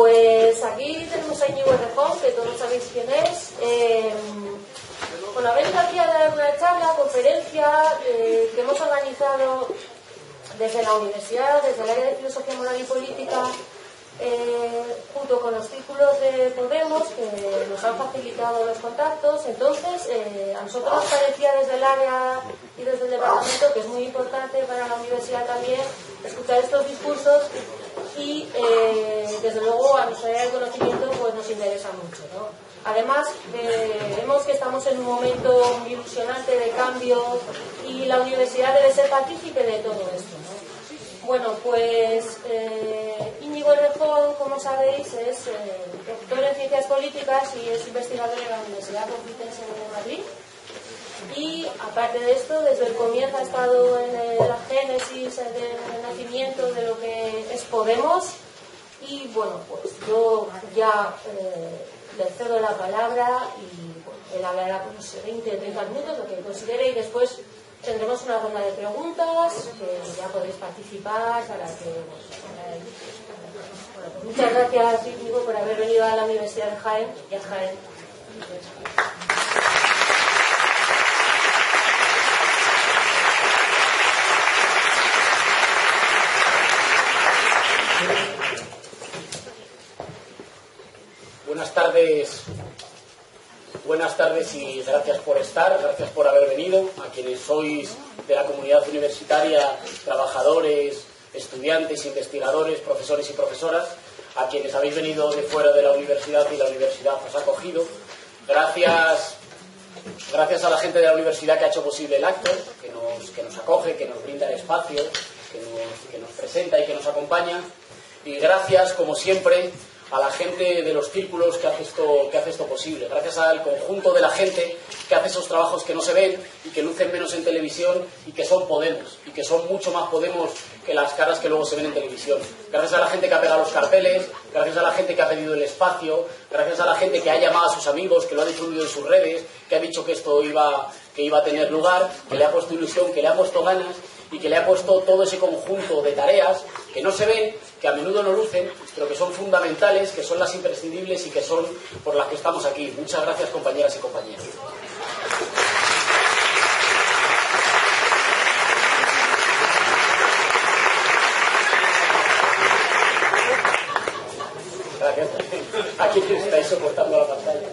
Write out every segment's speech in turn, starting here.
pues aquí tenemos a Íñigo Errejón, que todos sabéis quién es. Bueno, vengo aquí a dar una charla, conferencia que hemos organizado desde la universidad, desde el área de Filosofía Moral y Política, junto con los círculos de Podemos, que nos han facilitado los contactos. Entonces, a nosotros nos parecía desde el área y desde el departamento que es muy importante para la universidad también escuchar estos discursos y, desde luego, a nuestra área de conocimiento pues nos interesa mucho, ¿no? Además, vemos que estamos en un momento muy ilusionante de cambio y la universidad debe ser partícipe de todo esto, ¿no? Bueno, pues Íñigo Errejón, como sabéis, es doctor en Ciencias Políticas y es investigador en la Universidad Complutense de Madrid. Y aparte de esto, desde el comienzo ha estado en la génesis, en el nacimiento de lo que es Podemos. Y bueno, pues yo ya le cedo la palabra y bueno, él hablará unos 20-30 minutos, lo que considere, y después tendremos una ronda de preguntas que ya podéis participar para que bueno, pues muchas gracias, Íñigo, por haber venido a la Universidad de Jaén y a Jaén. Buenas tardes y gracias por estar, gracias por haber venido, a quienes sois de la comunidad universitaria, trabajadores, estudiantes, investigadores, profesores y profesoras, a quienes habéis venido de fuera de la universidad y la universidad os ha acogido. Gracias a la gente de la universidad que ha hecho posible el acto, que nos acoge, que nos brinda el espacio, que nos presenta y que nos acompaña. Y gracias, como siempre, a la gente de los círculos que hace esto posible. Gracias al conjunto de la gente que hace esos trabajos que no se ven y que lucen menos en televisión y que son Podemos, y que son mucho más Podemos que las caras que luego se ven en televisión. Gracias a la gente que ha pegado los carteles, gracias a la gente que ha pedido el espacio, gracias a la gente que ha llamado a sus amigos, que lo ha difundido en sus redes, que ha dicho que esto iba a tener lugar, que le ha puesto ilusión, que le ha puesto ganas y que le ha puesto todo ese conjunto de tareas que no se ven, que a menudo no lucen, pero que son fundamentales, que son las imprescindibles y que son por las que estamos aquí. Muchas gracias, compañeras y compañeros. Gracias. Aquí estáis soportando la pantalla.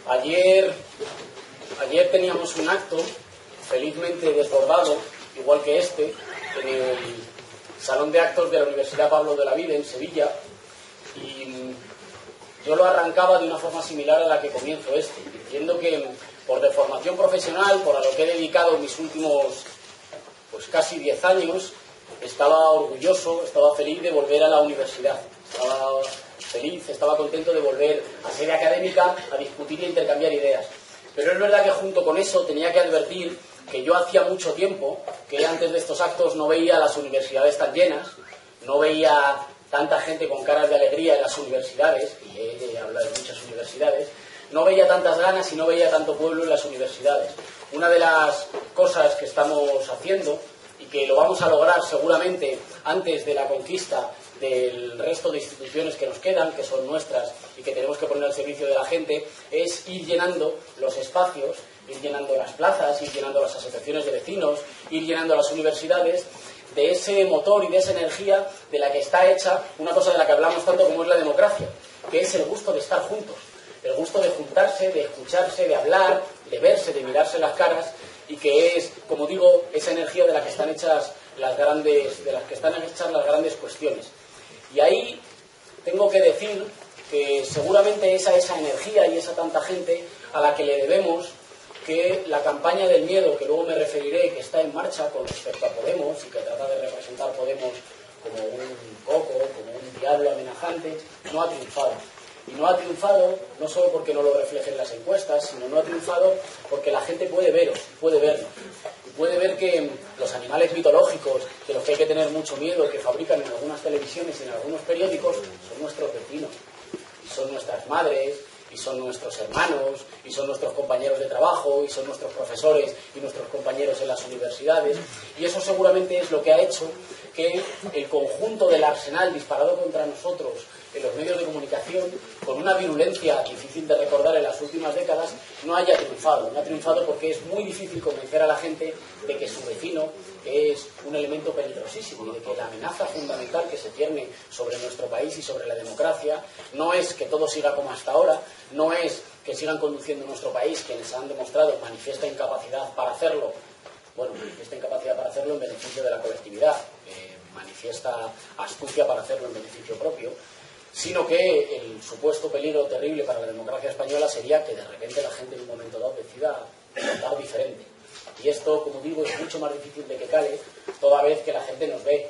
Ayer teníamos un acto felizmente desbordado, igual que este, en el Salón de Actos de la Universidad Pablo de Olavide, en Sevilla, y yo lo arrancaba de una forma similar a la que comienzo diciendo que por deformación profesional, por a lo que he dedicado mis últimos casi 10 años, estaba orgulloso, estaba feliz de volver a la universidad. Estaba contento de volver a sede académica, a discutir e intercambiar ideas. Pero es verdad que junto con eso tenía que advertir que yo hacía mucho tiempo que antes de estos actos no veía las universidades tan llenas, no veía tanta gente con caras de alegría en las universidades, y he hablado de muchas universidades, no veía tantas ganas y no veía tanto pueblo en las universidades. Una de las cosas que estamos haciendo, y que lo vamos a lograr seguramente antes de la conquista del resto de instituciones que nos quedan, que son nuestras y que tenemos que poner al servicio de la gente, es ir llenando los espacios, ir llenando las plazas, ir llenando las asociaciones de vecinos, ir llenando las universidades de ese motor y de esa energía de la que está hecha una cosa de la que hablamos tanto como es la democracia, que es el gusto de estar juntos, el gusto de juntarse, de escucharse, de hablar, de verse, de mirarse las caras, y que es, como digo, esa energía de la que están hechas las grandes cuestiones. Y ahí tengo que decir que seguramente esa energía y esa tanta gente a la que le debemos que la campaña del miedo, que luego me referiré, que está en marcha con respecto a Podemos y que trata de representar Podemos como un coco, como un diablo amenazante, no ha triunfado. Y no ha triunfado no solo porque no lo reflejen las encuestas, sino no ha triunfado porque la gente puede vernos. Y puede ver que los animales mitológicos, de los que hay que tener mucho miedo, que fabrican en algunas televisiones y en algunos periódicos, son nuestros vecinos. Y son nuestras madres, y son nuestros hermanos, y son nuestros compañeros de trabajo, y son nuestros profesores y nuestros compañeros en las universidades, y eso seguramente es lo que ha hecho que el conjunto del arsenal disparado contra nosotros en los medios de comunicación, con una virulencia difícil de recordar en las últimas décadas, no haya triunfado. No ha triunfado porque es muy difícil convencer a la gente de que su vecino es un elemento peligrosísimo y de que la amenaza fundamental que se cierne sobre nuestro país y sobre la democracia no es que todo siga como hasta ahora, no es que sigan conduciendo nuestro país quienes han demostrado manifiesta incapacidad para hacerlo, manifiesta incapacidad para hacerlo en beneficio de la colectividad, manifiesta astucia para hacerlo en beneficio propio, sino que el supuesto peligro terrible para la democracia española sería que de repente la gente en un momento dado decida votar diferente. Y esto, como digo, es mucho más difícil de que cale toda vez que la gente nos ve,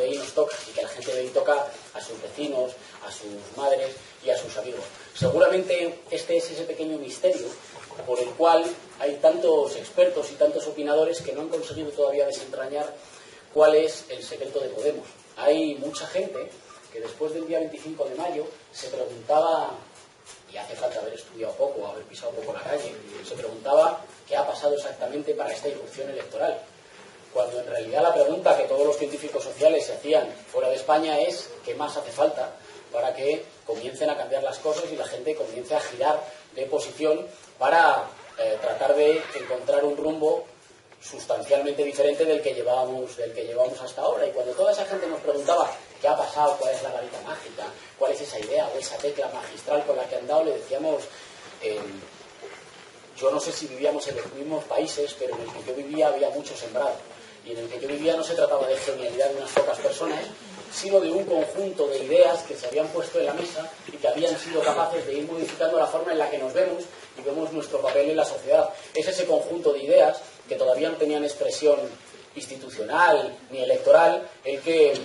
y nos toca, y que la gente ve y toca a sus vecinos, a sus madres y a sus amigos. Seguramente este es ese pequeño misterio por el cual hay tantos expertos y tantos opinadores que no han conseguido todavía desentrañar cuál es el secreto de Podemos. Hay mucha gente que después del día 25 de mayo se preguntaba, y hace falta haber estudiado poco, haber pisado poco la calle, se preguntaba qué ha pasado exactamente para esta irrupción electoral, cuando en realidad la pregunta que todos los científicos sociales se hacían fuera de España es qué más hace falta para que comiencen a cambiar las cosas y la gente comience a girar de posición para tratar de encontrar un rumbo sustancialmente diferente del que llevábamos hasta ahora. Y cuando toda esa gente nos preguntaba qué ha pasado, cuál es la varita mágica, cuál es esa idea o esa tecla magistral con la que han dado, le decíamos, yo no sé si vivíamos en los mismos países, pero en el que yo vivía había mucho sembrado, y en el que yo vivía no se trataba de genialidad de unas pocas personas, sino de un conjunto de ideas que se habían puesto en la mesa y que habían sido capaces de ir modificando la forma en la que nos vemos y vemos nuestro papel en la sociedad. Es ese conjunto de ideas que todavía no tenían expresión institucional ni electoral el que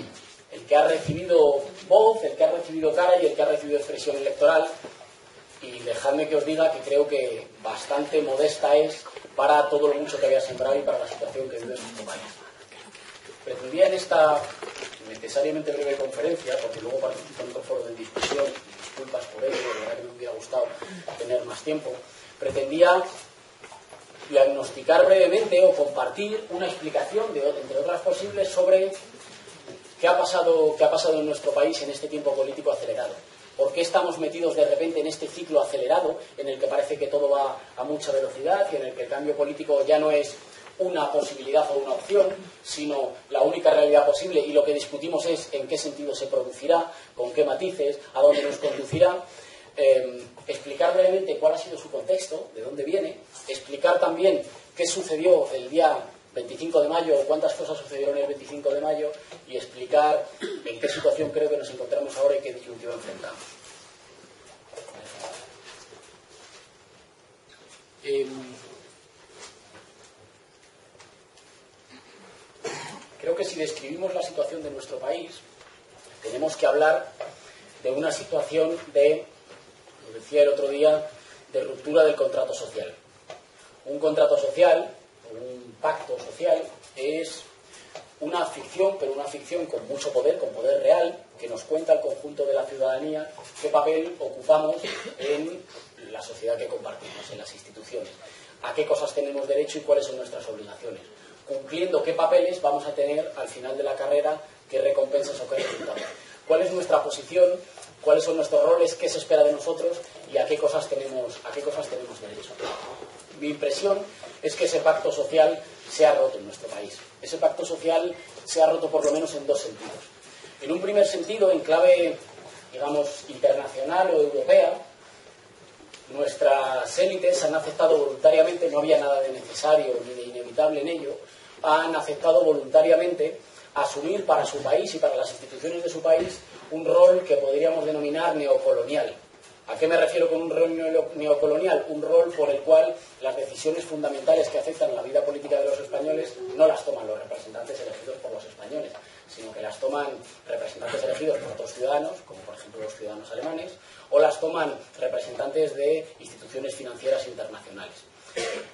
ha recibido voz, el que ha recibido cara y el que ha recibido expresión electoral. Y dejadme que os diga que creo que bastante modesta es para todo lo mucho que había sembrado y para la situación que vive nuestro país. Pretendía en esta necesariamente breve conferencia, porque luego participo en otro foro de discusión, disculpas por ello, de verdad que me hubiera gustado tener más tiempo, pretendía diagnosticar brevemente o compartir una explicación, entre otras posibles, sobre qué ha pasado en nuestro país en este tiempo político acelerado. ¿Por qué estamos metidos de repente en este ciclo acelerado en el que parece que todo va a mucha velocidad y en el que el cambio político ya no es una posibilidad o una opción, sino la única realidad posible, y lo que discutimos es en qué sentido se producirá, con qué matices, a dónde nos conducirá? Explicar brevemente cuál ha sido su contexto, de dónde viene, explicar también qué sucedió el día 25 de mayo, o cuántas cosas sucedieron el 25 de mayo, y explicar en qué situación creo que nos encontramos ahora y qué disyuntiva enfrentamos. Creo que si describimos la situación de nuestro país, tenemos que hablar de una situación de, lo decía el otro día, de ruptura del contrato social. Un contrato social, un pacto social, es una ficción, pero una ficción con mucho poder, con poder real, que nos cuenta al conjunto de la ciudadanía qué papel ocupamos en la sociedad que compartimos, en las instituciones, a qué cosas tenemos derecho y cuáles son nuestras obligaciones, cumpliendo qué papeles vamos a tener al final de la carrera, qué recompensas o qué resultados, cuál es nuestra posición, cuáles son nuestros roles, qué se espera de nosotros y a qué cosas tenemos derecho. Mi impresión es que ese pacto social se ha roto en nuestro país. Ese pacto social se ha roto por lo menos en dos sentidos. En un primer sentido, en clave, digamos, internacional o europea, nuestras élites han aceptado voluntariamente, no había nada de necesario ni de inevitable en ello, han aceptado voluntariamente asumir para su país y para las instituciones de su país un rol que podríamos denominar neocolonial. ¿A qué me refiero con un rol neocolonial? Un rol por el cual las decisiones fundamentales que afectan la vida política de los españoles no las toman los representantes elegidos por los españoles, sino que las toman representantes elegidos por otros ciudadanos, como por ejemplo los ciudadanos alemanes, o las toman representantes de instituciones financieras internacionales.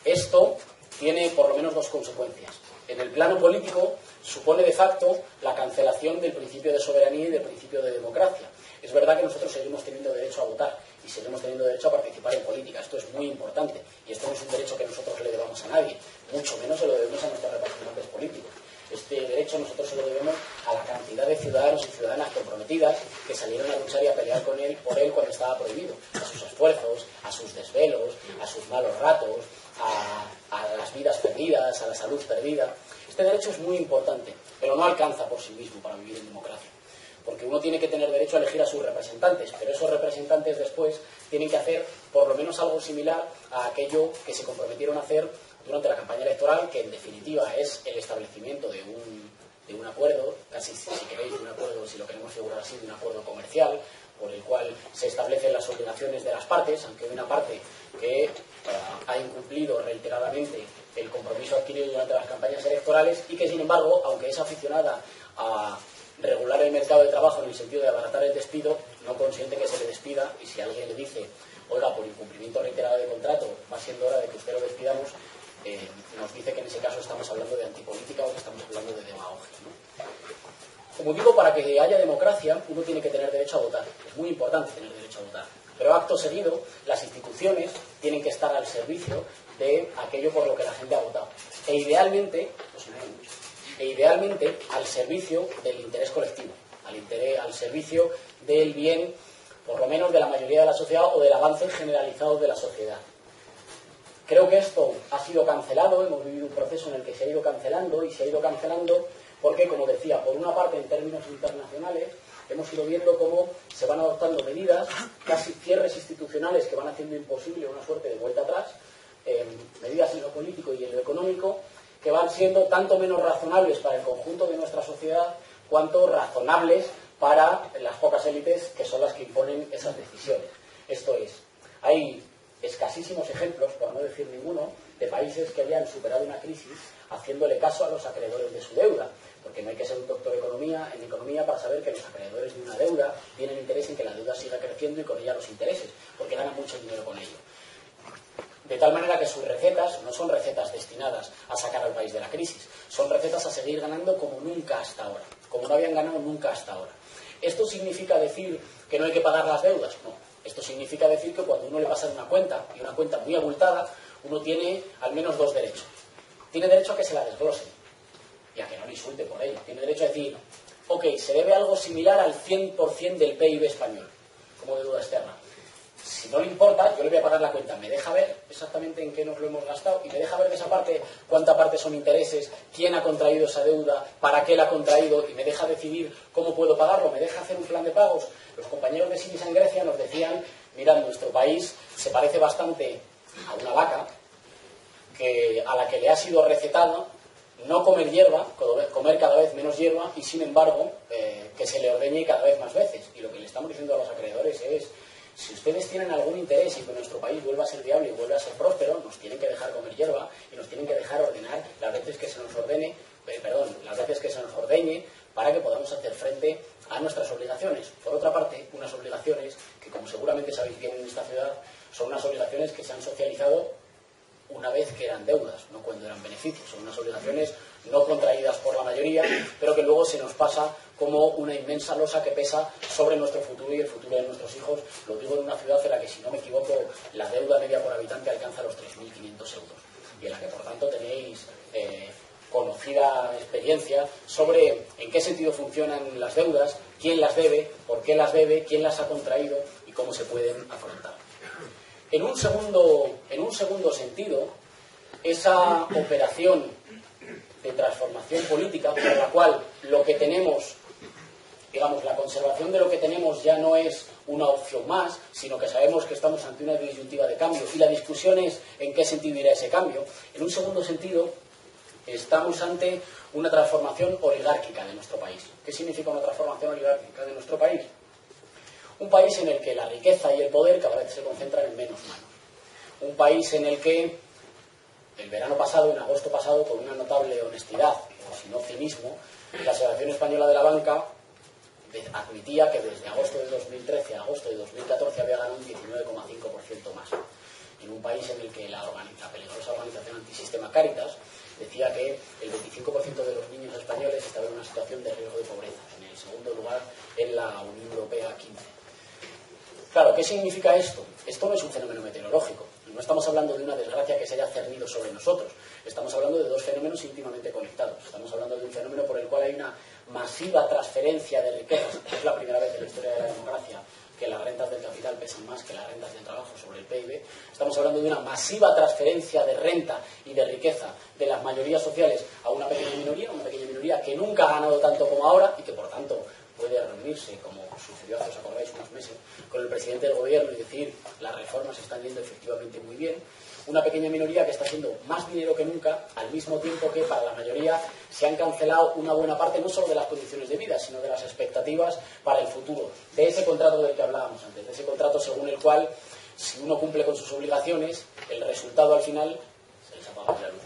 Esto tiene por lo menos dos consecuencias. En el plano político supone de facto la cancelación del principio de soberanía y del principio de democracia. Es verdad que nosotros seguimos teniendo derecho a votar y seguimos teniendo derecho a participar en política. Esto es muy importante y esto no es un derecho que nosotros le debamos a nadie, mucho menos se lo debemos a nuestros representantes políticos. Este derecho nosotros se lo debemos a la cantidad de ciudadanos y ciudadanas comprometidas que salieron a luchar y a pelear por él cuando estaba prohibido, a sus esfuerzos, a sus desvelos, a sus malos ratos, a las vidas perdidas, a la salud perdida. Este derecho es muy importante, pero no alcanza por sí mismo para vivir en democracia. Porque uno tiene que tener derecho a elegir a sus representantes, pero esos representantes después tienen que hacer por lo menos algo similar a aquello que se comprometieron a hacer durante la campaña electoral, que en definitiva es el establecimiento de un acuerdo, casi si queréis un acuerdo, si lo queremos figurar así, de un acuerdo comercial, por el cual se establecen las obligaciones de las partes, aunque hay una parte que ha incumplido reiteradamente el compromiso adquirido durante las campañas electorales y que, sin embargo, aunque es aficionada a regular el mercado de trabajo en el sentido de abaratar el despido, no consiente que se le despida, y si alguien le dice, oiga, por incumplimiento reiterado de contrato, va siendo hora de que usted lo despidamos, nos dice que en ese caso estamos hablando de antipolítica o que estamos hablando de demagogia, ¿no? Como digo, para que haya democracia, uno tiene que tener derecho a votar. Es muy importante tener derecho a votar. Pero acto seguido, las instituciones tienen que estar al servicio de aquello por lo que la gente ha votado. E idealmente al servicio del interés colectivo, al servicio del bien, por lo menos de la mayoría de la sociedad o del avance generalizado de la sociedad. Creo que esto ha sido cancelado, hemos vivido un proceso en el que se ha ido cancelando y se ha ido cancelando porque, como decía, por una parte en términos internacionales hemos ido viendo cómo se van adoptando medidas, casi cierres institucionales que van haciendo imposible una suerte de vuelta atrás, medidas en lo político y en lo económico, que van siendo tanto menos razonables para el conjunto de nuestra sociedad cuanto razonables para las pocas élites que son las que imponen esas decisiones. Esto es, hay escasísimos ejemplos, por no decir ninguno, de países que hayan superado una crisis haciéndole caso a los acreedores de su deuda, porque no hay que ser un doctor en economía para saber que los acreedores de una deuda tienen interés en que la deuda siga creciendo y con ella los intereses, porque ganan mucho dinero con ello. De tal manera que sus recetas no son recetas destinadas a sacar al país de la crisis, son recetas a seguir ganando como nunca hasta ahora, como no habían ganado nunca hasta ahora. ¿Esto significa decir que no hay que pagar las deudas? No. Esto significa decir que cuando uno le pasa una cuenta, y una cuenta muy abultada, uno tiene al menos dos derechos. Tiene derecho a que se la desglosen y a que no le insulte por ello. Tiene derecho a decir, ok, se debe algo similar al 100% del PIB español, como deuda externa. Si no le importa, yo le voy a pagar la cuenta. Me deja ver exactamente en qué nos lo hemos gastado y me deja ver de esa parte cuánta parte son intereses, quién ha contraído esa deuda, para qué la ha contraído y me deja decidir cómo puedo pagarlo, me deja hacer un plan de pagos. Los compañeros de Syriza en Grecia nos decían, mirad, nuestro país se parece bastante a una vaca a la que le ha sido recetado no comer hierba, comer cada vez menos hierba y sin embargo que se le ordeñe cada vez más veces. Y lo que le estamos diciendo a los acreedores es, si ustedes tienen algún interés en que nuestro país vuelva a ser viable y vuelva a ser próspero, nos tienen que dejar comer hierba y nos tienen que dejar ordenar las veces que se nos ordene, las veces que se nos ordeñe, para que podamos hacer frente a nuestras obligaciones. Por otra parte, unas obligaciones que, como seguramente sabéis bien en esta ciudad, son unas obligaciones que se han socializado una vez que eran deudas, no cuando eran beneficios. Son unas obligaciones no contraídas por la mayoría, pero que luego se nos pasa como una inmensa losa que pesa sobre nuestro futuro y el futuro de nuestros hijos. Lo digo en una ciudad en la que, si no me equivoco, la deuda media por habitante alcanza los 3.500 euros y en la que, por tanto, tenéis conocida experiencia sobre en qué sentido funcionan las deudas, quién las debe, por qué las debe, quién las ha contraído y cómo se pueden afrontar. En un segundo sentido, esa operación de transformación política, por la cual lo que tenemos, digamos, la conservación de lo que tenemos ya no es una opción más, sino que sabemos que estamos ante una disyuntiva de cambio y la discusión es en qué sentido irá ese cambio. En un segundo sentido, estamos ante una transformación oligárquica de nuestro país. ¿Qué significa una transformación oligárquica de nuestro país? Un país en el que la riqueza y el poder cada vez se concentran en menos manos. Un país en el que el verano pasado, en agosto pasado, con una notable honestidad, o si no cinismo, la Asociación Española de la Banca admitía que desde agosto de 2013 a agosto de 2014 había ganado un 19,5% más. en un país en el que la peligrosa organización antisistema Cáritas decía que el 25% de los niños españoles estaban en una situación de riesgo de pobreza. En el segundo lugar, en la Unión Europea, 15%. Claro, ¿qué significa esto? Esto no es un fenómeno meteorológico. No estamos hablando de una desgracia que se haya cernido sobre nosotros. Estamos hablando de dos fenómenos íntimamente conectados. Estamos hablando de un fenómeno por el cual hay una masiva transferencia de riquezas. Es la primera vez en la historia de la democracia que las rentas del capital pesan más que las rentas del trabajo sobre el PIB. Estamos hablando de una masiva transferencia de renta y de riqueza de las mayorías sociales a una pequeña minoría que nunca ha ganado tanto como ahora y que, por tanto, puede reunirse, como sucedió hace, os acordáis, unos meses, con el presidente del gobierno y decir las reformas están yendo efectivamente muy bien. Una pequeña minoría que está haciendo más dinero que nunca, al mismo tiempo que para la mayoría se han cancelado una buena parte no solo de las condiciones de vida, sino de las expectativas para el futuro, de ese contrato del que hablábamos antes, de ese contrato según el cual, si uno cumple con sus obligaciones, el resultado al final... Se les apaga la luz.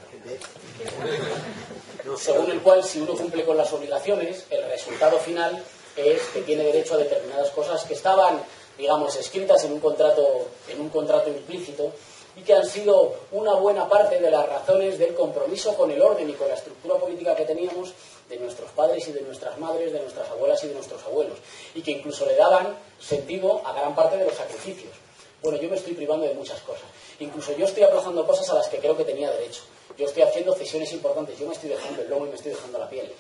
Según el cual, si uno cumple con las obligaciones, el resultado final es que tiene derecho a determinadas cosas que estaban, digamos, escritas en un contrato implícito y que han sido una buena parte de las razones del compromiso con el orden y con la estructura política que teníamos de nuestros padres y de nuestras madres, de nuestras abuelas y de nuestros abuelos, y que incluso le daban sentido a gran parte de los sacrificios. Bueno, yo me estoy privando de muchas cosas. Incluso yo estoy aplazando cosas a las que creo que tenía derecho. Yo estoy haciendo cesiones importantes, yo me estoy dejando el lomo y me estoy dejando la piel.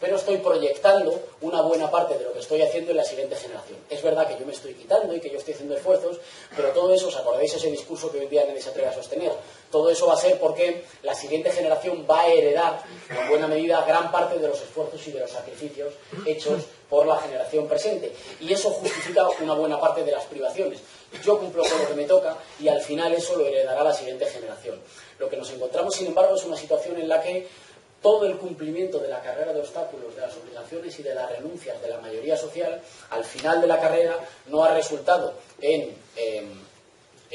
Pero estoy proyectando una buena parte de lo que estoy haciendo en la siguiente generación. Es verdad que yo me estoy quitando y que yo estoy haciendo esfuerzos, pero todo eso, ¿os acordáis ese discurso que hoy día nadie se atreve a sostener? Todo eso va a ser porque la siguiente generación va a heredar, en buena medida, gran parte de los esfuerzos y de los sacrificios hechos por la generación presente. Y eso justifica una buena parte de las privaciones. Yo cumplo con lo que me toca y al final eso lo heredará la siguiente generación. Lo que nos encontramos, sin embargo, es una situación en la que todo el cumplimiento de la carrera de obstáculos, de las obligaciones y de las renuncias de la mayoría social, al final de la carrera no ha resultado en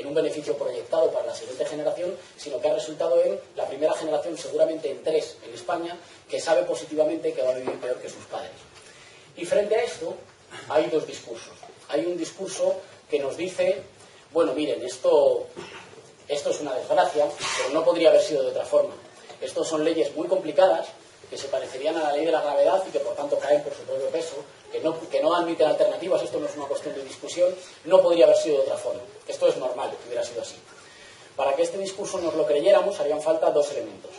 un beneficio proyectado para la siguiente generación, sino que ha resultado en la primera generación, seguramente en 3 en España, que sabe positivamente que va a vivir peor que sus padres. Y frente a esto hay dos discursos. Hay un discurso que nos dice, bueno, miren, esto es una desgracia, pero no podría haber sido de otra forma. Estos son leyes muy complicadas, que se parecerían a la ley de la gravedad y que por tanto caen por su propio peso, que no admiten alternativas, esto no es una cuestión de discusión, no podría haber sido de otra forma. Esto es normal que hubiera sido así. Para que este discurso nos lo creyéramos harían falta dos elementos.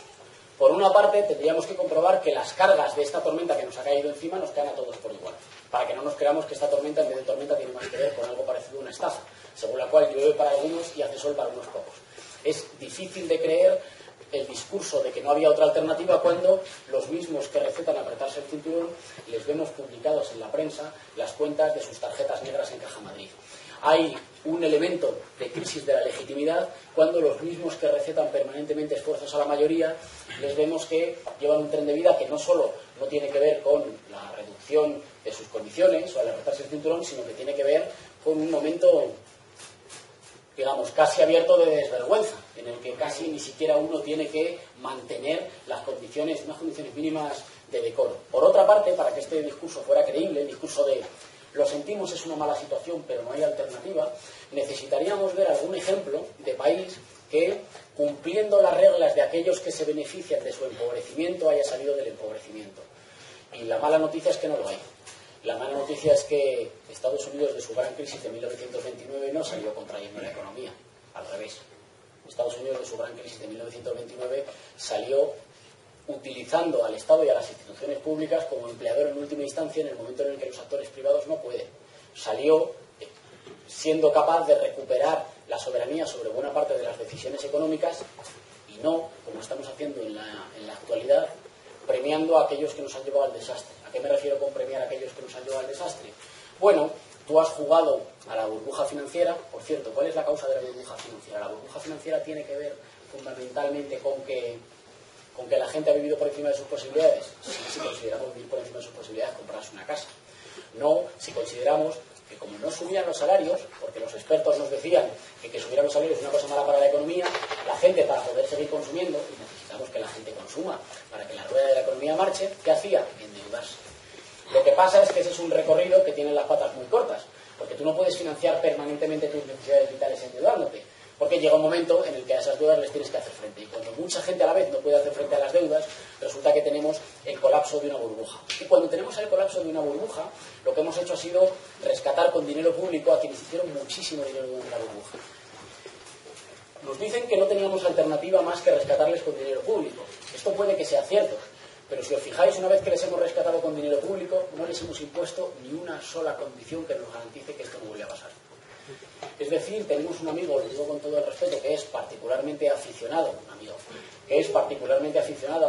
Por una parte, tendríamos que comprobar que las cargas de esta tormenta que nos ha caído encima nos caen a todos por igual, para que no nos creamos que esta tormenta, en vez de tormenta, tiene más que ver con algo parecido a una estafa, según la cual llueve para algunos y hace sol para unos pocos. Es difícil de creer el discurso de que no había otra alternativa cuando los mismos que recetan apretarse el cinturón les vemos publicados en la prensa las cuentas de sus tarjetas negras en Caja Madrid. Hay un elemento de crisis de la legitimidad cuando los mismos que recetan permanentemente esfuerzos a la mayoría les vemos que llevan un tren de vida que no solo no tiene que ver con la reducción de sus condiciones o al apretarse el cinturón, sino que tiene que ver con un momento, digamos, casi abierto de desvergüenza, en el que casi ni siquiera uno tiene que mantener las condiciones, unas condiciones mínimas de decoro. Por otra parte, para que este discurso fuera creíble, el discurso de lo sentimos, es una mala situación, pero no hay alternativa, necesitaríamos ver algún ejemplo de país que, cumpliendo las reglas de aquellos que se benefician de su empobrecimiento, haya salido del empobrecimiento. Y la mala noticia es que no lo hay. La mala noticia es que Estados Unidos, de su gran crisis de 1929, no salió contrayendo la economía, al revés. Estados Unidos, de su gran crisis de 1929, salió utilizando al Estado y a las instituciones públicas como empleador en última instancia en el momento en el que los actores privados no pueden. Salió siendo capaz de recuperar la soberanía sobre buena parte de las decisiones económicas y no, como estamos haciendo en la actualidad, premiando a aquellos que nos han llevado al desastre. ¿A qué me refiero con premiar a aquellos que nos han llevado al desastre? Bueno, tú has jugado a la burbuja financiera. Por cierto, ¿cuál es la causa de la burbuja financiera? La burbuja financiera tiene que ver fundamentalmente con que la gente ha vivido por encima de sus posibilidades. Si consideramos vivir por encima de sus posibilidades, comprarse una casa. No si consideramos que como no subían los salarios, porque los expertos nos decían que subieran los salarios es una cosa mala para la economía, la gente, para poder seguir consumiendo, y necesitamos que la gente consuma para que la rueda de la economía marche, ¿qué hacía? Endeudarse. Lo que pasa es que ese es un recorrido que tiene las patas muy cortas, porque tú no puedes financiar permanentemente tus necesidades vitales endeudándote. porque llega un momento en el que a esas deudas les tienes que hacer frente. Y cuando mucha gente a la vez no puede hacer frente a las deudas, resulta que tenemos el colapso de una burbuja. Y cuando tenemos el colapso de una burbuja, lo que hemos hecho ha sido rescatar con dinero público a quienes hicieron muchísimo dinero en la burbuja. Nos dicen que no teníamos alternativa más que rescatarles con dinero público. Esto puede que sea cierto, pero si os fijáis, una vez que les hemos rescatado con dinero público, no les hemos impuesto ni una sola condición que nos garantice que esto no vuelva a pasar. Es decir, tenemos un amigo, lo digo con todo el respeto, que es particularmente aficionado,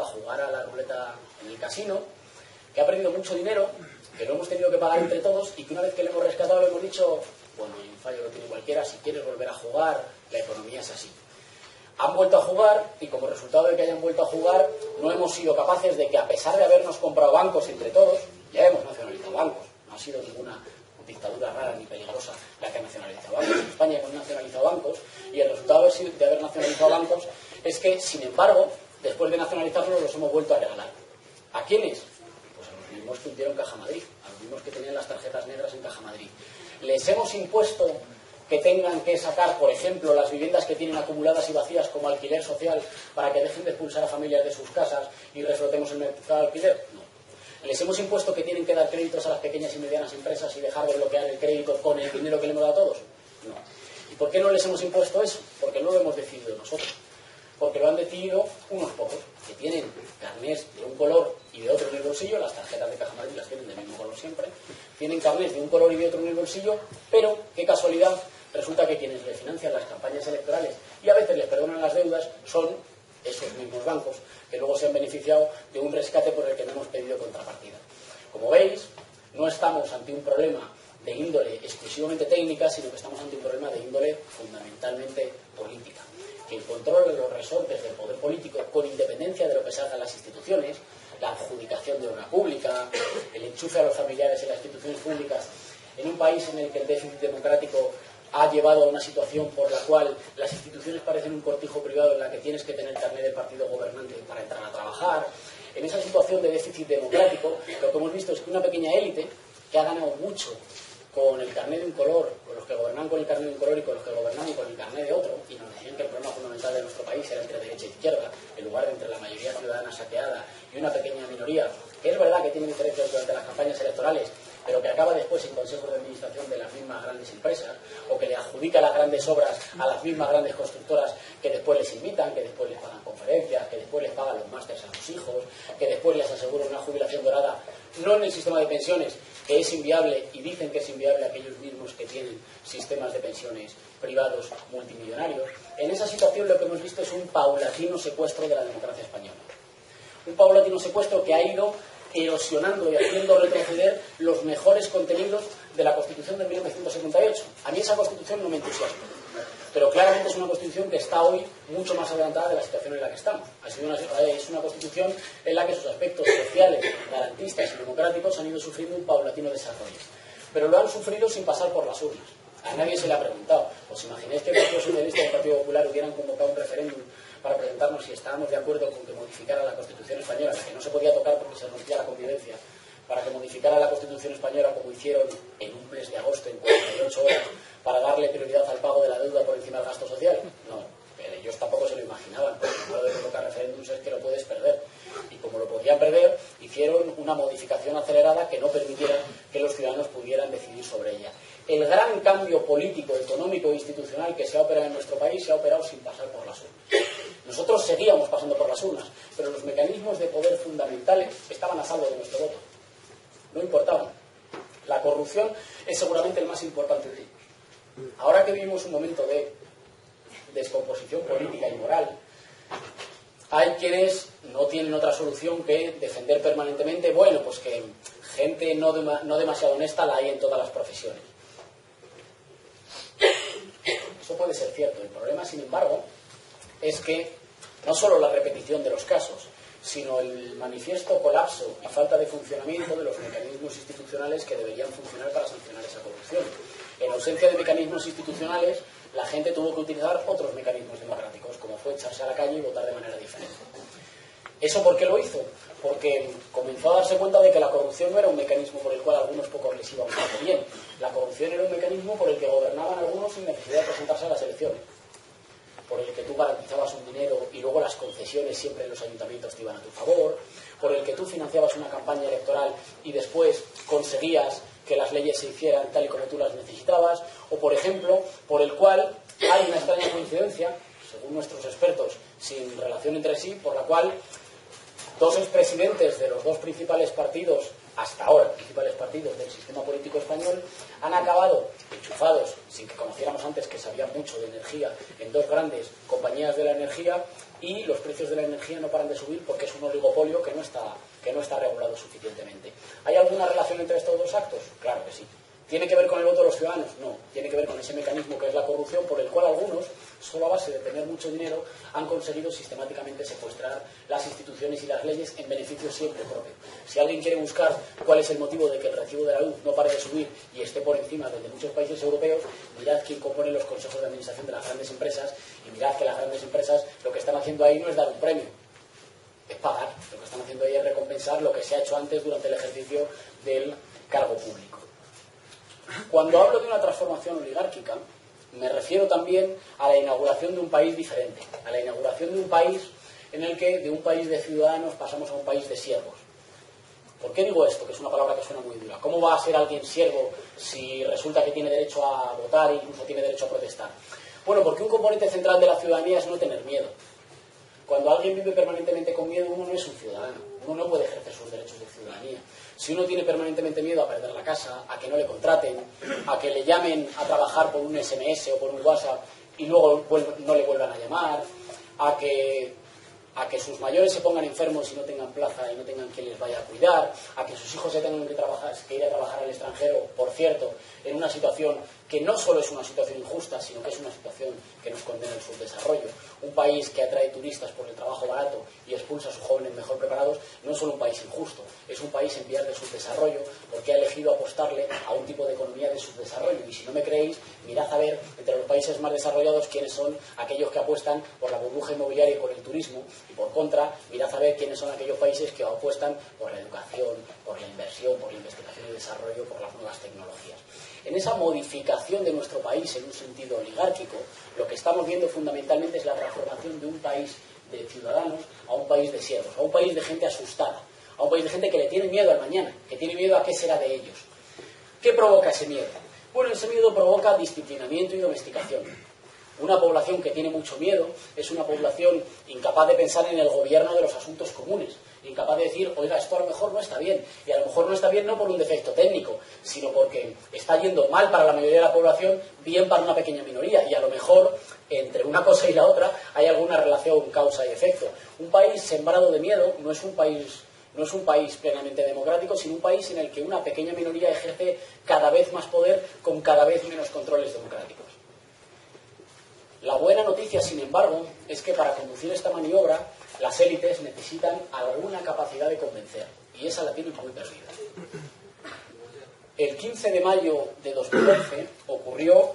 a jugar a la ruleta en el casino, que ha perdido mucho dinero, que lo hemos tenido que pagar entre todos y que una vez que le hemos rescatado le hemos dicho, bueno, el fallo lo tiene cualquiera, si quieres volver a jugar, la economía es así. Han vuelto a jugar y como resultado de que hayan vuelto a jugar no hemos sido capaces de que, a pesar de habernos comprado bancos entre todos, ya hemos nacionalizado bancos, no ha sido ninguna dictadura rara ni peligrosa la que ha nacionalizado bancos. En España hemos nacionalizado bancos y el resultado de haber nacionalizado bancos es que, sin embargo, después de nacionalizarlos los hemos vuelto a regalar. ¿A quiénes? Pues a los mismos que hundieron Caja Madrid, a los mismos que tenían las tarjetas negras en Caja Madrid. Les hemos impuesto que tengan que sacar, por ejemplo, las viviendas que tienen acumuladas y vacías como alquiler social para que dejen de expulsar a familias de sus casas y reflotemos el mercado de alquiler. No. ¿Les hemos impuesto que tienen que dar créditos a las pequeñas y medianas empresas y dejar de bloquear el crédito con el dinero que le hemos dado a todos? No. ¿Y por qué no les hemos impuesto eso? Porque no lo hemos decidido nosotros. Porque lo han decidido unos pocos, que tienen carnés de un color y de otro en el bolsillo, las tarjetas de Caja Madrid las tienen del mismo color siempre, tienen carnés de un color y de otro en el bolsillo, pero, qué casualidad, resulta que quienes le financian las campañas electorales y a veces les perdonan las deudas son esos mismos bancos, que luego se han beneficiado de un rescate por el que no hemos pedido contrapartida. Como veis, no estamos ante un problema de índole exclusivamente técnica, sino que estamos ante un problema de índole fundamentalmente política. Que el control de los resortes del poder político, con independencia de lo que salga en las instituciones, la adjudicación de obra pública, el enchufe a los familiares en las instituciones públicas, en un país en el que el déficit democrático ha llevado a una situación por la cual las instituciones parecen un cortijo privado en la que tienes que tener carnet del partido gobernante para entrar a trabajar. En esa situación de déficit democrático, lo que hemos visto es que una pequeña élite que ha ganado mucho con el carnet de un color, con los que gobernan con el carnet de un color y con los que gobernan con el carnet de otro, y nos decían que el problema fundamental de nuestro país era entre derecha e izquierda, en lugar de entre la mayoría ciudadana saqueada y una pequeña minoría, que es verdad que tiene diferencias durante las campañas electorales, pero que acaba después en consejos de administración de las mismas grandes empresas, o que le adjudica las grandes obras a las mismas grandes constructoras que después les invitan, que después les pagan conferencias, que después les pagan los másteres a sus hijos, que después les aseguran una jubilación dorada, no en el sistema de pensiones, que es inviable, y dicen que es inviable aquellos mismos que tienen sistemas de pensiones privados multimillonarios. En esa situación lo que hemos visto es un paulatino secuestro de la democracia española. Un paulatino secuestro que ha ido erosionando y haciendo retroceder los mejores contenidos de la Constitución de 1978. A mí esa Constitución no me entusiasma, pero claramente es una Constitución que está hoy mucho más adelantada de la situación en la que estamos. Es una Constitución en la que sus aspectos sociales, garantistas y democráticos han ido sufriendo un paulatino desarrollo. Pero lo han sufrido sin pasar por las urnas. A nadie se le ha preguntado. ¿Os imagináis que el Partido Socialista y el Partido Popular hubieran convocado un referéndum para preguntarnos si estábamos de acuerdo con que modificara la Constitución española, la que no se podía tocar porque se rompía la convivencia, para que modificara la Constitución española como hicieron en un mes de agosto, en 48 horas, para darle prioridad al pago de la deuda por encima del gasto social? No, ellos tampoco se lo imaginaban. Lo malo de convocar referéndums es que lo puedes perder. Y como lo podían perder, hicieron una modificación acelerada que no permitiera que los ciudadanos pudieran decidir sobre ella. El gran cambio político, económico e institucional que se ha operado en nuestro país se ha operado sin pasar por las urnas. Nosotros seguíamos pasando por las urnas, pero los mecanismos de poder fundamentales estaban a salvo de nuestro voto. No importaban. La corrupción es seguramente el más importante de ellos. Ahora que vivimos un momento de descomposición política y moral, hay quienes no tienen otra solución que defender permanentemente, bueno, pues que gente no demasiado honesta la hay en todas las profesiones. Eso puede ser cierto. El problema, sin embargo, es que no solo la repetición de los casos, sino el manifiesto colapso y falta de funcionamiento de los mecanismos institucionales que deberían funcionar para sancionar esa corrupción. En ausencia de mecanismos institucionales, la gente tuvo que utilizar otros mecanismos democráticos, como fue echarse a la calle y votar de manera diferente. ¿Eso por qué lo hizo? Porque comenzó a darse cuenta de que la corrupción no era un mecanismo por el cual a algunos pocos les iba un poco bien. La corrupción era un mecanismo por el que gobernaban algunos sin necesidad de presentarse a las elecciones. por el que tú garantizabas un dinero y luego las concesiones siempre en los ayuntamientos te iban a tu favor, por el que tú financiabas una campaña electoral y después conseguías que las leyes se hicieran tal y como tú las necesitabas, o por ejemplo, por el cual hay una extraña coincidencia, según nuestros expertos, sin relación entre sí, por la cual dos expresidentes de los dos principales partidos, hasta ahora principales partidos del sistema político español, han acabado enchufados, sin que conociéramos antes que sabían mucho de energía, en dos grandes compañías de la energía, y los precios de la energía no paran de subir porque es un oligopolio que no está regulado suficientemente. ¿Hay alguna relación entre estos dos actos? Claro que sí. ¿Tiene que ver con el voto de los ciudadanos? No. Tiene que ver con ese mecanismo que es la corrupción, por el cual algunos, solo a base de tener mucho dinero, han conseguido sistemáticamente secuestrar las instituciones y las leyes en beneficio siempre propio. Si alguien quiere buscar cuál es el motivo de que el recibo de la luz no pare de subir y esté por encima del de muchos países europeos, mirad quién compone los consejos de administración de las grandes empresas y mirad que las grandes empresas lo que están haciendo ahí no es dar un premio, es pagar. Lo que están haciendo ahí es recompensar lo que se ha hecho antes durante el ejercicio del cargo público. Cuando hablo de una transformación oligárquica, me refiero también a la inauguración de un país diferente, a la inauguración de un país en el que de un país de ciudadanos pasamos a un país de siervos. ¿Por qué digo esto? Que es una palabra que suena muy dura. ¿Cómo va a ser alguien siervo si resulta que tiene derecho a votar e incluso tiene derecho a protestar? Bueno, porque un componente central de la ciudadanía es no tener miedo. Cuando alguien vive permanentemente con miedo, uno no es un ciudadano, uno no puede ejercer sus derechos de ciudadanía. Si uno tiene permanentemente miedo a perder la casa, a que no le contraten, a que le llamen a trabajar por un SMS o por un WhatsApp y luego no le vuelvan a llamar, a que sus mayores se pongan enfermos y no tengan plaza y no tengan quien les vaya a cuidar, a que sus hijos se tengan que ir a trabajar al extranjero, por cierto, en una situación que no solo es una situación injusta, sino que es una situación que nos condena al subdesarrollo. Un país que atrae turistas por el trabajo barato y expulsa a sus jóvenes mejor preparados no es solo un país injusto, es un país en vías de subdesarrollo porque ha elegido apostarle a un tipo de economía de subdesarrollo. Y si no me creéis, mirad a ver entre los países más desarrollados quiénes son aquellos que apuestan por la burbuja inmobiliaria y por el turismo, y por contra, mirad a ver quiénes son aquellos países que apuestan por la educación, por la inversión, por la investigación y desarrollo, por las nuevas tecnologías. En esa modificación de nuestro país en un sentido oligárquico, lo que estamos viendo fundamentalmente es la transformación de un país de ciudadanos a un país de siervos, a un país de gente asustada, a un país de gente que le tiene miedo al mañana, que tiene miedo a qué será de ellos. ¿Qué provoca ese miedo? Bueno, ese miedo provoca disciplinamiento y domesticación. Una población que tiene mucho miedo es una población incapaz de pensar en el gobierno de los asuntos comunes, incapaz de decir, oiga, esto a lo mejor no está bien, y a lo mejor no está bien no por un defecto técnico, sino porque está yendo mal para la mayoría de la población, bien para una pequeña minoría, y a lo mejor entre una cosa y la otra hay alguna relación causa y efecto. Un país sembrado de miedo no es un país plenamente democrático, sino un país en el que una pequeña minoría ejerce cada vez más poder con cada vez menos controles democráticos. La buena noticia, sin embargo, es que para conducir esta maniobra las élites necesitan alguna capacidad de convencer, y esa la tienen muy perdida. El 15 de mayo de 2011 ocurrió...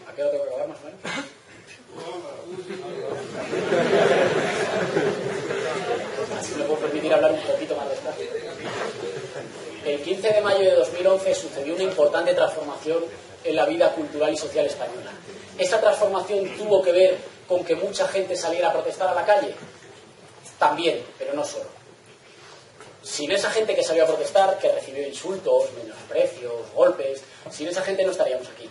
¿A qué hora tengo que acabar, más o menos? Así me puedo permitir hablar un poquito más despacio. El 15 de mayo de 2011 sucedió una importante transformación en la vida cultural y social española. ¿Esa transformación tuvo que ver con que mucha gente saliera a protestar a la calle? También, pero no solo. Sin esa gente que salió a protestar, que recibió insultos, menosprecios, golpes, sin esa gente no estaríamos aquí.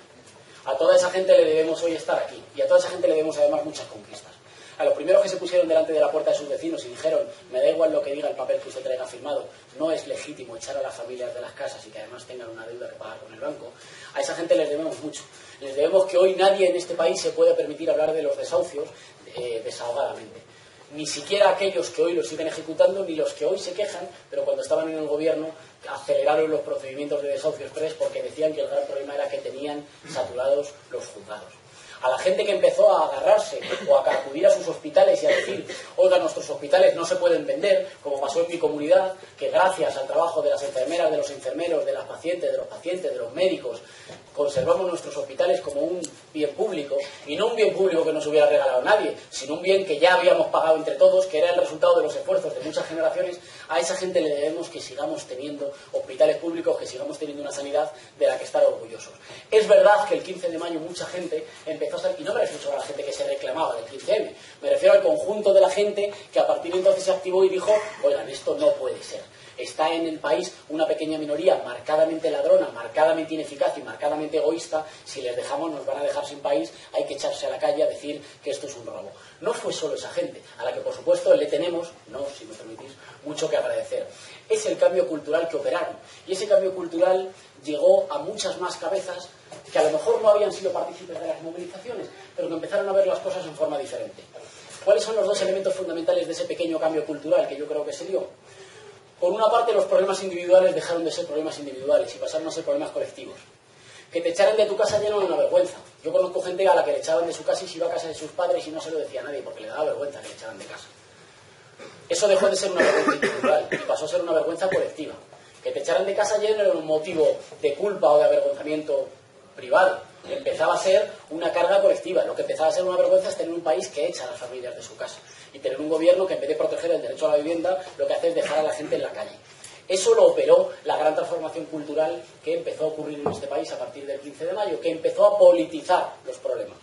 A toda esa gente le debemos hoy estar aquí, y a toda esa gente le debemos además muchas conquistas. A los primeros que se pusieron delante de la puerta de sus vecinos y dijeron, me da igual lo que diga el papel que usted traiga firmado, no es legítimo echar a las familias de las casas y que además tengan una deuda que pagar con el banco, a esa gente les debemos mucho. Les debemos que hoy nadie en este país se puede permitir hablar de los desahucios desahogadamente. Ni siquiera aquellos que hoy los siguen ejecutando, ni los que hoy se quejan, pero cuando estaban en el gobierno aceleraron los procedimientos de desahucio express porque decían que el gran problema era que tenían saturados los juzgados. A la gente que empezó a agarrarse o a acudir a sus hospitales y a decir, oiga, nuestros hospitales no se pueden vender, como pasó en mi comunidad, que gracias al trabajo de las enfermeras, de los enfermeros, de las pacientes, de los médicos, conservamos nuestros hospitales como un bien público, y no un bien público que nos hubiera regalado nadie, sino un bien que ya habíamos pagado entre todos, que era el resultado de los esfuerzos de muchas generaciones. A esa gente le debemos que sigamos teniendo hospitales públicos, que sigamos teniendo una sanidad de la que estar orgullosos. Es verdad que el 15 de mayo mucha gente empezó empezó a ser, y no me refiero solo a la gente que se reclamaba del 15M, me refiero al conjunto de la gente que a partir de entonces se activó y dijo, oigan, esto no puede ser. Está en el país una pequeña minoría marcadamente ladrona, marcadamente ineficaz y marcadamente egoísta. Si les dejamos, nos van a dejar sin país. Hay que echarse a la calle a decir que esto es un robo. No fue solo esa gente, a la que por supuesto le tenemos, no, si me permitís, mucho que agradecer. Es el cambio cultural que operaron. Y ese cambio cultural llegó a muchas más cabezas que a lo mejor no habían sido partícipes de las movilizaciones, pero que empezaron a ver las cosas en forma diferente. ¿Cuáles son los dos elementos fundamentales de ese pequeño cambio cultural que yo creo que se dio? Por una parte, los problemas individuales dejaron de ser problemas individuales y pasaron a ser problemas colectivos. Que te echaran de tu casa lleno de una vergüenza. Yo conozco gente a la que le echaban de su casa y se iba a casa de sus padres y no se lo decía a nadie porque le daba vergüenza que le echaran de casa. Eso dejó de ser una vergüenza individual y pasó a ser una vergüenza colectiva. Que te echaran de casa lleno era un motivo de culpa o de avergonzamiento privado. Empezaba a ser una carga colectiva. Lo que empezaba a ser una vergüenza es tener un país que echa a las familias de su casa y tener un gobierno que en vez de proteger el derecho a la vivienda lo que hace es dejar a la gente en la calle. Eso lo operó la gran transformación cultural que empezó a ocurrir en este país a partir del 15 de mayo, que empezó a politizar los problemas.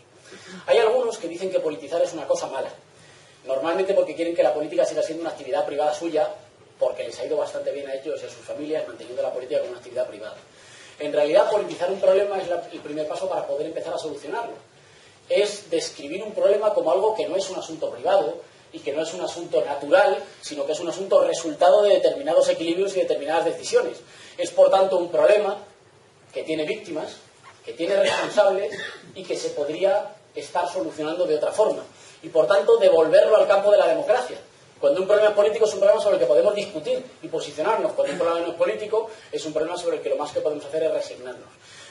Hay algunos que dicen que politizar es una cosa mala, normalmente porque quieren que la política siga siendo una actividad privada suya, porque les ha ido bastante bien a ellos y a sus familias manteniendo la política como una actividad privada. En realidad, politizar un problema es el primer paso para poder empezar a solucionarlo. Es describir un problema como algo que no es un asunto privado y que no es un asunto natural, sino que es un asunto resultado de determinados equilibrios y determinadas decisiones. Es, por tanto, un problema que tiene víctimas, que tiene responsables y que se podría estar solucionando de otra forma. Y, por tanto, devolverlo al campo de la democracia. Cuando un problema político es un problema sobre el que podemos discutir y posicionarnos. Cuando un problema no es político, es un problema sobre el que lo más que podemos hacer es resignarnos.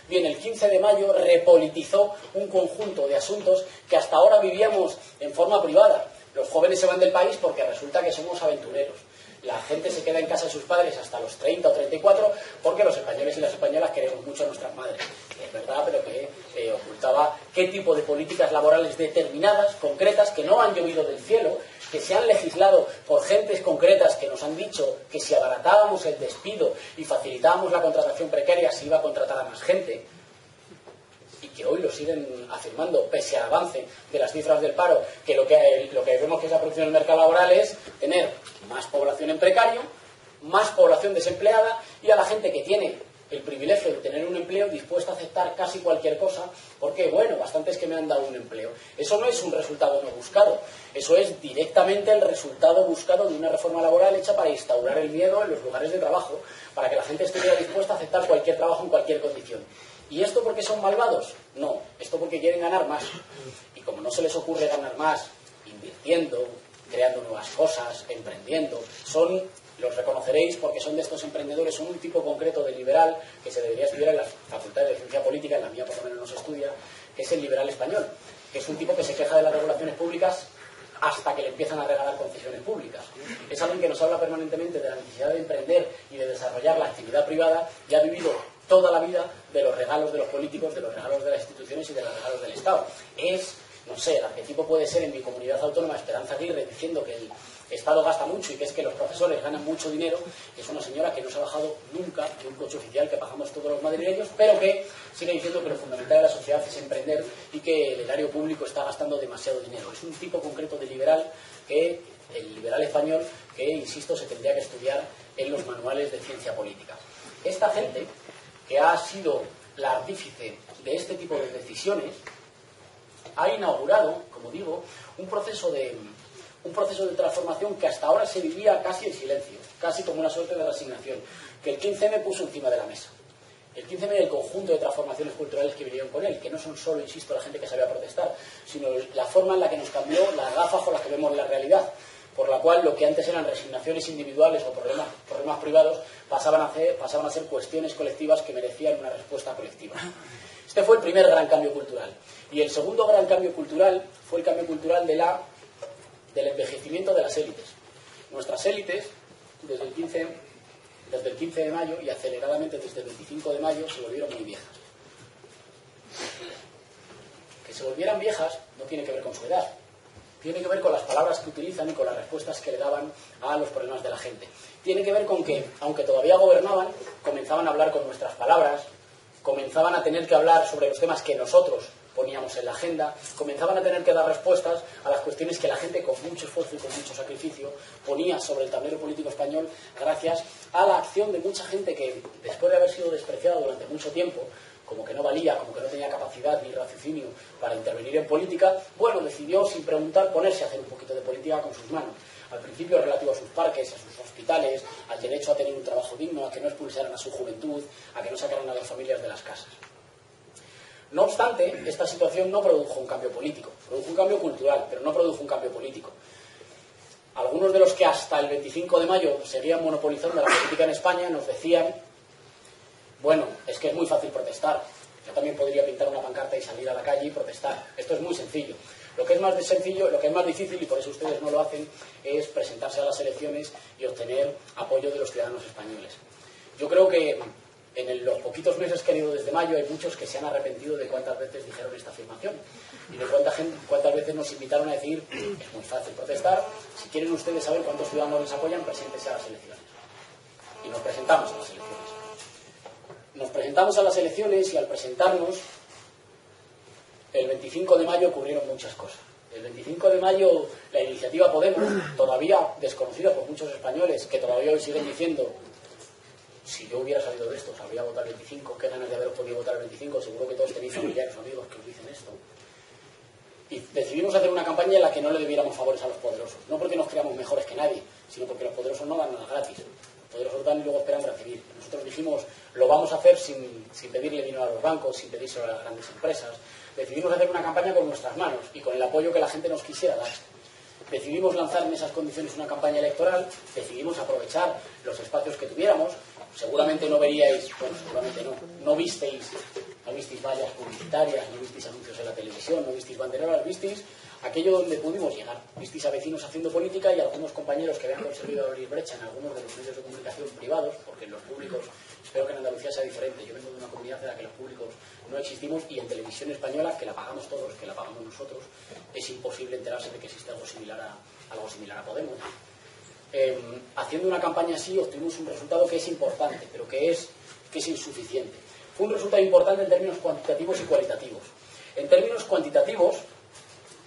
Bien, el 15 de mayo repolitizó un conjunto de asuntos que hasta ahora vivíamos en forma privada. Los jóvenes se van del país porque resulta que somos aventureros. La gente se queda en casa de sus padres hasta los 30 o 34 porque los españoles y las españolas queremos mucho a nuestras madres. Es verdad, pero que ocultaba qué tipo de políticas laborales determinadas, concretas, que no han llovido del cielo, que se han legislado por gentes concretas que nos han dicho que si abaratábamos el despido y facilitábamos la contratación precaria se iba a contratar a más gente, y que hoy lo siguen afirmando pese al avance de las cifras del paro, que lo que vemos que es la producción del mercado laboral es tener más población en precario, más población desempleada y a la gente que tiene el privilegio de tener un empleo dispuesta a aceptar casi cualquier cosa porque, bueno, bastante es que me han dado un empleo. Eso no es un resultado no buscado, eso es directamente el resultado buscado de una reforma laboral hecha para instaurar el miedo en los lugares de trabajo, para que la gente estuviera dispuesta a aceptar cualquier trabajo en cualquier condición. ¿Y esto porque son malvados? No, esto porque quieren ganar más. Y como no se les ocurre ganar más invirtiendo, creando nuevas cosas, emprendiendo, los reconoceréis porque son de estos emprendedores, son un tipo concreto de liberal que se debería estudiar en las facultades de ciencia política, en la mía por lo menos no se estudia, que es el liberal español, que es un tipo que se queja de las regulaciones públicas hasta que le empiezan a regalar concesiones públicas. Es alguien que nos habla permanentemente de la necesidad de emprender y de desarrollar la actividad privada y ha vivido toda la vida de los regalos de los políticos, de los regalos de las instituciones y de los regalos del Estado. No sé, el arquetipo puede ser en mi comunidad autónoma Esperanza Aguirre diciendo que el Estado gasta mucho y que es que los profesores ganan mucho dinero, que es una señora que no se ha bajado nunca de un coche oficial que pagamos todos los madrileños, pero que sigue diciendo que lo fundamental de la sociedad es emprender y que el erario público está gastando demasiado dinero. Es un tipo concreto de liberal, que el liberal español, que, insisto, se tendría que estudiar en los manuales de ciencia política. Esta gente, que ha sido la artífice de este tipo de decisiones, ha inaugurado, como digo, un proceso de transformación que hasta ahora se vivía casi en silencio, casi como una suerte de resignación, que el 15M puso encima de la mesa. El 15M y el conjunto de transformaciones culturales que vinieron con él, que no son solo, insisto, la gente que sabía protestar, sino la forma en la que nos cambió las gafas con las que vemos la realidad, por la cual lo que antes eran resignaciones individuales o problemas privados pasaban a ser cuestiones colectivas que merecían una respuesta colectiva. Este fue el primer gran cambio cultural. Y el segundo gran cambio cultural fue el cambio cultural del envejecimiento de las élites. Nuestras élites, desde el 15 de mayo y aceleradamente desde el 25 de mayo, se volvieron muy viejas. Que se volvieran viejas no tiene que ver con su edad, tiene que ver con las palabras que utilizan y con las respuestas que le daban a los problemas de la gente. Tiene que ver con que, aunque todavía gobernaban, comenzaban a hablar con nuestras palabras, comenzaban a tener que hablar sobre los temas que nosotros poníamos en la agenda, comenzaban a tener que dar respuestas a las cuestiones que la gente con mucho esfuerzo y con mucho sacrificio ponía sobre el tablero político español gracias a la acción de mucha gente que, después de haber sido despreciada durante mucho tiempo, como que no valía, como que no tenía capacidad ni raciocinio para intervenir en política, bueno, decidió sin preguntar ponerse a hacer un poquito de política con sus manos. Al principio relativo a sus parques, a sus hospitales, al derecho a tener un trabajo digno, a que no expulsaran a su juventud, a que no sacaran a las familias de las casas. No obstante, esta situación no produjo un cambio político, produjo un cambio cultural, pero no produjo un cambio político. Algunos de los que hasta el 25 de mayo seguían monopolizando la política en España nos decían: bueno, es que es muy fácil protestar. Yo también podría pintar una pancarta y salir a la calle y protestar. Esto es muy sencillo. Lo que es más sencillo, lo que es más difícil, y por eso ustedes no lo hacen, es presentarse a las elecciones y obtener apoyo de los ciudadanos españoles. Yo creo que en los poquitos meses que han ido desde mayo hay muchos que se han arrepentido de cuántas veces dijeron esta afirmación y de cuántas veces nos invitaron a decir: es muy fácil protestar, si quieren ustedes saber cuántos ciudadanos les apoyan, preséntense a las elecciones. Y nos presentamos a las elecciones. Nos presentamos a las elecciones y al presentarnos, el 25 de mayo ocurrieron muchas cosas. El 25 de mayo la iniciativa Podemos, todavía desconocida por muchos españoles, que todavía hoy siguen diciendo: si yo hubiera salido de esto, sabría votar el 25, qué ganas de haberos podido votar el 25, seguro que todos tenéis familiares o amigos que os dicen esto. Y decidimos hacer una campaña en la que no le debiéramos favores a los poderosos, no porque nos creamos mejores que nadie, sino porque los poderosos no dan nada gratis. Los poderosos dan y luego esperan recibir. Nosotros dijimos: lo vamos a hacer sin pedirle dinero a los bancos, sin pedírselo a las grandes empresas. Decidimos hacer una campaña con nuestras manos y con el apoyo que la gente nos quisiera dar. Decidimos lanzar en esas condiciones una campaña electoral, decidimos aprovechar los espacios que tuviéramos. Seguramente no veríais, bueno, seguramente no visteis vallas publicitarias, no visteis anuncios en la televisión, no visteis banderolas, visteis aquello donde pudimos llegar. Visteis a vecinos haciendo política y algunos compañeros que habían conseguido abrir brecha en algunos de los medios de comunicación privados, porque en los públicos, espero que en Andalucía sea diferente. Yo vengo de una comunidad en la que los públicos no existimos, y en televisión española, que la pagamos todos, que la pagamos nosotros, es imposible enterarse de que existe algo similar a Podemos. Haciendo una campaña así obtuvimos un resultado que es importante, pero que es insuficiente. Fue un resultado importante en términos cuantitativos y cualitativos. En términos cuantitativos,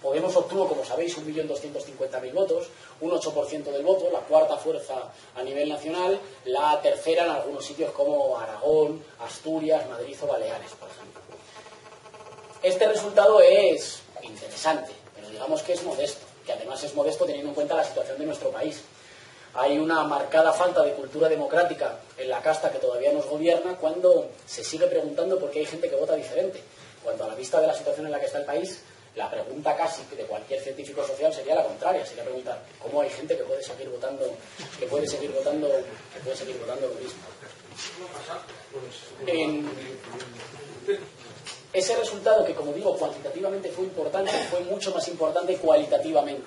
Podemos obtuvo, como sabéis, 1.250.000 votos, un 8% del voto, la cuarta fuerza a nivel nacional, la tercera en algunos sitios como Aragón, Asturias, Madrid o Baleares, por ejemplo. Este resultado es interesante, pero digamos que es modesto, que además es modesto teniendo en cuenta la situación de nuestro país. Hay una marcada falta de cultura democrática en la casta que todavía nos gobierna cuando se sigue preguntando por qué hay gente que vota diferente. Cuando a la vista de la situación en la que está el país, la pregunta casi de cualquier científico social sería la contraria, sería preguntar cómo hay gente que puede seguir votando lo mismo. Ese resultado, que como digo cuantitativamente fue importante, fue mucho más importante cualitativamente.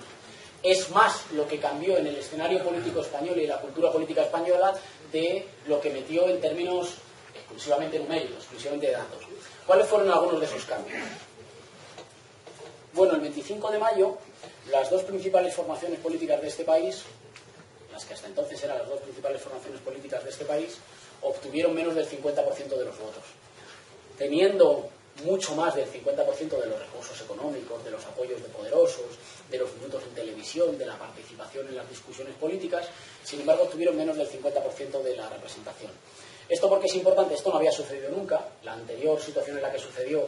Es más lo que cambió en el escenario político español y en la cultura política española de lo que metió en términos exclusivamente numéricos, exclusivamente de datos. ¿Cuáles fueron algunos de esos cambios? Bueno, el 25 de mayo, las dos principales formaciones políticas de este país, las que hasta entonces eran las dos principales formaciones políticas de este país, obtuvieron menos del 50% de los votos. Teniendo mucho más del 50% de los recursos económicos, de los apoyos de poderosos, de los minutos en televisión, de la participación en las discusiones políticas, sin embargo obtuvieron menos del 50% de la representación. ¿Esto por qué es importante? Esto no había sucedido nunca. La anterior situación en la que sucedió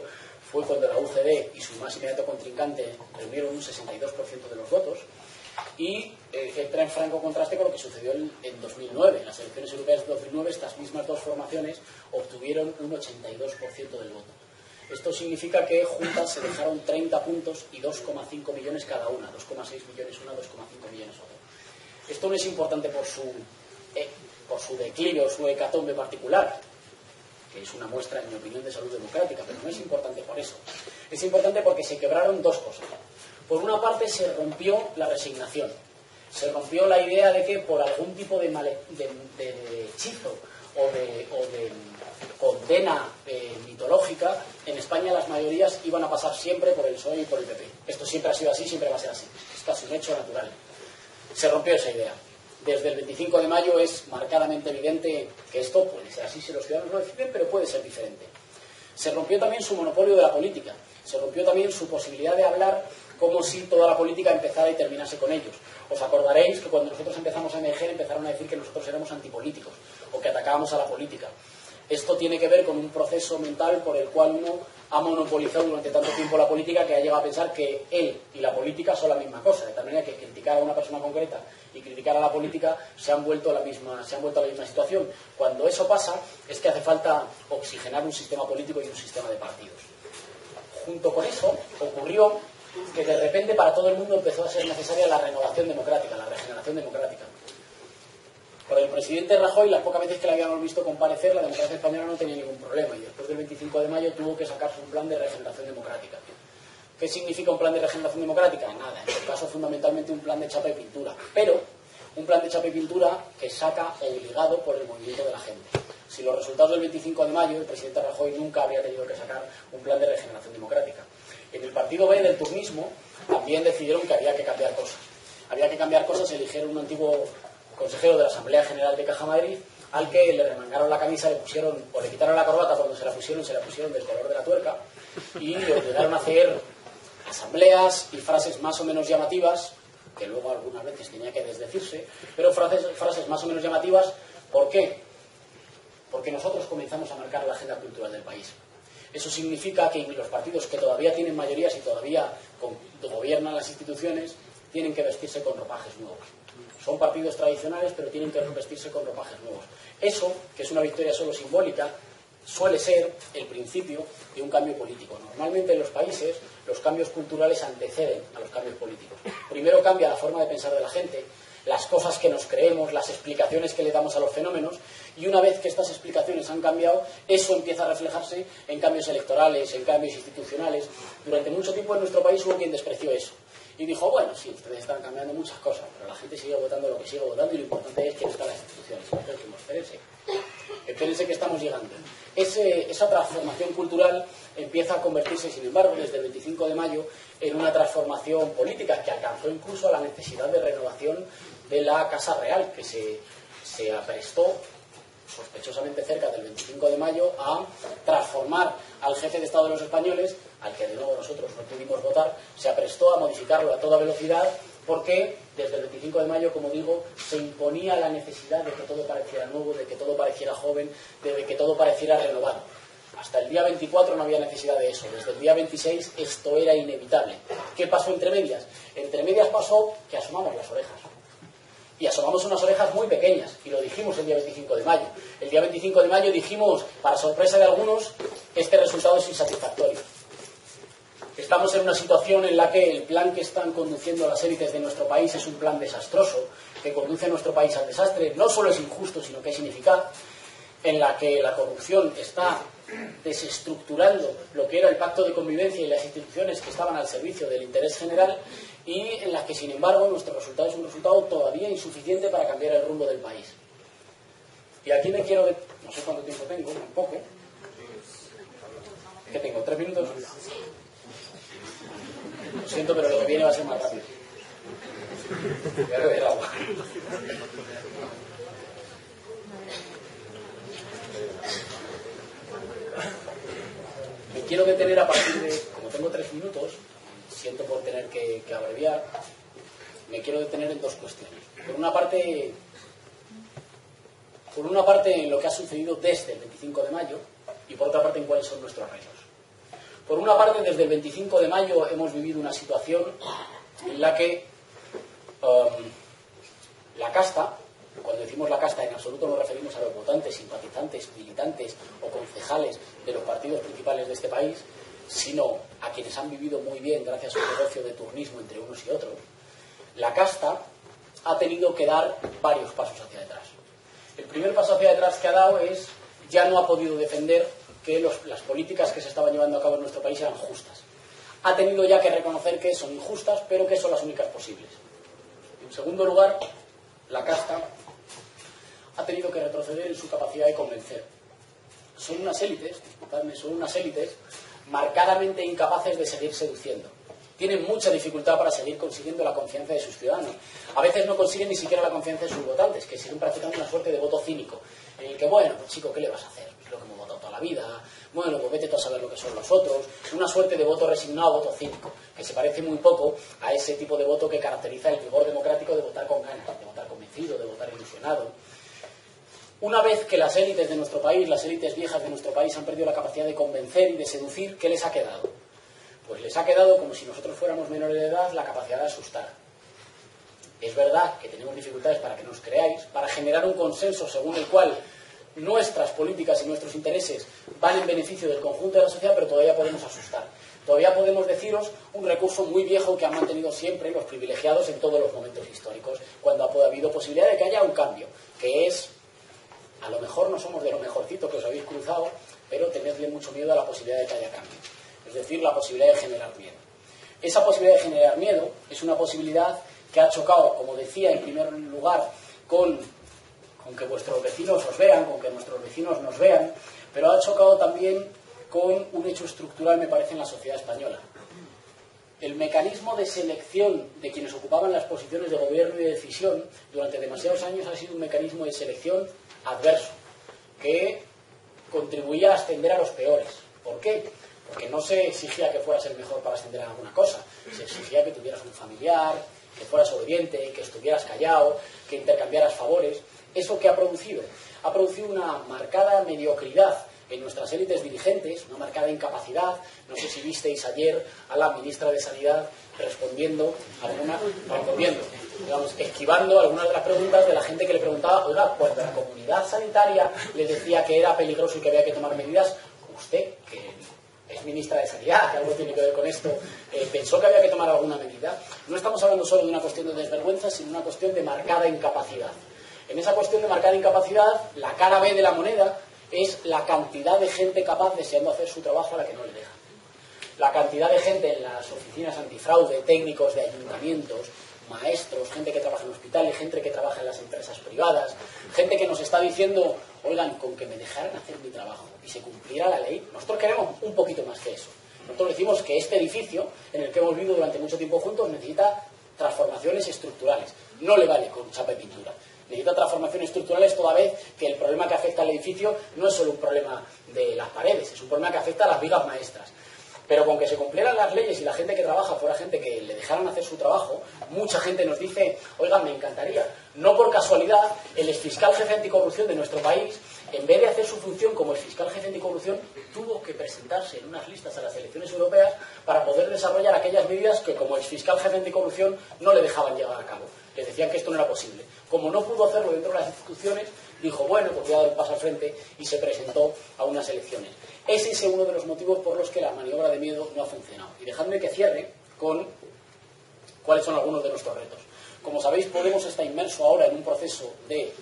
fue cuando la UCD y su más inmediato contrincante reunieron un 62% de los votos, y entra en franco contraste con lo que sucedió en 2009. En las elecciones europeas de 2009, estas mismas dos formaciones obtuvieron un 82% del voto. Esto significa que juntas se dejaron 30 puntos y 2,5 millones cada una, 2,6 millones una, 2,5 millones otra. Esto no es importante por su declive o su hecatombe particular, que es una muestra, en mi opinión, de salud democrática, pero no es importante por eso. Es importante porque se quebraron dos cosas. Por una parte, se rompió la resignación. Se rompió la idea de que por algún tipo de hechizo o de condena mitológica, en España las mayorías iban a pasar siempre por el PSOE y por el PP. Esto siempre ha sido así, siempre va a ser así. Esto es un hecho natural. Se rompió esa idea. Desde el 25 de mayo es marcadamente evidente que esto puede ser así si los ciudadanos lo deciden, pero puede ser diferente. Se rompió también su monopolio de la política. se rompió también su posibilidad de hablar como si toda la política empezara y terminase con ellos. Os acordaréis que cuando nosotros empezamos a emerger empezaron a decir que nosotros éramos antipolíticos o que atacábamos a la política. Esto tiene que ver con un proceso mental por el cual uno ha monopolizado durante tanto tiempo la política que ha llegado a pensar que él y la política son la misma cosa, de tal manera que criticar a una persona concreta y criticar a la política se han vuelto a la misma situación. Cuando eso pasa es que hace falta oxigenar un sistema político y un sistema de partidos. Junto con eso ocurrió que de repente para todo el mundo empezó a ser necesaria la renovación democrática, la regeneración democrática. Por el presidente Rajoy, las pocas veces que le habíamos visto comparecer, la democracia española no tenía ningún problema y después del 25 de mayo tuvo que sacarse un plan de regeneración democrática. ¿Qué significa un plan de regeneración democrática? Nada, en este caso fundamentalmente un plan de chapa y pintura, pero un plan de chapa y pintura que saca obligado por el movimiento de la gente. Si los resultados del 25 de mayo, el presidente Rajoy nunca habría tenido que sacar un plan de regeneración democrática. En el partido B del turnismo también decidieron que había que cambiar cosas. Había que cambiar cosas, eligieron un antiguo consejero de la Asamblea General de Caja Madrid, al que le remangaron la camisa, le pusieron, o le quitaron la corbata cuando se la pusieron del color de la tuerca, y le obligaron a hacer asambleas y frases más o menos llamativas, que luego algunas veces tenía que desdecirse, pero frases más o menos llamativas. ¿Por qué? Porque nosotros comenzamos a marcar la agenda cultural del país. Eso significa que los partidos que todavía tienen mayorías y todavía gobiernan las instituciones tienen que vestirse con ropajes nuevos. Son partidos tradicionales, pero tienen que vestirse con ropajes nuevos. Eso, que es una victoria solo simbólica, suele ser el principio de un cambio político. Normalmente en los países los cambios culturales anteceden a los cambios políticos. Primero cambia la forma de pensar de la gente, las cosas que nos creemos, las explicaciones que le damos a los fenómenos, y una vez que estas explicaciones han cambiado, eso empieza a reflejarse en cambios electorales, en cambios institucionales. Durante mucho tiempo en nuestro país hubo quien despreció eso. Y dijo, bueno, sí, ustedes están cambiando muchas cosas, pero la gente sigue votando lo que sigue votando y lo importante es quién está en las instituciones. Entonces, espérense que estamos llegando. Esa transformación cultural empieza a convertirse, sin embargo, desde el 25 de mayo, en una transformación política que alcanzó incluso a la necesidad de renovación de la Casa Real, que se aprestó sospechosamente cerca del 25 de mayo a transformar al jefe de Estado de los españoles, al que de nuevo nosotros no pudimos votar, se aprestó a modificarlo a toda velocidad porque desde el 25 de mayo, como digo, se imponía la necesidad de que todo pareciera nuevo, de que todo pareciera joven, de que todo pareciera renovado. Hasta el día 24 no había necesidad de eso. Desde el día 26 esto era inevitable. ¿Qué pasó entre medias? Entre medias pasó que asomamos las orejas. Y asomamos unas orejas muy pequeñas, y lo dijimos el día 25 de mayo. El día 25 de mayo dijimos, para sorpresa de algunos, este resultado es insatisfactorio. Estamos en una situación en la que el plan que están conduciendo las élites de nuestro país es un plan desastroso, que conduce a nuestro país al desastre. No solo es injusto, sino que es ineficaz, en la que la corrupción está desestructurando lo que era el pacto de convivencia y las instituciones que estaban al servicio del interés general, y en la que, sin embargo, nuestro resultado es un resultado todavía insuficiente para cambiar el rumbo del país. Y aquí me quiero... No sé cuánto tiempo tengo, un poco. ¿Qué tengo? ¿3 minutos? Lo siento, pero lo que viene va a ser más rápido. Voy a beber agua. Me quiero detener a partir de... Como tengo 3 minutos, siento por tener que abreviar, me quiero detener en 2 cuestiones. Por una parte en lo que ha sucedido desde el 25 de mayo y por otra parte en cuáles son nuestros retos. Por una parte, desde el 25 de mayo hemos vivido una situación en la que la casta, cuando decimos la casta en absoluto nos referimos a los votantes, simpatizantes, militantes o concejales de los partidos principales de este país, sino a quienes han vivido muy bien gracias a un negocio de turnismo entre unos y otros. La casta ha tenido que dar varios pasos hacia detrás. El primer paso hacia detrás que ha dado es, ya no ha podido defender que las políticas que se estaban llevando a cabo en nuestro país eran justas. Ha tenido ya que reconocer que son injustas, pero que son las únicas posibles. En segundo lugar, la casta ha tenido que retroceder en su capacidad de convencer. Son unas élites, disculpadme, son unas élites marcadamente incapaces de seguir seduciendo. Tienen mucha dificultad para seguir consiguiendo la confianza de sus ciudadanos. A veces no consiguen ni siquiera la confianza de sus votantes, que siguen practicando una suerte de voto cínico. en el que, bueno, pues chico, ¿qué le vas a hacer? Es lo que hemos votado toda la vida, bueno, pues vete tú a saber lo que son los otros, una suerte de voto resignado, voto cínico, que se parece muy poco a ese tipo de voto que caracteriza el vigor democrático de votar con ganas, de votar convencido, de votar ilusionado. Una vez que las élites de nuestro país, las élites viejas de nuestro país han perdido la capacidad de convencer y de seducir, ¿qué les ha quedado? Pues les ha quedado, como si nosotros fuéramos menores de edad, la capacidad de asustar. Es verdad que tenemos dificultades para que nos creáis, para generar un consenso según el cual nuestras políticas y nuestros intereses van en beneficio del conjunto de la sociedad, pero todavía podemos asustar. Todavía podemos deciros un recurso muy viejo que han mantenido siempre los privilegiados en todos los momentos históricos, cuando ha habido posibilidad de que haya un cambio, que es, a lo mejor no somos de lo mejorcito que os habéis cruzado, pero tenedle mucho miedo a la posibilidad de que haya cambio. Es decir, la posibilidad de generar miedo. Esa posibilidad de generar miedo es una posibilidad que ha chocado, como decía, en primer lugar, con que vuestros vecinos os vean, con que nuestros vecinos nos vean, pero ha chocado también con un hecho estructural, me parece, en la sociedad española. El mecanismo de selección de quienes ocupaban las posiciones de gobierno y de decisión durante demasiados años ha sido un mecanismo de selección adverso, que contribuía a ascender a los peores. ¿Por qué? Porque no se exigía que fueras el mejor para ascender a alguna cosa, se exigía que tuvieras un familiar, que fueras obediente, que estuvieras callado, que intercambiaras favores. ¿Eso qué ha producido? Ha producido una marcada mediocridad en nuestras élites dirigentes, una marcada incapacidad. No sé si visteis ayer a la ministra de Sanidad esquivando algunas de las preguntas de la gente que le preguntaba, oiga, cuando la comunidad sanitaria le decía que era peligroso y que había que tomar medidas, usted, que es ministra de Sanidad, que algo tiene que ver con esto, pensó que había que tomar alguna medida. No estamos hablando solo de una cuestión de desvergüenza, sino una cuestión de marcada incapacidad. En esa cuestión de marcada incapacidad, la cara B de la moneda es la cantidad de gente capaz deseando hacer su trabajo a la que no le dejan. La cantidad de gente en las oficinas antifraude, técnicos de ayuntamientos, maestros, gente que trabaja en hospitales, gente que trabaja en las empresas privadas, gente que nos está diciendo, oigan, con que me dejaran hacer mi trabajo y se cumpliera la ley. Nosotros queremos un poquito más que eso. Nosotros decimos que este edificio, en el que hemos vivido durante mucho tiempo juntos, necesita transformaciones estructurales. No le vale con chapa y pintura. Necesita transformaciones estructurales toda vez que el problema que afecta al edificio no es solo un problema de las paredes, es un problema que afecta a las vigas maestras. Pero con que se cumplieran las leyes y la gente que trabaja fuera gente que le dejaran hacer su trabajo, mucha gente nos dice, oigan, me encantaría. No por casualidad, el exfiscal jefe anticorrupción de nuestro país, en vez de hacer su función como exfiscal jefe anticorrupción, tuvo que presentarse en unas listas a las elecciones europeas para poder desarrollar aquellas medidas que como exfiscal jefe anticorrupción no le dejaban llevar a cabo. Les decían que esto no era posible. Como no pudo hacerlo dentro de las instituciones, dijo, bueno, pues voy a dar un paso al frente y se presentó a unas elecciones. Ese es uno de los motivos por los que la maniobra de miedo no ha funcionado. Y dejadme que cierre con cuáles son algunos de nuestros retos. Como sabéis, Podemos está inmerso ahora en un proceso de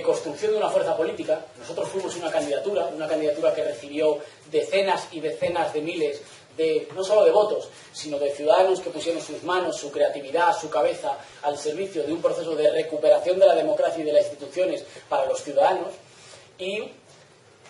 construcción de una fuerza política. Nosotros fuimos una candidatura que recibió decenas y decenas de miles de, no solo de votos, sino de ciudadanos que pusieron sus manos, su creatividad, su cabeza al servicio de un proceso de recuperación de la democracia y de las instituciones para los ciudadanos. Y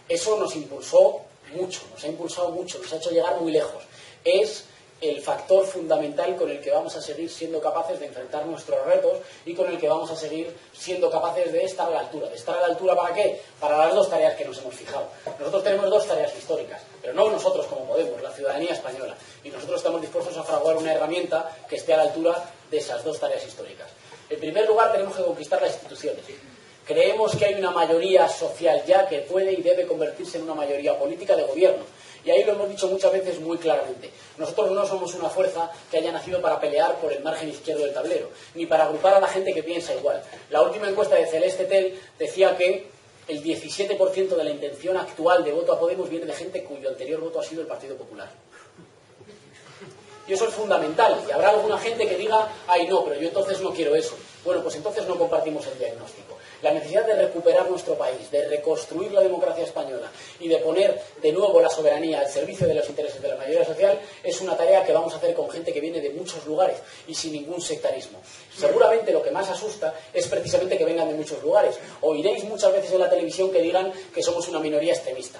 eso nos impulsó mucho, nos ha impulsado mucho, nos ha hecho llegar muy lejos. Es el factor fundamental con el que vamos a seguir siendo capaces de enfrentar nuestros retos y con el que vamos a seguir siendo capaces de estar a la altura. ¿De estar a la altura para qué? Para las dos tareas que nos hemos fijado. Nosotros tenemos dos tareas históricas, pero no nosotros como Podemos, la ciudadanía española. Y nosotros estamos dispuestos a fraguar una herramienta que esté a la altura de esas dos tareas históricas. En primer lugar, tenemos que conquistar las instituciones. Creemos que hay una mayoría social ya que puede y debe convertirse en una mayoría política de gobierno. Y ahí lo hemos dicho muchas veces muy claramente. Nosotros no somos una fuerza que haya nacido para pelear por el margen izquierdo del tablero, ni para agrupar a la gente que piensa igual. La última encuesta de Celeste Tel decía que el 17% de la intención actual de voto a Podemos viene de gente cuyo anterior voto ha sido el Partido Popular. Y eso es fundamental. Y habrá alguna gente que diga, ay no, pero yo entonces no quiero eso. Bueno, pues entonces no compartimos el diagnóstico. La necesidad de recuperar nuestro país, de reconstruir la democracia española y de poner de nuevo la soberanía al servicio de los intereses de la mayoría social es una tarea que vamos a hacer con gente que viene de muchos lugares y sin ningún sectarismo. Seguramente lo que más asusta es precisamente que vengan de muchos lugares. Oiréis muchas veces en la televisión que digan que somos una minoría extremista.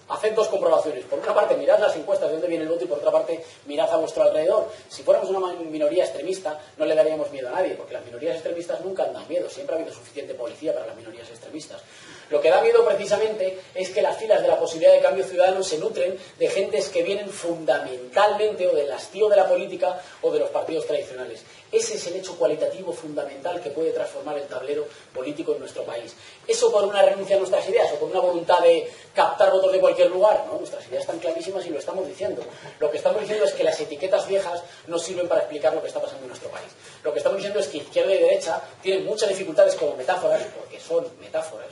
Haced dos comprobaciones. Por una parte, mirad las encuestas de dónde viene el voto y por otra parte, mirad a vuestro alrededor. Si fuéramos una minoría extremista, no le daríamos miedo a nadie, porque las minorías extremistas nunca han dado miedo. Siempre ha habido suficiente policía para las minorías extremistas. Lo que da miedo precisamente es que las filas de la posibilidad de cambio ciudadano se nutren de gentes que vienen fundamentalmente o del hastío de la política o de los partidos tradicionales. Ese es el hecho cualitativo fundamental que puede transformar el tablero político en nuestro país. ¿Eso por una renuncia a nuestras ideas o por una voluntad de captar votos de cualquier lugar? No, nuestras ideas están clarísimas y lo estamos diciendo. Lo que estamos diciendo es que las etiquetas viejas no sirven para explicar lo que está pasando en nuestro país. Lo que estamos diciendo es que izquierda y derecha tienen muchas dificultades como metáforas, porque son metáforas,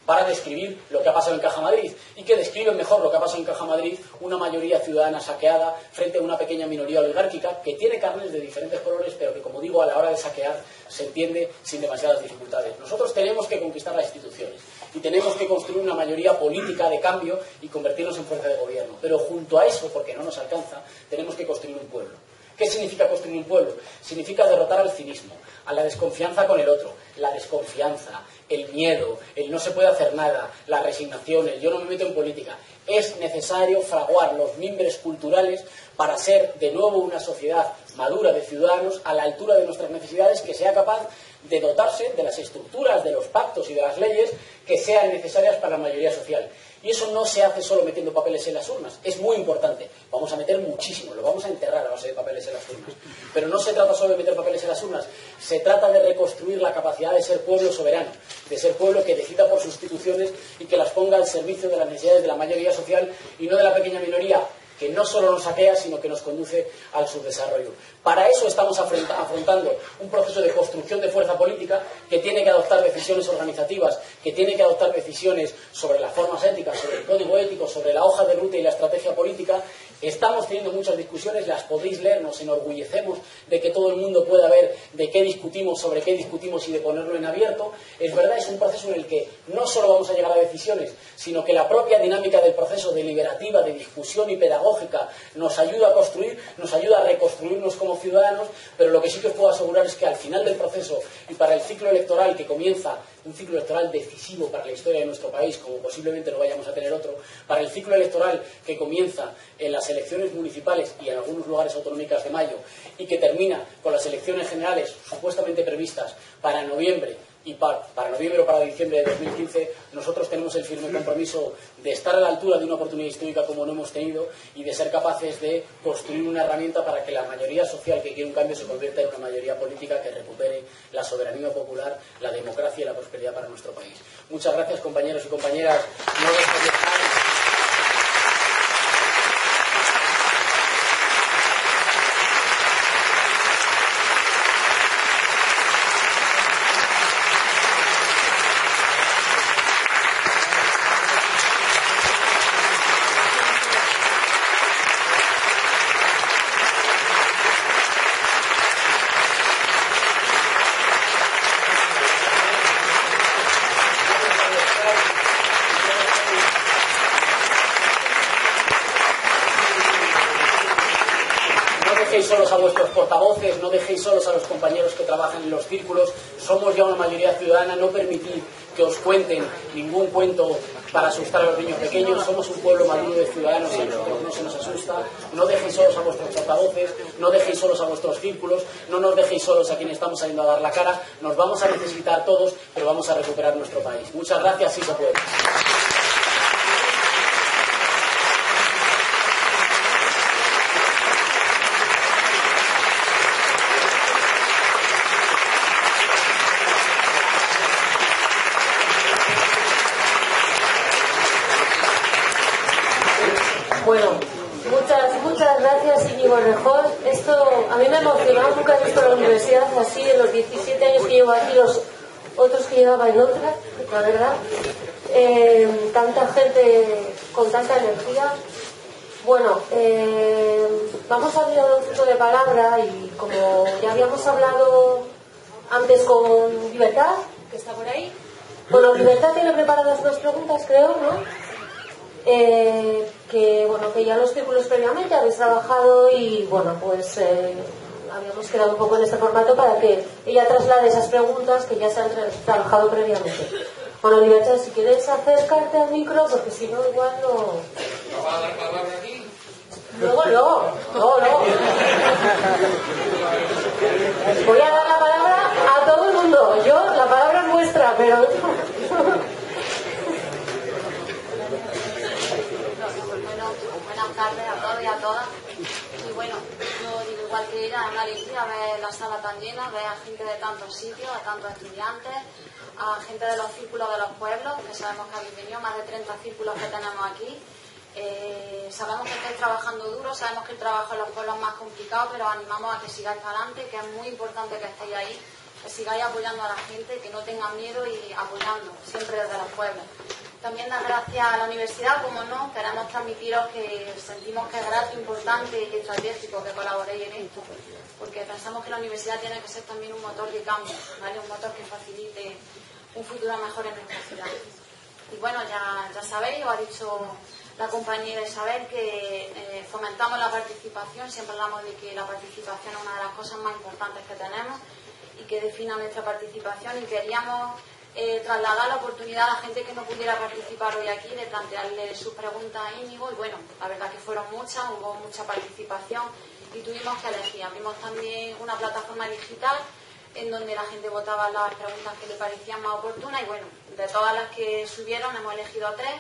para describir lo que ha pasado en Caja Madrid, y que describen mejor lo que ha pasado en Caja Madrid una mayoría ciudadana saqueada frente a una pequeña minoría oligárquica que tiene carnes de diferentes colores, pero que, como digo, a la hora de saquear se entiende sin demasiadas dificultades. Nosotros tenemos que conquistar las instituciones y tenemos que construir una mayoría política de cambio y convertirnos en fuerza de gobierno, pero junto a eso, porque no nos alcanza, tenemos que construir un pueblo. ¿Qué significa construir un pueblo? Significa derrotar al cinismo, a la desconfianza con el otro, la desconfianza, el miedo, el no se puede hacer nada, la resignación, el yo no me meto en política. Es necesario fraguar los mimbres culturales para ser de nuevo una sociedad madura de ciudadanos a la altura de nuestras necesidades, que sea capaz de dotarse de las estructuras, de los pactos y de las leyes que sean necesarias para la mayoría social. Y eso no se hace solo metiendo papeles en las urnas. Es muy importante. Vamos a meter muchísimo, lo vamos a enterrar a base de papeles en las urnas. Pero no se trata solo de meter papeles en las urnas, se trata de reconstruir la capacidad de ser pueblo soberano, de ser pueblo que decida por sus instituciones y que las ponga al servicio de las necesidades de la mayoría social y no de la pequeña minoría que no solo nos saquea, sino que nos conduce al subdesarrollo. Para eso estamos afrontando un proceso de construcción de fuerza política que tiene que adoptar decisiones organizativas, que tiene que adoptar decisiones sobre las formas éticas, sobre el código ético, sobre la hoja de ruta y la estrategia política. Estamos teniendo muchas discusiones, las podéis leer, nos enorgullecemos de que todo el mundo pueda ver de qué discutimos, sobre qué discutimos y de ponerlo en abierto. Es verdad, es un proceso en el que no solo vamos a llegar a decisiones, sino que la propia dinámica del proceso deliberativa, de discusión y pedagógica nos ayuda a construir, nos ayuda a reconstruirnos como ciudadanos, pero lo que sí que os puedo asegurar es que al final del proceso y para el ciclo electoral que comienza, un ciclo electoral decisivo para la historia de nuestro país, como posiblemente no vayamos a tener otro, para el ciclo electoral que comienza en las elecciones municipales y en algunos lugares autonómicas de mayo y que termina con las elecciones generales supuestamente previstas para noviembre y para noviembre o para diciembre de 2015, nosotros tenemos el firme compromiso de estar a la altura de una oportunidad histórica como no hemos tenido y de ser capaces de construir una herramienta para que la mayoría social que quiere un cambio se convierta en una mayoría política que recupere la soberanía popular, la democracia y la prosperidad para nuestro país. Muchas gracias, compañeros y compañeras. Solos a vuestros portavoces, no dejéis solos a los compañeros que trabajan en los círculos. Somos ya una mayoría ciudadana, no permitid que os cuenten ningún cuento para asustar a los niños pequeños. Somos un pueblo maduro de ciudadanos y a nosotros no se nos asusta. No dejéis solos a vuestros portavoces, no dejéis solos a vuestros círculos, no nos dejéis solos a quienes estamos saliendo a dar la cara. Nos vamos a necesitar todos, pero vamos a recuperar nuestro país. Muchas gracias, sí se puede. Bueno, muchas gracias, Íñigo Errejón. Esto a mí me emocionaba, nunca he visto la universidad así en los 17 años que llevo aquí, los otros que llevaba en otra, la verdad. Tanta gente con tanta energía. Bueno, vamos a abrir un punto de palabra y como ya habíamos hablado antes con Libertad, que está por ahí. Bueno, Libertad tiene preparadas unas preguntas, creo, ¿no? Que ya los círculos previamente habéis trabajado y bueno, pues habíamos quedado un poco en este formato para que ella traslade esas preguntas que ya se han trabajado previamente. Bueno, Libertad, si quieres acercarte al micro, porque si no, igual no... ¿No va a dar palabra aquí? Luego. Voy a dar la palabra a todo el mundo. La palabra es vuestra, pero... Buenas tardes a todos y a todas. Y bueno, yo digo igual que ella, es una alegría ver la sala tan llena, ver a gente de tantos sitios, a tantos estudiantes, a gente de los círculos de los pueblos, que sabemos que habéis venido, más de 30 círculos que tenemos aquí. Sabemos que estáis trabajando duro, sabemos que el trabajo en los pueblos es más complicado, pero os animamos a que sigáis para adelante, que es muy importante que estéis ahí, que sigáis apoyando a la gente, que no tengan miedo y apoyando, siempre desde los pueblos. También dar gracias a la universidad, como no, queremos transmitiros que sentimos que es grato, importante y estratégico que colaboréis en esto, porque pensamos que la universidad tiene que ser también un motor de cambio, ¿vale? Un motor que facilite un futuro mejor en nuestra ciudad. Y bueno, ya sabéis, os ha dicho la compañera Isabel que fomentamos la participación, siempre hablamos de que la participación es una de las cosas más importantes que tenemos y que defina nuestra participación, y queríamos trasladar la oportunidad a la gente que no pudiera participar hoy aquí de plantearle sus preguntas a Íñigo. Y bueno, la verdad que fueron muchas, hubo mucha participación y tuvimos que elegir. Abrimos también una plataforma digital en donde la gente votaba las preguntas que le parecían más oportunas, y bueno, de todas las que subieron hemos elegido 3.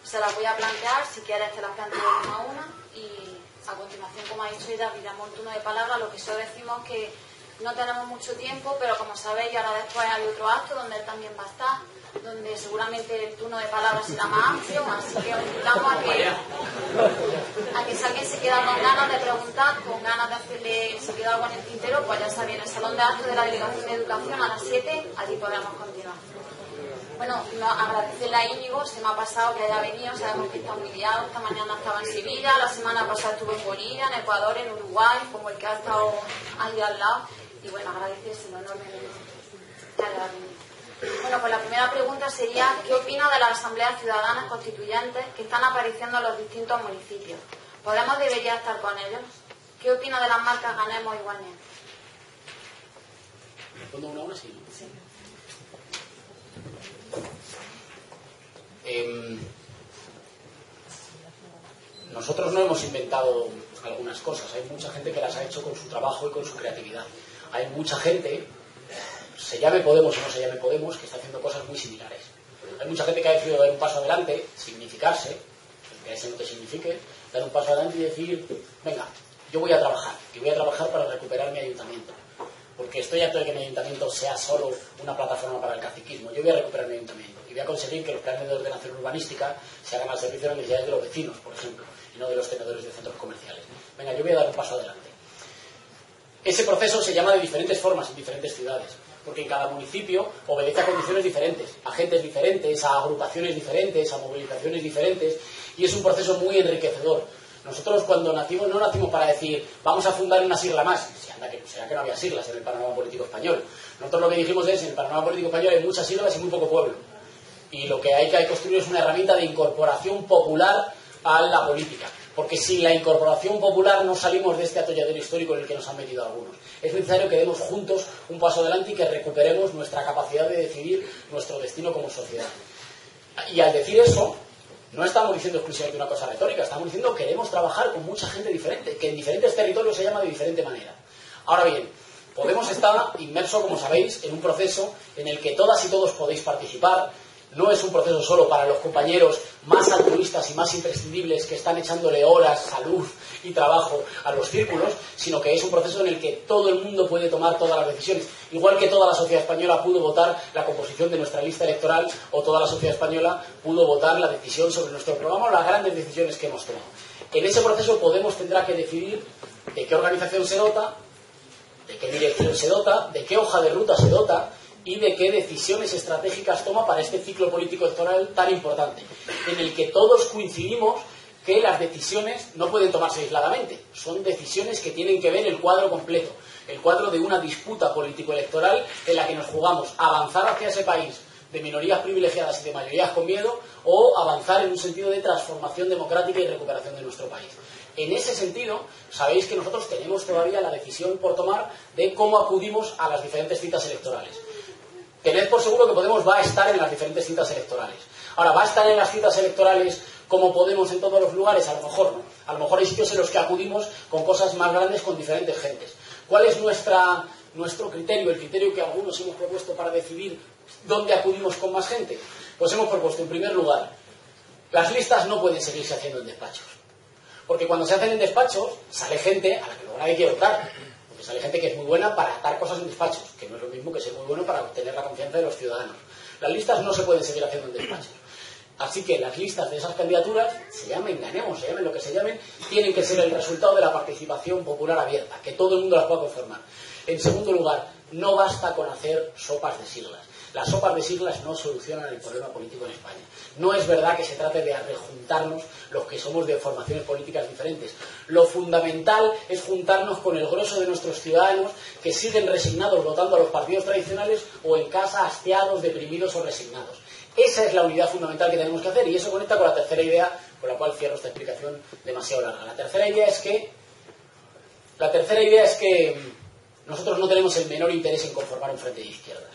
Se las voy a plantear, si quieres te las planteo una a una, y a continuación, como ha dicho ella, abriremos un turno de palabras. Lo que solo decimos que no tenemos mucho tiempo, pero como sabéis, ahora después hay otro acto donde él también va a estar, donde seguramente el turno de palabras será más amplio, así que os invitamos a que si alguien se queda con ganas de preguntar, con ganas de hacerle, si queda algo en el tintero, pues ya sabéis, en el salón de actos de la Delegación de Educación a las 7, allí podremos continuar. Bueno, agradecerle a Íñigo, se me ha pasado que haya venido, sabemos que está muy liado, esta mañana estaba en Sevilla, la semana pasada estuvo en Bolivia, en Ecuador, en Uruguay, como el que ha estado ahí al lado, y bueno, agradecérselo enormemente que haya venido. Bueno, pues la primera pregunta sería, ¿qué opina de las asambleas ciudadanas constituyentes que están apareciendo en los distintos municipios? ¿Podemos, debería estar con ellos? ¿Qué opina de las marcas Ganemos y Guanemos? ¿Respondo una a una? Sí. Sí. Nosotros no hemos inventado algunas cosas, hay mucha gente que las ha hecho con su trabajo y con su creatividad. Hay mucha gente, se llame Podemos o no se llame Podemos, que está haciendo cosas muy similares. Hay mucha gente que ha decidido dar un paso adelante, significarse, que ese no te signifique, dar un paso adelante y decir, venga, yo voy a trabajar, y voy a trabajar para recuperar mi ayuntamiento. Porque estoy harto de que mi ayuntamiento sea solo una plataforma para el caciquismo. Yo voy a recuperar mi ayuntamiento y voy a conseguir que los planes de ordenación urbanística se hagan al servicio de las necesidades de los vecinos, por ejemplo, y no de los tenedores de centros comerciales. Venga, yo voy a dar un paso adelante. Ese proceso se llama de diferentes formas en diferentes ciudades, porque en cada municipio obedece a condiciones diferentes, a agentes diferentes, a agrupaciones diferentes, a movilizaciones diferentes, y es un proceso muy enriquecedor. Nosotros cuando nacimos no nacimos para decir vamos a fundar una sigla más. Será que no había siglas en el panorama político español. Nosotros lo que dijimos es en el panorama político español hay muchas siglas y muy poco pueblo. Y lo que hay que construir es una herramienta de incorporación popular a la política. Porque sin la incorporación popular no salimos de este atolladero histórico en el que nos han metido algunos. Es necesario que demos juntos un paso adelante y que recuperemos nuestra capacidad de decidir nuestro destino como sociedad. Y al decir eso, no estamos diciendo exclusivamente una cosa retórica, estamos diciendo que queremos trabajar con mucha gente diferente, que en diferentes territorios se llama de diferente manera. Ahora bien, Podemos estar inmerso, como sabéis, en un proceso en el que todas y todos podéis participar. No es un proceso solo para los compañeros más altruistas y más imprescindibles que están echándole horas, salud y trabajo a los círculos, sino que es un proceso en el que todo el mundo puede tomar todas las decisiones. Igual que toda la sociedad española pudo votar la composición de nuestra lista electoral, o toda la sociedad española pudo votar la decisión sobre nuestro programa o las grandes decisiones que hemos tomado. En ese proceso Podemos tendrá que decidir de qué organización se dota, de qué dirección se dota, de qué hoja de ruta se dota y de qué decisiones estratégicas toma para este ciclo político electoral tan importante, en el que todos coincidimos que las decisiones no pueden tomarse aisladamente, son decisiones que tienen que ver el cuadro completo, el cuadro de una disputa político-electoral en la que nos jugamos avanzar hacia ese país de minorías privilegiadas y de mayorías con miedo, o avanzar en un sentido de transformación democrática y recuperación de nuestro país. En ese sentido, sabéis que nosotros tenemos todavía la decisión por tomar de cómo acudimos a las diferentes citas electorales. tened por seguro que Podemos va a estar en las diferentes citas electorales. Ahora, ¿va a estar en las citas electorales como Podemos en todos los lugares? A lo mejor no. A lo mejor hay sitios en los que acudimos con cosas más grandes, con diferentes gentes. ¿Cuál es nuestro criterio, el criterio que algunos hemos propuesto para decidir dónde acudimos con más gente? Pues hemos propuesto, en primer lugar, las listas no pueden seguirse haciendo en despachos. Porque cuando se hacen en despachos, sale gente a la que luego nadie quiere votar. Porque sale gente que es muy buena para atar cosas en despachos, que no es lo mismo que ser muy bueno para obtener la confianza de los ciudadanos. Las listas no se pueden seguir haciendo en despachos. Así que las listas de esas candidaturas, se llamen Ganemos, se llamen lo que se llamen, tienen que ser el resultado de la participación popular abierta, que todo el mundo las pueda conformar. En segundo lugar, no basta con hacer sopas de siglas. Las sopas de siglas no solucionan el problema político en España. No es verdad que se trate de rejuntarnos los que somos de formaciones políticas diferentes. Lo fundamental es juntarnos con el grosso de nuestros ciudadanos que siguen resignados votando a los partidos tradicionales o en casa hastiados, deprimidos o resignados. Esa es la unidad fundamental que tenemos que hacer y eso conecta con la tercera idea, con la cual cierro esta explicación demasiado larga. La tercera idea es que nosotros no tenemos el menor interés en conformar un frente de izquierdas.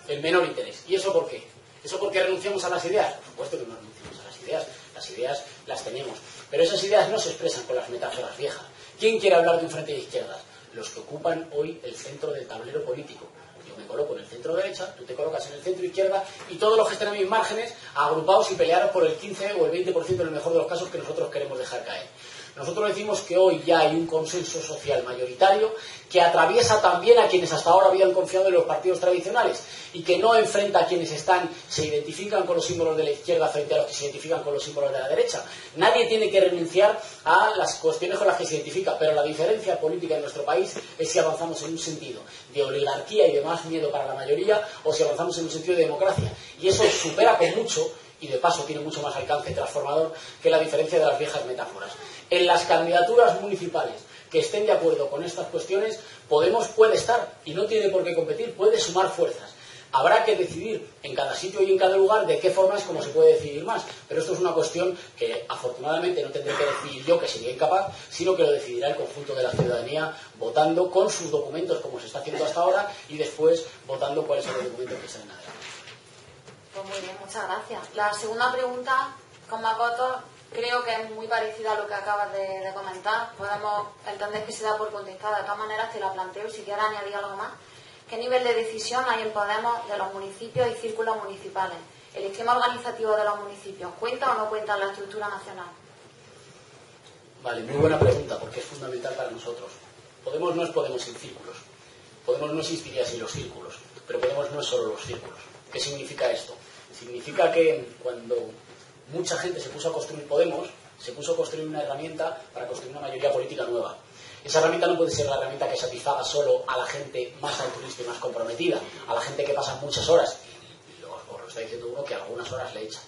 El menor interés. ¿Y eso por qué? ¿Eso porque renunciamos a las ideas? Por supuesto que no renunciamos a las ideas. Las ideas las tenemos. Pero esas ideas no se expresan con las metáforas viejas. ¿Quién quiere hablar de un frente de izquierdas? Los que ocupan hoy el centro del tablero político. Yo me coloco en el centro derecha, tú te colocas en el centro izquierda y todos los que estén a mis márgenes agrupados y pelearos por el 15 o el 20% en el mejor de los casos que nosotros queremos dejar caer. Nosotros decimos que hoy ya hay un consenso social mayoritario que atraviesa también a quienes hasta ahora habían confiado en los partidos tradicionales y que no enfrenta a quienes se identifican con los símbolos de la izquierda frente a los que se identifican con los símbolos de la derecha. Nadie tiene que renunciar a las cuestiones con las que se identifica, pero la diferencia política en nuestro país es si avanzamos en un sentido de oligarquía y de más miedo para la mayoría o si avanzamos en un sentido de democracia. Y eso supera con mucho, y de paso tiene mucho más alcance transformador, que la diferencia de las viejas metáforas. En las candidaturas municipales que estén de acuerdo con estas cuestiones, Podemos puede estar y no tiene por qué competir, puede sumar fuerzas. Habrá que decidir en cada sitio y en cada lugar de qué forma es como se puede decidir más. Pero esto es una cuestión que afortunadamente no tendré que decidir yo, que sería incapaz, sino que lo decidirá el conjunto de la ciudadanía votando con sus documentos como se está haciendo hasta ahora y después votando cuáles son los documentos que salen adelante. Pues muy bien, muchas gracias. La segunda pregunta, con más votos, creo que es muy parecida a lo que acabas de comentar. Podemos entender que se da por contestada. De todas maneras, te la planteo y si quieres añadir algo más. ¿Qué nivel de decisión hay en Podemos de los municipios y círculos municipales? ¿El esquema organizativo de los municipios cuenta o no cuenta en la estructura nacional? Vale, muy buena pregunta, porque es fundamental para nosotros. Podemos no es Podemos sin círculos. Podemos no existiría sin los círculos, pero Podemos no es solo los círculos. ¿Qué significa esto? Significa que cuando mucha gente se puso a construir Podemos, se puso a construir una herramienta para construir una mayoría política nueva. Esa herramienta no puede ser la herramienta que satisfaga solo a la gente más altruista y más comprometida, a la gente que pasa muchas horas, y os lo está diciendo uno que algunas horas le echa.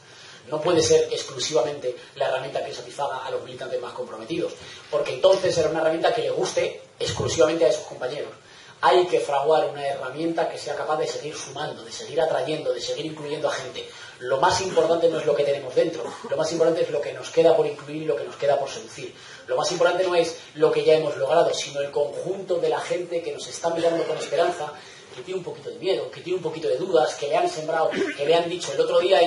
No puede ser exclusivamente la herramienta que satisfaga a los militantes más comprometidos, porque entonces será una herramienta que le guste exclusivamente a esos compañeros. Hay que fraguar una herramienta que sea capaz de seguir sumando, de seguir atrayendo, de seguir incluyendo a gente. Lo más importante no es lo que tenemos dentro, lo más importante es lo que nos queda por incluir y lo que nos queda por seducir. Lo más importante no es lo que ya hemos logrado, sino el conjunto de la gente que nos está mirando con esperanza, que tiene un poquito de miedo, que tiene un poquito de dudas, que le han sembrado, que le han dicho. El otro día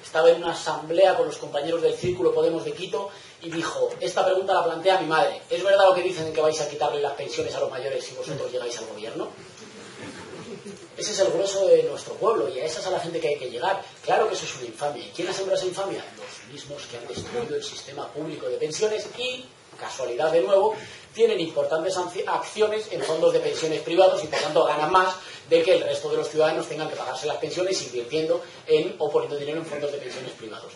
estaba en una asamblea con los compañeros del Círculo Podemos de Quito y dijo, esta pregunta la plantea mi madre, ¿es verdad lo que dicen que vais a quitarle las pensiones a los mayores si vosotros llegáis al gobierno? Ese es el grueso de nuestro pueblo y a esa es a la gente que hay que llegar. Claro que eso es una infamia. ¿Y quién ha sembrado esa infamia? Los mismos que han destruido el sistema público de pensiones y, casualidad de nuevo, tienen importantes acciones en fondos de pensiones privados y por tanto ganan más de que el resto de los ciudadanos tengan que pagarse las pensiones invirtiendo o poniendo dinero en fondos de pensiones privados.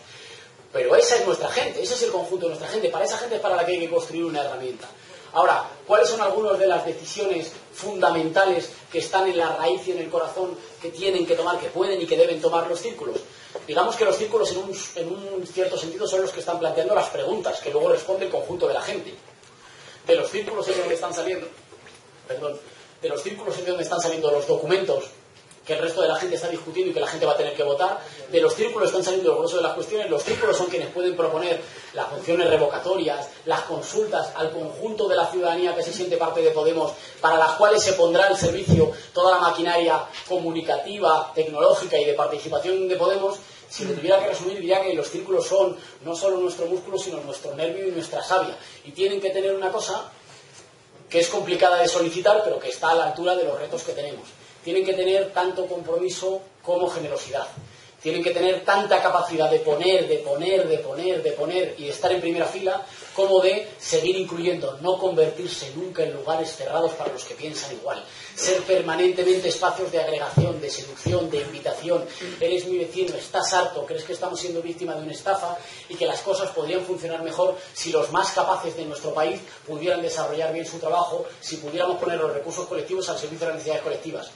Pero esa es nuestra gente, ese es el conjunto de nuestra gente. Para esa gente es para la que hay que construir una herramienta. Ahora, ¿cuáles son algunas de las decisiones fundamentales que están en la raíz y en el corazón que tienen que tomar, que pueden y que deben tomar los círculos? Digamos que los círculos en un cierto sentido son los que están planteando las preguntas, que luego responde el conjunto de la gente. De los círculos es donde están saliendo, de los círculos es donde están saliendo los documentos que el resto de la gente está discutiendo y que la gente va a tener que votar. De los círculos están saliendo el grueso de las cuestiones. Los círculos son quienes pueden proponer las funciones revocatorias, las consultas al conjunto de la ciudadanía que se siente parte de Podemos, para las cuales se pondrá al servicio toda la maquinaria comunicativa, tecnológica y de participación de Podemos. Si lo tuviera que resumir, diría que los círculos son no solo nuestro músculo, sino nuestro nervio y nuestra savia. Y tienen que tener una cosa que es complicada de solicitar, pero que está a la altura de los retos que tenemos. Tienen que tener tanto compromiso como generosidad. Tienen que tener tanta capacidad de poner y de estar en primera fila, como de seguir incluyendo, no convertirse nunca en lugares cerrados para los que piensan igual. Ser permanentemente espacios de agregación, de seducción, de invitación. Eres mi vecino, estás harto, crees que estamos siendo víctima de una estafa y que las cosas podrían funcionar mejor si los más capaces de nuestro país pudieran desarrollar bien su trabajo, si pudiéramos poner los recursos colectivos al servicio de las necesidades colectivas.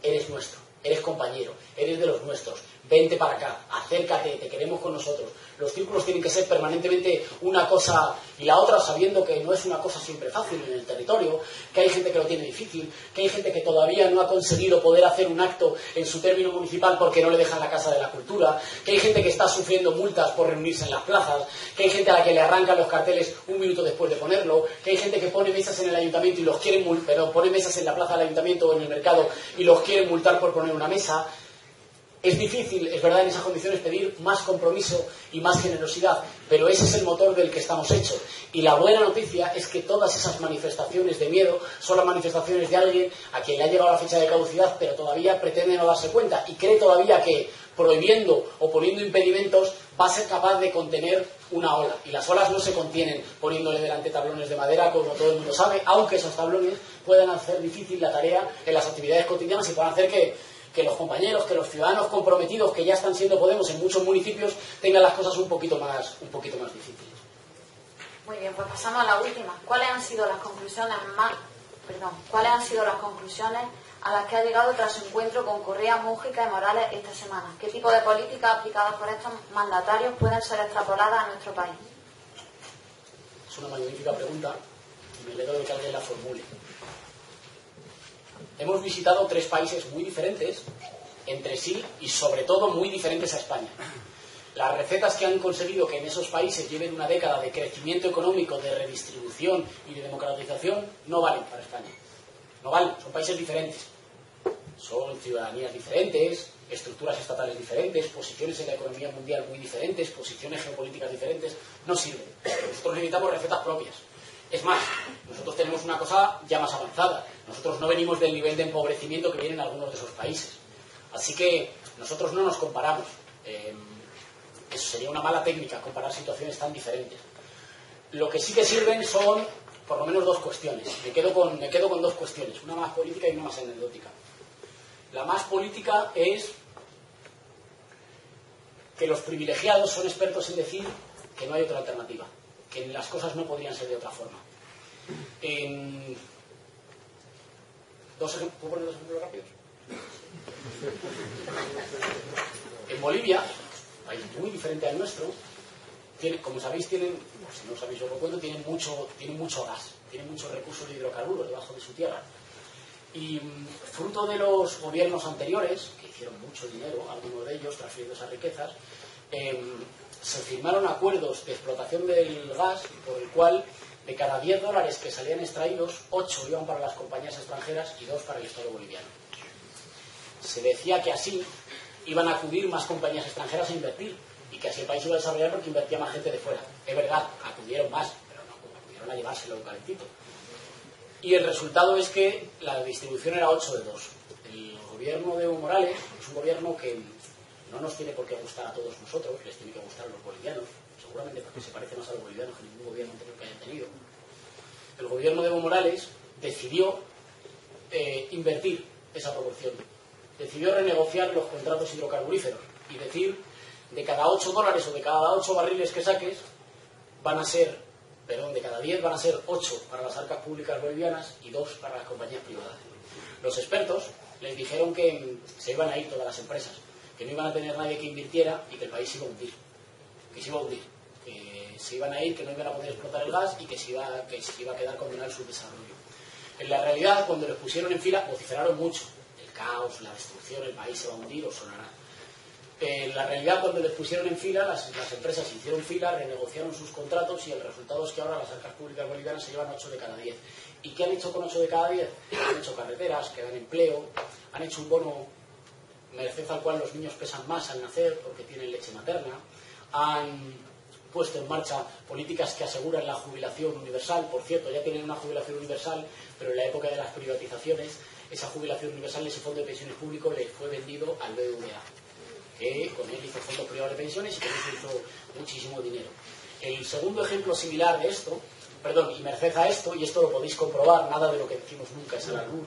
Eres nuestro, eres compañero, eres de los nuestros, vente para acá, acércate, te queremos con nosotros. Los círculos tienen que ser permanentemente una cosa y la otra, sabiendo que no es una cosa siempre fácil en el territorio, que hay gente que lo tiene difícil, que hay gente que todavía no ha conseguido poder hacer un acto en su término municipal porque no le dejan la Casa de la Cultura, que hay gente que está sufriendo multas por reunirse en las plazas, que hay gente a la que le arrancan los carteles un minuto después de ponerlo, que hay gente que pone mesas en el ayuntamiento y los quieren pone mesas en la plaza del ayuntamiento o en el mercado y los quieren multar por poner una mesa. Es difícil, es verdad, en esas condiciones pedir más compromiso y más generosidad, pero ese es el motor del que estamos hechos. Y la buena noticia es que todas esas manifestaciones de miedo son las manifestaciones de alguien a quien le ha llegado la fecha de caducidad, pero todavía pretende no darse cuenta y cree todavía que prohibiendo o poniendo impedimentos va a ser capaz de contener una ola. Y las olas no se contienen poniéndole delante tablones de madera, como todo el mundo sabe, aunque esos tablones puedan hacer difícil la tarea en las actividades cotidianas y puedan hacer que los compañeros, que los ciudadanos comprometidos que ya están siendo Podemos en muchos municipios tengan las cosas un poquito más difíciles. Muy bien, pues pasamos a la última. ¿Cuáles han sido las conclusiones a las que ha llegado tras su encuentro con Correa, Mújica y Morales esta semana? ¿Qué tipo de políticas aplicadas por estos mandatarios pueden ser extrapoladas a nuestro país? Es una magnífica pregunta y me alegro de que alguien la formule. Hemos visitado 3 países muy diferentes entre sí y sobre todo muy diferentes a España. Las recetas que han conseguido que en esos países lleven una década de crecimiento económico, de redistribución y de democratización no valen para España. No valen, son países diferentes. Son ciudadanías diferentes, estructuras estatales diferentes, posiciones en la economía mundial muy diferentes, posiciones geopolíticas diferentes. No sirven. Nosotros necesitamos recetas propias. Es más, nosotros tenemos una cosa ya más avanzada. Nosotros no venimos del nivel de empobrecimiento que vienen algunos de esos países. Así que nosotros no nos comparamos. Eso sería una mala técnica, comparar situaciones tan diferentes. Lo que sí que sirven son, por lo menos, 2 cuestiones. Me quedo con 2 cuestiones, una más política y una más anecdótica. La más política es que los privilegiados son expertos en decir que no hay otra alternativa, que las cosas no podrían ser de otra forma. ¿Puedo poner 2 ejemplos rápidos? En Bolivia, país muy diferente al nuestro, como sabéis, si no sabéis yo lo cuento, tienen mucho gas, tienen muchos recursos de hidrocarburos debajo de su tierra. Y fruto de los gobiernos anteriores, que hicieron mucho dinero, algunos de ellos transfiriendo esas riquezas, se firmaron acuerdos de explotación del gas por el cual de cada $10 que salían extraídos, 8 iban para las compañías extranjeras y 2 para el Estado boliviano. Se decía que así iban a acudir más compañías extranjeras a invertir y que así el país iba a desarrollar porque invertía más gente de fuera. Es verdad, acudieron más, pero no acudieron a llevárselo calentito. Y el resultado es que la distribución era 8-2. El gobierno de Evo Morales es un gobierno que no nos tiene por qué gustar a todos nosotros, les tiene que gustar a los bolivianos, seguramente porque se parece más a los bolivianos que ningún gobierno anterior que hayan tenido. El gobierno de Evo Morales decidió invertir esa proporción. Decidió renegociar los contratos hidrocarburíferos y decir, de cada $8 o de cada 8 barriles que saques, de cada 10 van a ser 8 para las arcas públicas bolivianas y 2 para las compañías privadas. Los expertos les dijeron que se iban a ir todas las empresas, que no iban a tener nadie que invirtiera y que el país se iba a hundir. Que se iban a ir, que no iban a poder explotar el gas y que se iba a quedar condenado el subdesarrollo. En la realidad, cuando les pusieron en fila, vociferaron mucho. El caos, la destrucción, el país se va a hundir, os sonará. En la realidad, cuando les pusieron en fila, las empresas hicieron fila, renegociaron sus contratos y el resultado es que ahora las arcas públicas bolivianas se llevan 8 de cada 10. ¿Y qué han hecho con 8 de cada 10? Han hecho carreteras, que dan empleo, han hecho un bono merced al cual los niños pesan más al nacer porque tienen leche materna, han puesto en marcha políticas que aseguran la jubilación universal. Por cierto, ya tienen una jubilación universal, pero en la época de las privatizaciones, esa jubilación universal, ese fondo de pensiones público, le fue vendido al BBVA, que con él hizo fondos privados de pensiones y con eso hizo muchísimo dinero. El segundo ejemplo similar de esto, y merced a esto, y esto lo podéis comprobar, nada de lo que decimos nunca es al albur,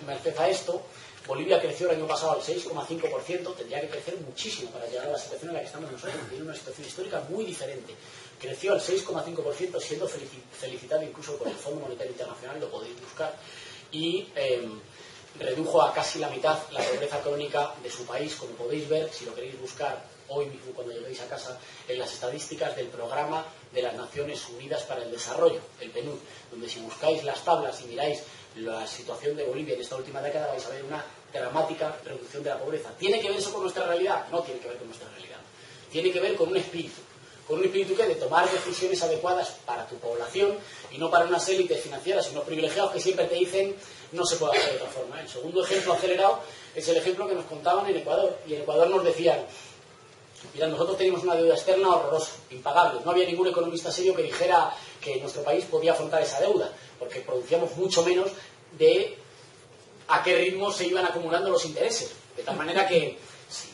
merced a esto, Bolivia creció el año pasado al 6,5%, tendría que crecer muchísimo para llegar a la situación en la que estamos nosotros, tiene una situación histórica muy diferente. Creció al 6,5%, siendo felicitado incluso por el Fondo Monetario Internacional, lo podéis buscar, y redujo a casi la mitad la pobreza crónica de su país, como podéis ver, si lo queréis buscar hoy mismo cuando lleguéis a casa, en las estadísticas del Programa de las Naciones Unidas para el Desarrollo, el PNUD, donde si buscáis las tablas y miráis la situación de Bolivia en esta última década, vais a ver una dramática reducción de la pobreza. ¿Tiene que ver eso con nuestra realidad? No tiene que ver con nuestra realidad. Tiene que ver con un espíritu. Con un espíritu que de tomar decisiones adecuadas para tu población y no para unas élites financieras y unos privilegiados que siempre te dicen no se puede hacer de otra forma. El segundo ejemplo acelerado es el ejemplo que nos contaban en Ecuador. Y en Ecuador nos decían, mirad, nosotros teníamos una deuda externa horrorosa, impagable. No había ningún economista serio que dijera que nuestro país podía afrontar esa deuda, porque producíamos mucho menos de a qué ritmo se iban acumulando los intereses. De tal manera que, sin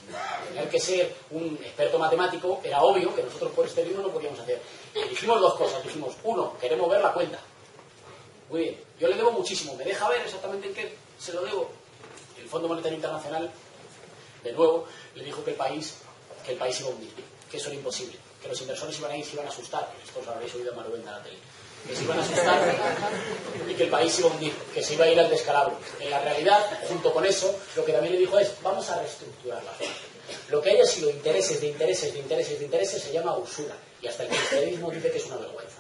tener que ser un experto matemático, era obvio que nosotros por este ritmo no podíamos hacer. Y dijimos dos cosas. Dijimos, uno, queremos ver la cuenta. Muy bien, yo le debo muchísimo. ¿Me deja ver exactamente en qué se lo debo? El Fondo Monetario Internacional, de nuevo, le dijo que el país iba a hundir, que eso era imposible, que los inversores iban a ir, se iban a asustar, esto os lo habréis oído a Marubén de la tele, que se iban a asustar y que el país iba a hundir, que se iba a ir al descalabro. En la realidad, junto con eso, lo que también le dijo es, vamos a reestructurar la zona. Lo que haya sido intereses se llama usura, y hasta el kirchnerismo dice que es una vergüenza.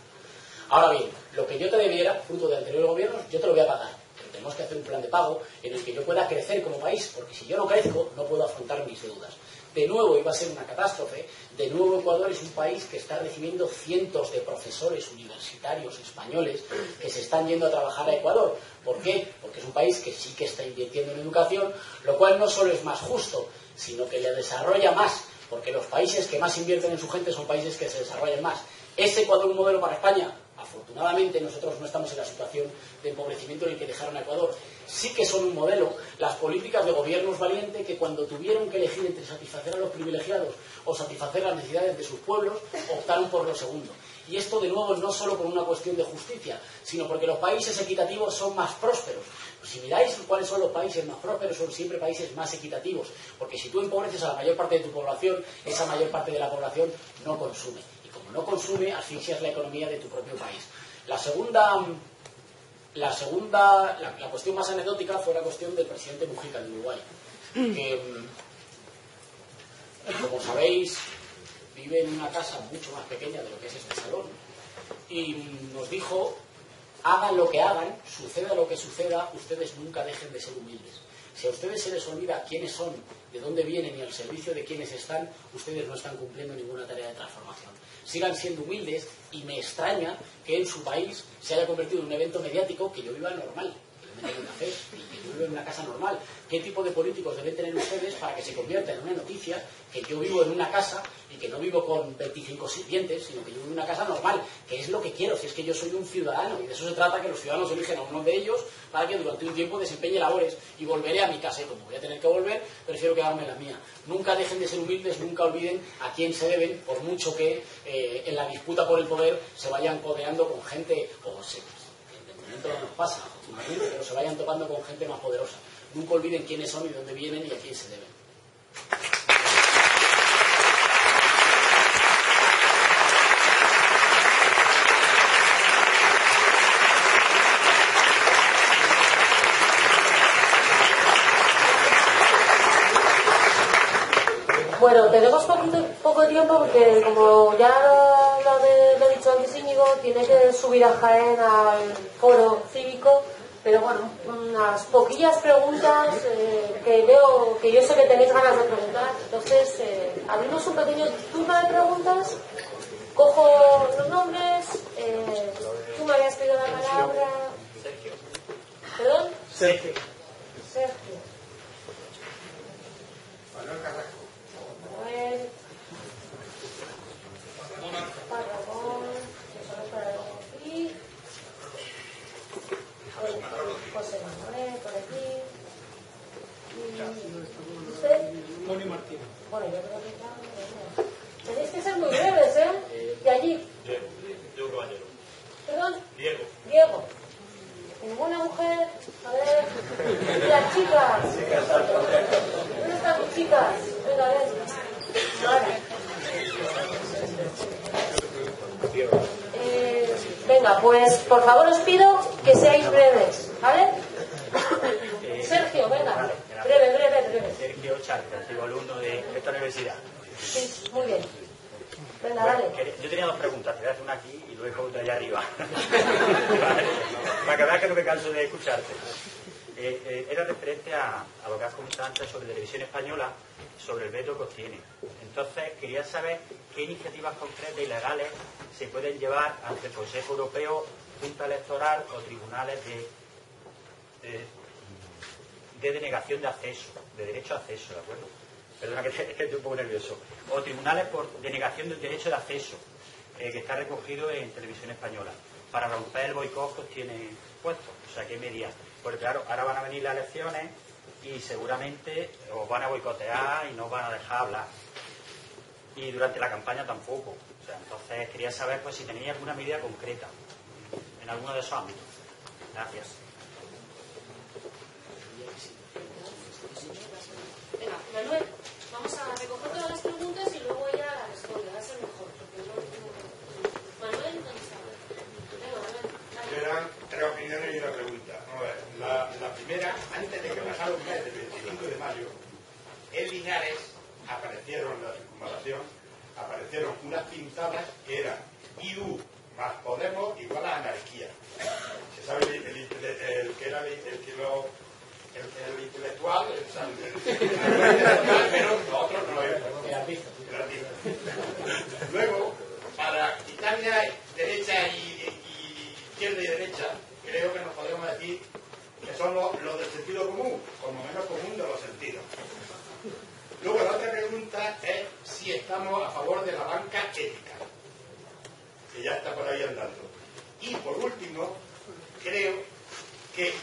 Ahora bien, lo que yo te debiera, fruto de anteriores gobiernos, yo te lo voy a pagar. Pero tenemos que hacer un plan de pago en el que yo pueda crecer como país, porque si yo no crezco, no puedo afrontar mis deudas. De nuevo iba a ser una catástrofe. De nuevo Ecuador es un país que está recibiendo cientos de profesores universitarios españoles que se están yendo a trabajar a Ecuador. ¿Por qué? Porque es un país que sí que está invirtiendo en educación, lo cual no solo es más justo, sino que le desarrolla más, porque los países que más invierten en su gente son países que se desarrollan más. ¿Es Ecuador un modelo para España? Afortunadamente nosotros no estamos en la situación de empobrecimiento en el que dejaron a Ecuador. Sí que son un modelo las políticas de gobiernos valientes que cuando tuvieron que elegir entre satisfacer a los privilegiados o satisfacer las necesidades de sus pueblos, optaron por lo segundo. Y esto de nuevo no solo por una cuestión de justicia, sino porque los países equitativos son más prósperos. Si miráis cuáles son los países más prósperos, son siempre países más equitativos, porque si tú empobreces a la mayor parte de tu población, esa mayor parte de la población no consume. Como no consume, asfixias la economía de tu propio país. La cuestión más anecdótica fue la cuestión del presidente Mujica de Uruguay, que, como sabéis, vive en una casa mucho más pequeña de lo que es este salón, y nos dijo, hagan lo que hagan, suceda lo que suceda, ustedes nunca dejen de ser humildes. Si a ustedes se les olvida quiénes son, de dónde vienen y al servicio de quiénes están, ustedes no están cumpliendo ninguna tarea de transformación. Sigan siendo humildes y me extraña que en su país se haya convertido en un evento mediático que yo viva normal, que yo me tengo un café y que yo vivo en una casa normal. ¿Qué tipo de políticos deben tener ustedes para que se convierta en una noticia que yo vivo en una casa y que no vivo con 25 sirvientes, sino que yo vivo en una casa normal, que es lo que quiero, si es que yo soy un ciudadano, y de eso se trata, que los ciudadanos eligen a uno de ellos para que durante un tiempo desempeñe labores, y volveré a mi casa, y como voy a tener que volver, prefiero quedarme en la mía. Nunca dejen de ser humildes, nunca olviden a quién se deben, por mucho que en la disputa por el poder se vayan codeando con gente, de momento no nos pasa, pero se vayan topando con gente más poderosa. Nunca olviden quiénes son y dónde vienen y a quién se deben. Bueno, tenemos poco tiempo porque, como ya lo he dicho antes Íñigo, tiene que subir a Jaén al foro cívico, pero bueno, unas poquillas preguntas que veo, que yo sé que tenéis ganas de preguntar. Entonces, abrimos un pequeño turno de preguntas. Cojo los nombres. Tú me habías pedido la palabra. Sergio. ¿Perdón? Sergio. Sergio. Manuel Carrasco. Manuel. Ramón. Y José Manuel, por aquí. ¿Y usted? Tony Martínez. Bueno, yo creo que ya. Tenéis que ser muy breves, ¿eh? De allí. Diego Caballero. ¿Perdón? Diego. Diego. Ninguna mujer. A ver. Y las chicas. ¿Dónde están mis chicas? Venga, a ver. Ahora. Venga, pues por favor os pido que seáis breves, ¿vale? Sergio, venga. Breve. Sergio Charca, antiguo alumno de esta universidad. Sí, muy bien. Venga, Bueno, dale. yo tenía dos preguntas, te voy a hacer una aquí y luego de allá arriba. Vale. Para que veas que no me canso de escucharte. Era referente a lo que has comentado antes sobre Televisión Española, sobre el veto que os tiene. Entonces, quería saber qué iniciativas concretas y legales se pueden llevar ante el Consejo Europeo, Junta Electoral o tribunales de denegación de acceso, de derecho a acceso, ¿de acuerdo? Perdona que estoy un poco nervioso. O tribunales por denegación del derecho de acceso, que está recogido en Televisión Española, para romper el boicot que os tiene puesto. O sea, ¿qué medidas? Porque claro, ahora van a venir las elecciones y seguramente os van a boicotear y no os van a dejar hablar. Y durante la campaña tampoco. O sea, entonces quería saber pues si tenéis alguna medida concreta en alguno de esos ámbitos. Gracias. Venga, Manuel, vamos a recoger todas las preguntas y luego ella las responde. Va a ser mejor. Manuel, ¿dónde está? Venga, Manuel. Eran tres opiniones y una pregunta. Vamos a ver. La primera, antes de que pasara un mes del 25 de mayo, en Linares aparecieron en la circunvalación, aparecieron unas pintadas que eran IU más Podemos igual a anarquía. ¿Se sabe el que era el intelectual? Pero los otros no eran. Luego, para quitar ya derecha y izquierda y derecha, creo que nos podemos decir que son los del sentido común, como menos común de los sentidos. Luego la otra pregunta es si estamos a favor de la banca ética, que ya está por ahí andando. Y por último, creo que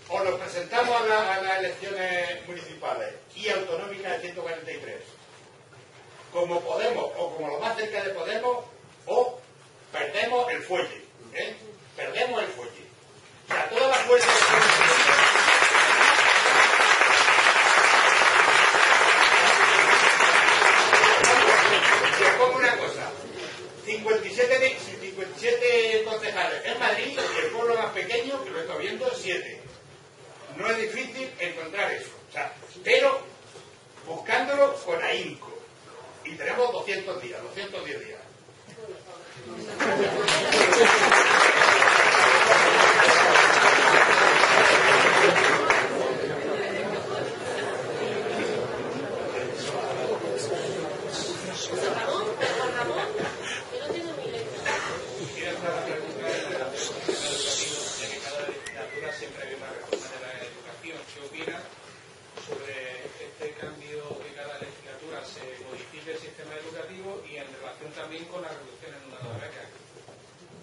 o nos presentamos a las elecciones municipales y autonómicas del 143 como Podemos o como lo más cerca de Podemos, o perdemos el fuelle, ¿eh? Perdemos el fuelle. O sea, todas las fuerzas que os pongo una cosa: 57 concejales en Madrid y el pueblo más pequeño, que lo estoy viendo, 7. No es difícil encontrar eso. O sea, pero buscándolo con ahínco. Y tenemos 200 días, 210 días. También con la reducción en una nueva beca,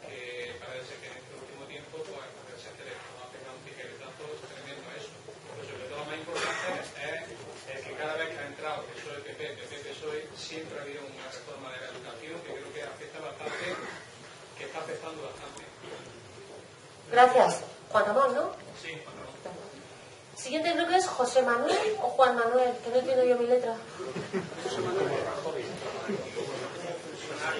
que parece que en este último tiempo pues, el sector ha pegado un tijeretazo tremendo a eso. Pero sobre todo lo más importante es que cada vez que ha entrado PSOE, PP, PSOE, siempre ha habido una reforma de la educación que creo que afecta bastante, que está afectando bastante. Gracias. Juan Ramón, ¿no? Sí, Juan Ramón. Siguiente creo que es José Manuel o Juan Manuel, que no entiendo yo mi letra.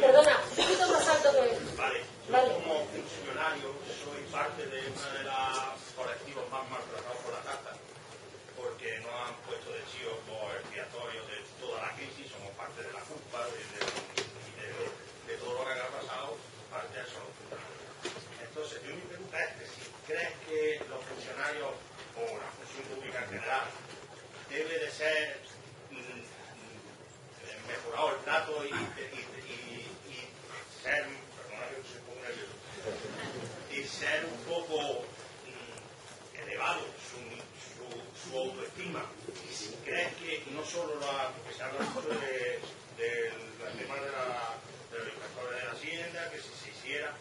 Perdona, un poquito más alto que... Vale, yo como funcionario soy parte de uno de los colectivos más maltratados por la casa, porque nos han puesto de chivos expiatorios de toda la crisis, somos parte de la culpa de todo lo que ha pasado, parte de eso. Entonces, yo mi pregunta es que si crees que los novedad. Debe de ser mejorado el trato y ser, perdona que soy un poco nervioso, y ser un poco elevado su autoestima. Y si crees que no solo que se habla mucho del tema de los inspectores de la Hacienda, que si se hiciera,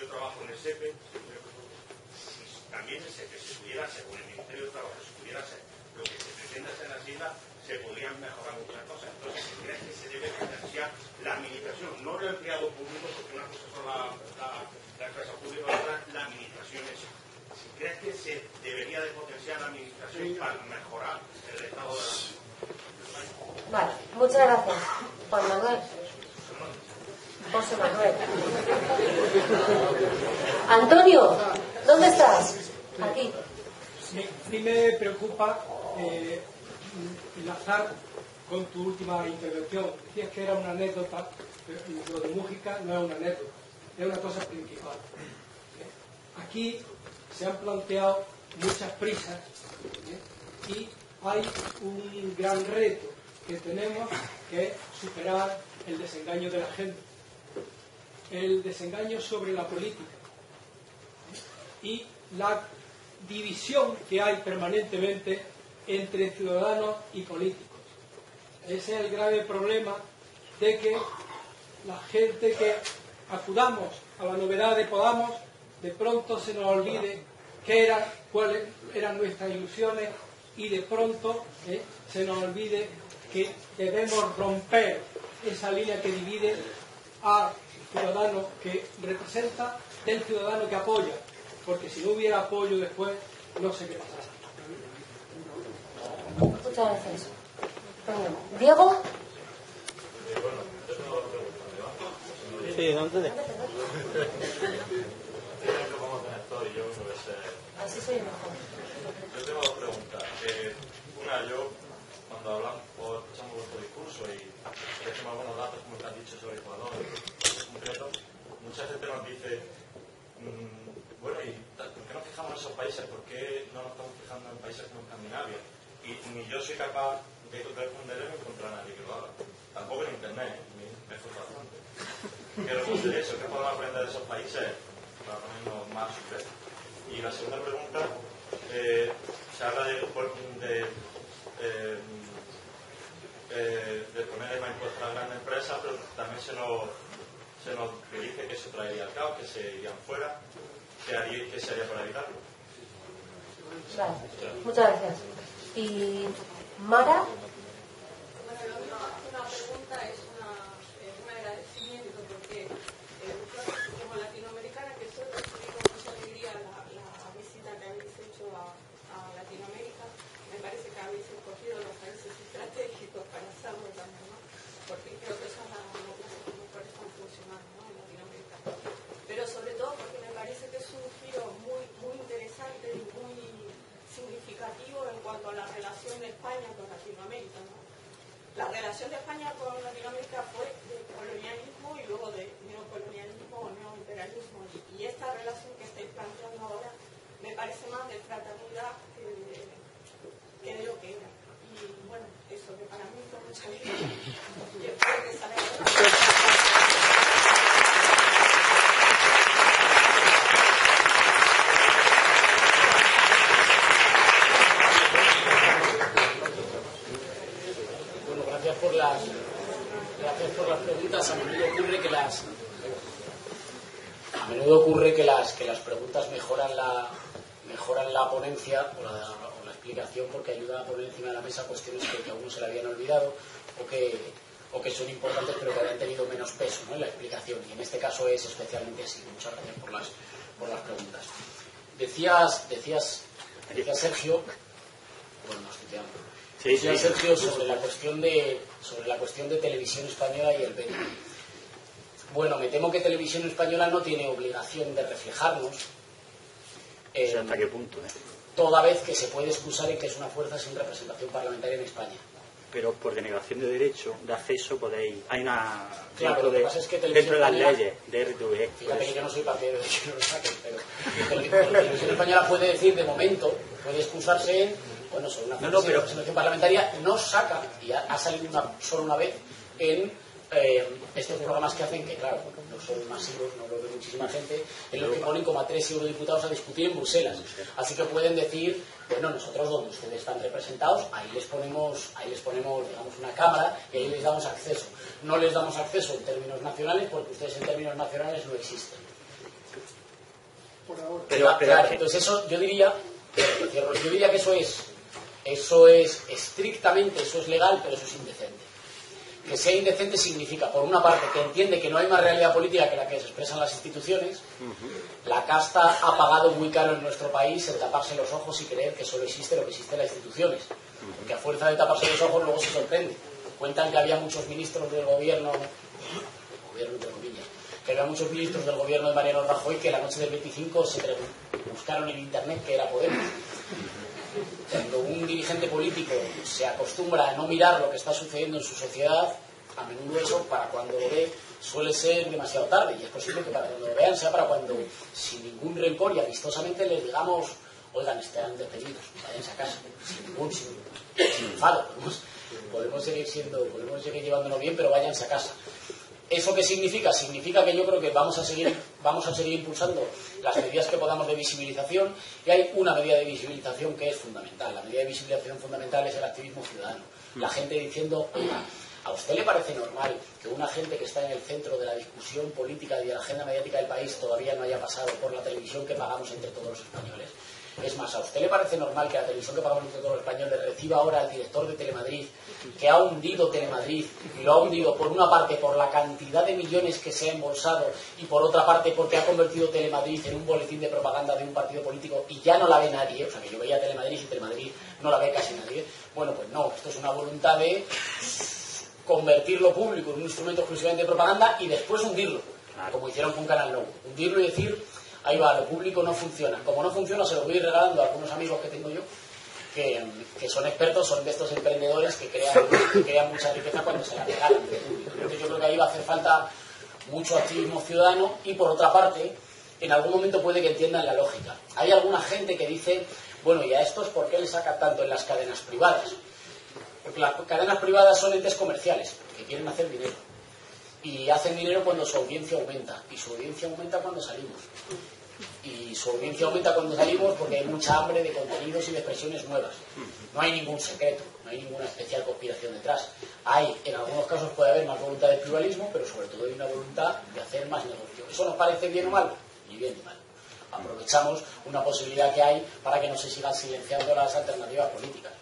yo trabajo en el SEPE, si también el SEPE se pudiera hacer, o el Ministerio de Trabajo se pudiera hacer lo que se pretende hacer en la Hacienda, se podrían mejorar muchas cosas. Entonces, si crees que se debe potenciar la administración, no el empleado público, porque una cosa son la empresa pública, otra la administración es. Si crees que se debería de potenciar la administración para mejorar el estado de la... Vale, muchas gracias. Juan Manuel. José Manuel. Antonio, ¿dónde estás? Aquí. Sí me preocupa enlazar con tu última intervención. Decías que era una anécdota, pero lo de Mújica no es una anécdota, es una cosa principal. Aquí se han planteado muchas prisas y hay un gran reto que tenemos, que es superar el desengaño de la gente, el desengaño sobre la política y la división que hay permanentemente entre ciudadanos y políticos. Ese es el grave problema de que la gente que acudamos a la novedad de Podamos, de pronto se nos olvide cuáles eran nuestras ilusiones y de pronto se nos olvide que debemos romper esa línea que divide al ciudadano que representa del ciudadano que apoya, porque si no hubiera apoyo después no sé qué pasará. Muchas gracias. Diego. Sí, ¿dónde? Así soy mejor. Yo tengo dos preguntas. Una, yo cuando hablamos o escuchamos vuestro discurso y tenemos algunos datos, como te has dicho, sobre Ecuador en concreto, mucha gente nos dice, bueno, ¿y por qué nos fijamos en esos países? ¿Por qué no nos estamos fijando en países como Escandinavia? Y ni yo soy capaz de responderle ni encontrar a nadie que lo haga. Tampoco en internet, me esfuerzo bastante. Quiero responder eso, ¿qué podemos aprender de esos países para ponernos más sujetos? Y la segunda pregunta, se habla de poner más impuestos a las grandes empresas, pero también se nos dice que eso traería al caos, que se irían fuera. ¿Qué se haría para evitarlo? Vale, muchas gracias. ¿Y Mara? Bueno, una pregunta es un agradecimiento, porque como latinoamericana que soy, recibí con mucha alegría la visita que habéis hecho a Latinoamérica. Me parece que habéis escogido los países estratégicos para hacerlo también, ¿no? Porque creo que son las mejor están funcionando, ¿no? En Latinoamérica. Pero sobre todo porque me parece que es un giro muy, muy interesante y muy significativo en cuanto a la relación de España con Latinoamérica, ¿no? La relación de España con Latinoamérica fue de colonialismo y luego de neocolonialismo o neoimperialismo, y esta relación que estáis planteando ahora me parece más de fraternidad que de lo que era. Y bueno, eso que para mí fue mucha vida y espero que salga adelante. Gracias por las preguntas. A menudo ocurre que las preguntas mejoran la ponencia o la explicación, porque ayudan a poner encima de la mesa cuestiones que a uno se le habían olvidado o que son importantes pero que habían tenido menos peso, ¿no?, en la explicación, y en este caso es especialmente así. Muchas gracias por las preguntas. Decías Sergio, bueno, no estoy quedando. Sí. Sergio, sobre la cuestión de Televisión Española y el BNI. Bueno, me temo que Televisión Española no tiene obligación de reflejarnos. ¿Hasta qué punto? Toda vez que se puede excusar en que es una fuerza sin representación parlamentaria en España. Pero por denegación de derecho de acceso podéis... Hay una... Claro, lo que pasa es que dentro de las leyes de RTV. Fíjate que yo no soy partidario de que no lo saquen, pero Televisión Española puede decir, de momento, puede excusarse en bueno, sobre una representación parlamentaria, no saca, y ha salido solo una vez en estos programas que hacen, que claro, no son masivos, no lo ve muchísima gente, en los que ponen como a 3 eurodiputados a discutir en Bruselas. Así que pueden decir, bueno, nosotros donde ustedes están representados, ahí les ponemos, digamos, una cámara y ahí les damos acceso. No les damos acceso en términos nacionales porque ustedes en términos nacionales no existen. Pero claro, entonces eso yo diría que eso es estrictamente, eso es legal, pero eso es indecente. Que sea indecente significa, por una parte, que entiende que no hay más realidad política que la que se expresan las instituciones. La casta ha pagado muy caro en nuestro país el taparse los ojos y creer que solo existe lo que existe en las instituciones. Porque a fuerza de taparse los ojos luego se sorprende. Cuentan que había muchos ministros del gobierno entre comillas, que había muchos ministros del gobierno de Mariano Rajoy que la noche del 25 buscaron en internet que era Podemos. Cuando un dirigente político se acostumbra a no mirar lo que está sucediendo en su sociedad, a menudo eso, para cuando lo ve, suele ser demasiado tarde. Y es posible que para cuando lo vean sea para cuando, sin ningún rencor y amistosamente, les digamos, oigan, estarán despedidos, váyanse a casa, sin enfado. Podemos seguir llevándonos bien, pero váyanse a casa. ¿Eso qué significa? Significa que yo creo que vamos a seguir impulsando las medidas que podamos de visibilización, y hay una medida de visibilización que es fundamental. La medida de visibilización fundamental es el activismo ciudadano. La gente diciendo, oiga, ¿a usted le parece normal que una gente que está en el centro de la discusión política y de la agenda mediática del país todavía no haya pasado por la televisión que pagamos entre todos los españoles? Es más, ¿a usted le parece normal que la televisión que pagamos entre todos los españoles reciba ahora al director de Telemadrid, que ha hundido Telemadrid, y lo ha hundido por una parte por la cantidad de millones que se ha embolsado y por otra parte porque ha convertido Telemadrid en un boletín de propaganda de un partido político y ya no la ve nadie? O sea, que yo veía Telemadrid y Telemadrid no la ve casi nadie. Bueno, pues no, esto es una voluntad de convertir lo público en un instrumento exclusivamente de propaganda y después hundirlo, como hicieron con Canal Nou. Hundirlo y decir, ahí va, lo público no funciona. Como no funciona, se lo voy a ir regalando a algunos amigos que tengo yo, que son expertos, son de estos emprendedores que crean mucha riqueza cuando se la regalan de público. Entonces yo creo que ahí va a hacer falta mucho activismo ciudadano y, por otra parte, en algún momento puede que entiendan la lógica. Hay alguna gente que dice, bueno, ¿y a estos por qué les saca tanto en las cadenas privadas? Porque las cadenas privadas son entes comerciales que quieren hacer dinero. Y hacen dinero cuando su audiencia aumenta. Y su audiencia aumenta cuando salimos. Y su audiencia aumenta cuando salimos porque hay mucha hambre de contenidos y de expresiones nuevas. No hay ningún secreto, no hay ninguna especial conspiración detrás. En algunos casos puede haber más voluntad de pluralismo, pero sobre todo hay una voluntad de hacer más negocio. ¿Eso nos parece bien o mal? Ni bien ni mal. Aprovechamos una posibilidad que hay para que no se sigan silenciando las alternativas políticas.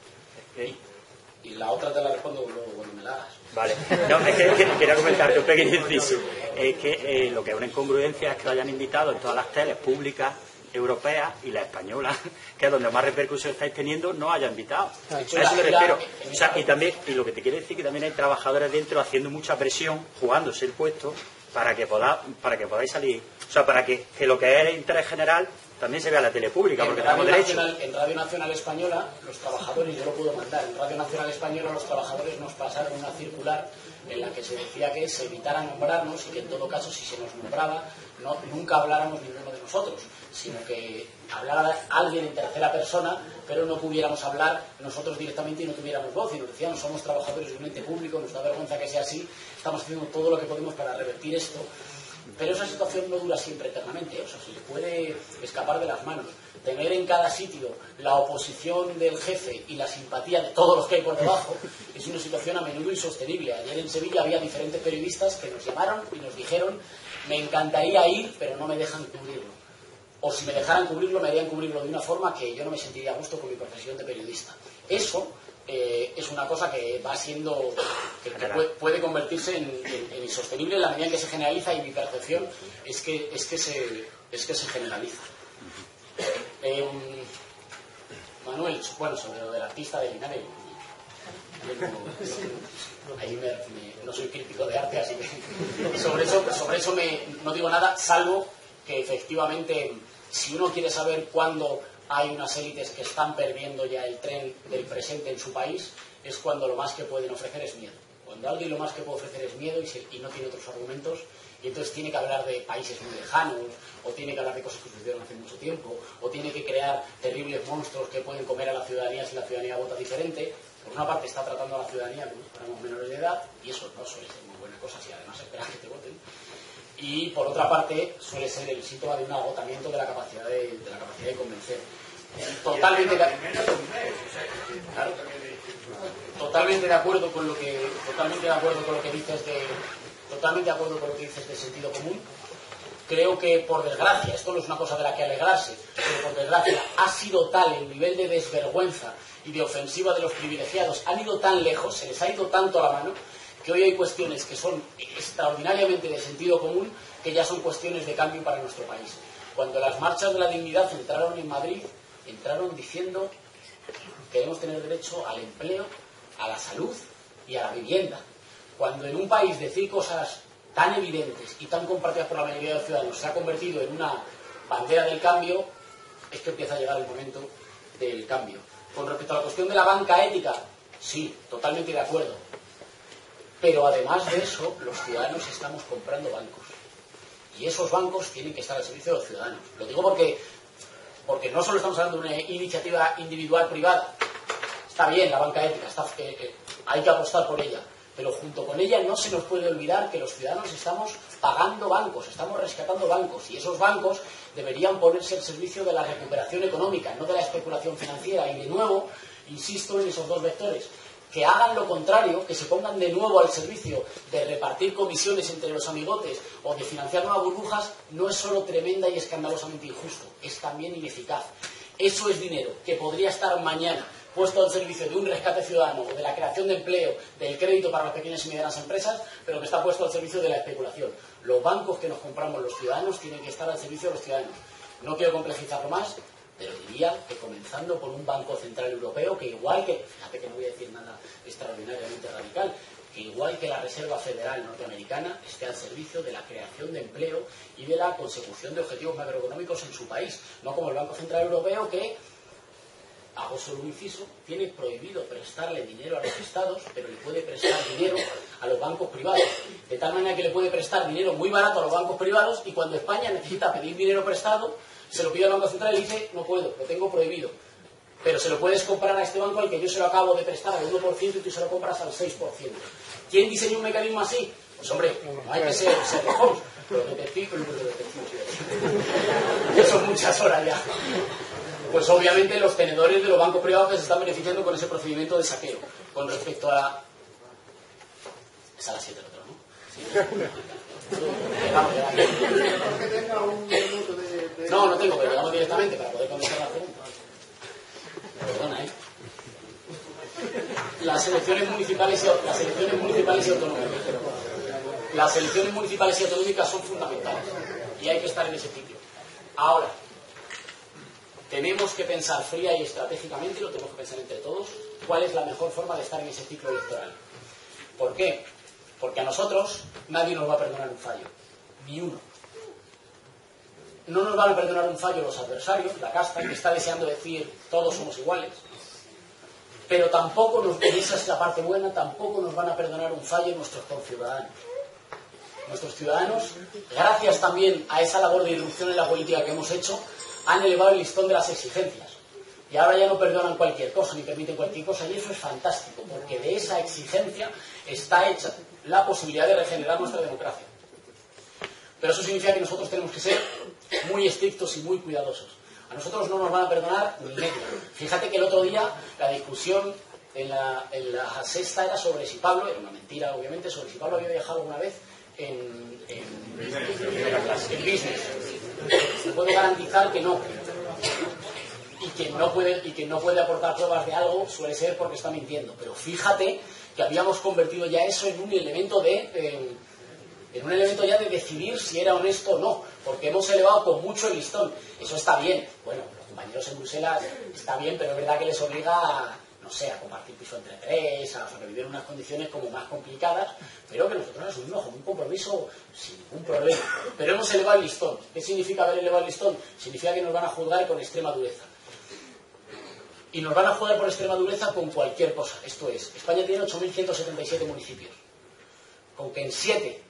Y la otra te la respondo luego cuando me la hagas. Vale. No, es que quería comentarte un pequeño inciso. Es que lo que es una incongruencia es que lo hayan invitado en todas las teles públicas europeas y la española, que es donde más repercusión estáis teniendo, no haya invitado. A eso me refiero. O sea, y lo que te quiero decir que también hay trabajadores dentro haciendo mucha presión, jugándose el puesto, para que podáis salir. O sea, para que lo que es el interés general también se vea en la tele pública, porque tenemos derecho. En Radio Nacional Española, los trabajadores, yo lo puedo mandar, en Radio Nacional Española los trabajadores nos pasaron una circular en la que se decía que se evitara nombrarnos y que en todo caso, si se nos nombraba, nunca habláramos ninguno de nosotros, sino que hablara alguien en tercera persona, pero no pudiéramos hablar nosotros directamente y no tuviéramos voz. Y nos decíamos, somos trabajadores de un ente público, nos da vergüenza que sea así, estamos haciendo todo lo que podemos para revertir esto. Pero esa situación no dura siempre eternamente, o sea, se le puede escapar de las manos. Tener en cada sitio la oposición del jefe y la simpatía de todos los que hay por debajo es una situación a menudo insostenible. Ayer en Sevilla había diferentes periodistas que nos llamaron y nos dijeron, me encantaría ir, pero no me dejan cubrirlo. O si me dejaran cubrirlo, me harían cubrirlo de una forma que yo no me sentiría a gusto con mi profesión de periodista. Eso es una cosa que va siendo, que puede convertirse en insostenible en la medida en que se generaliza, y mi percepción es que se generaliza. Manuel, bueno, sobre lo del artista de Linares, ahí no soy crítico de arte, así que sobre eso no digo nada, salvo que efectivamente, si uno quiere saber cuándo hay unas élites que están perdiendo ya el tren del presente en su país, es cuando lo más que pueden ofrecer es miedo. Cuando Aldo y lo más que puede ofrecer es miedo y no tiene otros argumentos, y entonces tiene que hablar de países muy lejanos, o tiene que hablar de cosas que sucedieron hace mucho tiempo, o tiene que crear terribles monstruos que pueden comer a la ciudadanía si la ciudadanía vota diferente. Por una parte está tratando a la ciudadanía como si fuéramos menores de edad, y eso no suele ser muy buena cosa si además esperan que te voten. Y por otra parte suele ser el síntoma de un agotamiento de la capacidad de convencer. Totalmente de acuerdo con lo que dices de sentido común. Creo que, por desgracia, esto no es una cosa de la que alegrarse, pero por desgracia ha sido tal el nivel de desvergüenza y de ofensiva de los privilegiados, han ido tan lejos, se les ha ido tanto a la mano, que hoy hay cuestiones que son extraordinariamente de sentido común, que ya son cuestiones de cambio para nuestro país. Cuando las marchas de la dignidad entraron en Madrid, entraron diciendo que queremos tener derecho al empleo, a la salud y a la vivienda. Cuando en un país decir cosas tan evidentes y tan compartidas por la mayoría de los ciudadanos se ha convertido en una bandera del cambio, es que empieza a llegar el momento del cambio. Con respecto a la cuestión de la banca ética, sí, totalmente de acuerdo. Pero además de eso, los ciudadanos estamos comprando bancos. Y esos bancos tienen que estar al servicio de los ciudadanos. Lo digo porque no solo estamos hablando de una iniciativa individual privada. Está bien la banca ética, hay que apostar por ella. Pero junto con ella no se nos puede olvidar que los ciudadanos estamos pagando bancos, estamos rescatando bancos, y esos bancos deberían ponerse al servicio de la recuperación económica, no de la especulación financiera. Y de nuevo, insisto en esos dos vectores, que hagan lo contrario, que se pongan de nuevo al servicio de repartir comisiones entre los amigotes o de financiar nuevas burbujas, no es solo tremenda y escandalosamente injusto, es también ineficaz. Eso es dinero que podría estar mañana puesto al servicio de un rescate ciudadano, de la creación de empleo, del crédito para las pequeñas y medianas empresas, pero que está puesto al servicio de la especulación. Los bancos que nos compramos los ciudadanos tienen que estar al servicio de los ciudadanos. No quiero complejizarlo más, pero diría que comenzando por un Banco Central Europeo que igual que, fíjate que no voy a decir nada extraordinariamente radical, que igual que la Reserva Federal norteamericana esté al servicio de la creación de empleo y de la consecución de objetivos macroeconómicos en su país, no como el Banco Central Europeo que, hago solo un inciso, tiene prohibido prestarle dinero a los estados, pero le puede prestar dinero a los bancos privados, de tal manera que le puede prestar dinero muy barato a los bancos privados, y cuando España necesita pedir dinero prestado, se lo pide al Banco Central y le dice, no puedo, lo tengo prohibido, pero se lo puedes comprar a este banco al que yo se lo acabo de prestar al 1% y tú se lo compras al 6%. ¿Quién diseñó un mecanismo así? Pues hombre, no hay que ser Holmes, pero que son muchas horas ya. Pues obviamente los tenedores de los bancos privados que se están beneficiando con ese procedimiento de saqueo. Con respecto a... Es a las 7 el otro, ¿no? Sí. No, no tengo, pero llegamos directamente para poder contestar la pregunta. Perdona, ¿eh? Las elecciones municipales y autonómicas. Las elecciones municipales y autonómicas son fundamentales y hay que estar en ese sitio. Ahora, tenemos que pensar fría y estratégicamente, y lo tenemos que pensar entre todos, cuál es la mejor forma de estar en ese ciclo electoral. ¿Por qué? Porque a nosotros nadie nos va a perdonar un fallo, ni uno. No nos van a perdonar un fallo los adversarios, la casta, que está deseando decir todos somos iguales. Pero tampoco, y esa es la parte buena, tampoco nos van a perdonar un fallo nuestros conciudadanos. Nuestros ciudadanos, gracias también a esa labor de irrupción en la política que hemos hecho, han elevado el listón de las exigencias. Y ahora ya no perdonan cualquier cosa, ni permiten cualquier cosa, y eso es fantástico, porque de esa exigencia está hecha la posibilidad de regenerar nuestra democracia. Pero eso significa que nosotros tenemos que ser muy estrictos y muy cuidadosos. A nosotros no nos van a perdonar ni medio. Fíjate que el otro día la discusión en la sexta era sobre si Pablo, era una mentira obviamente, sobre si Pablo había viajado alguna vez en business. Se puede garantizar que no. Y que no puede aportar pruebas de algo suele ser porque está mintiendo. Pero fíjate que habíamos convertido ya eso en un elemento ya de decidir si era honesto o no, porque hemos elevado con mucho el listón. Eso está bien. Bueno, los compañeros en Bruselas está bien, pero es verdad que les obliga a, no sé, a compartir piso entre tres, a sobrevivir en unas condiciones como más complicadas, pero que nosotros asumimos como un compromiso sin ningún problema. Pero hemos elevado el listón. ¿Qué significa haber elevado el listón? Significa que nos van a juzgar con extrema dureza. Y nos van a juzgar por extrema dureza con cualquier cosa. Esto es, España tiene 8.177 municipios. con que en 7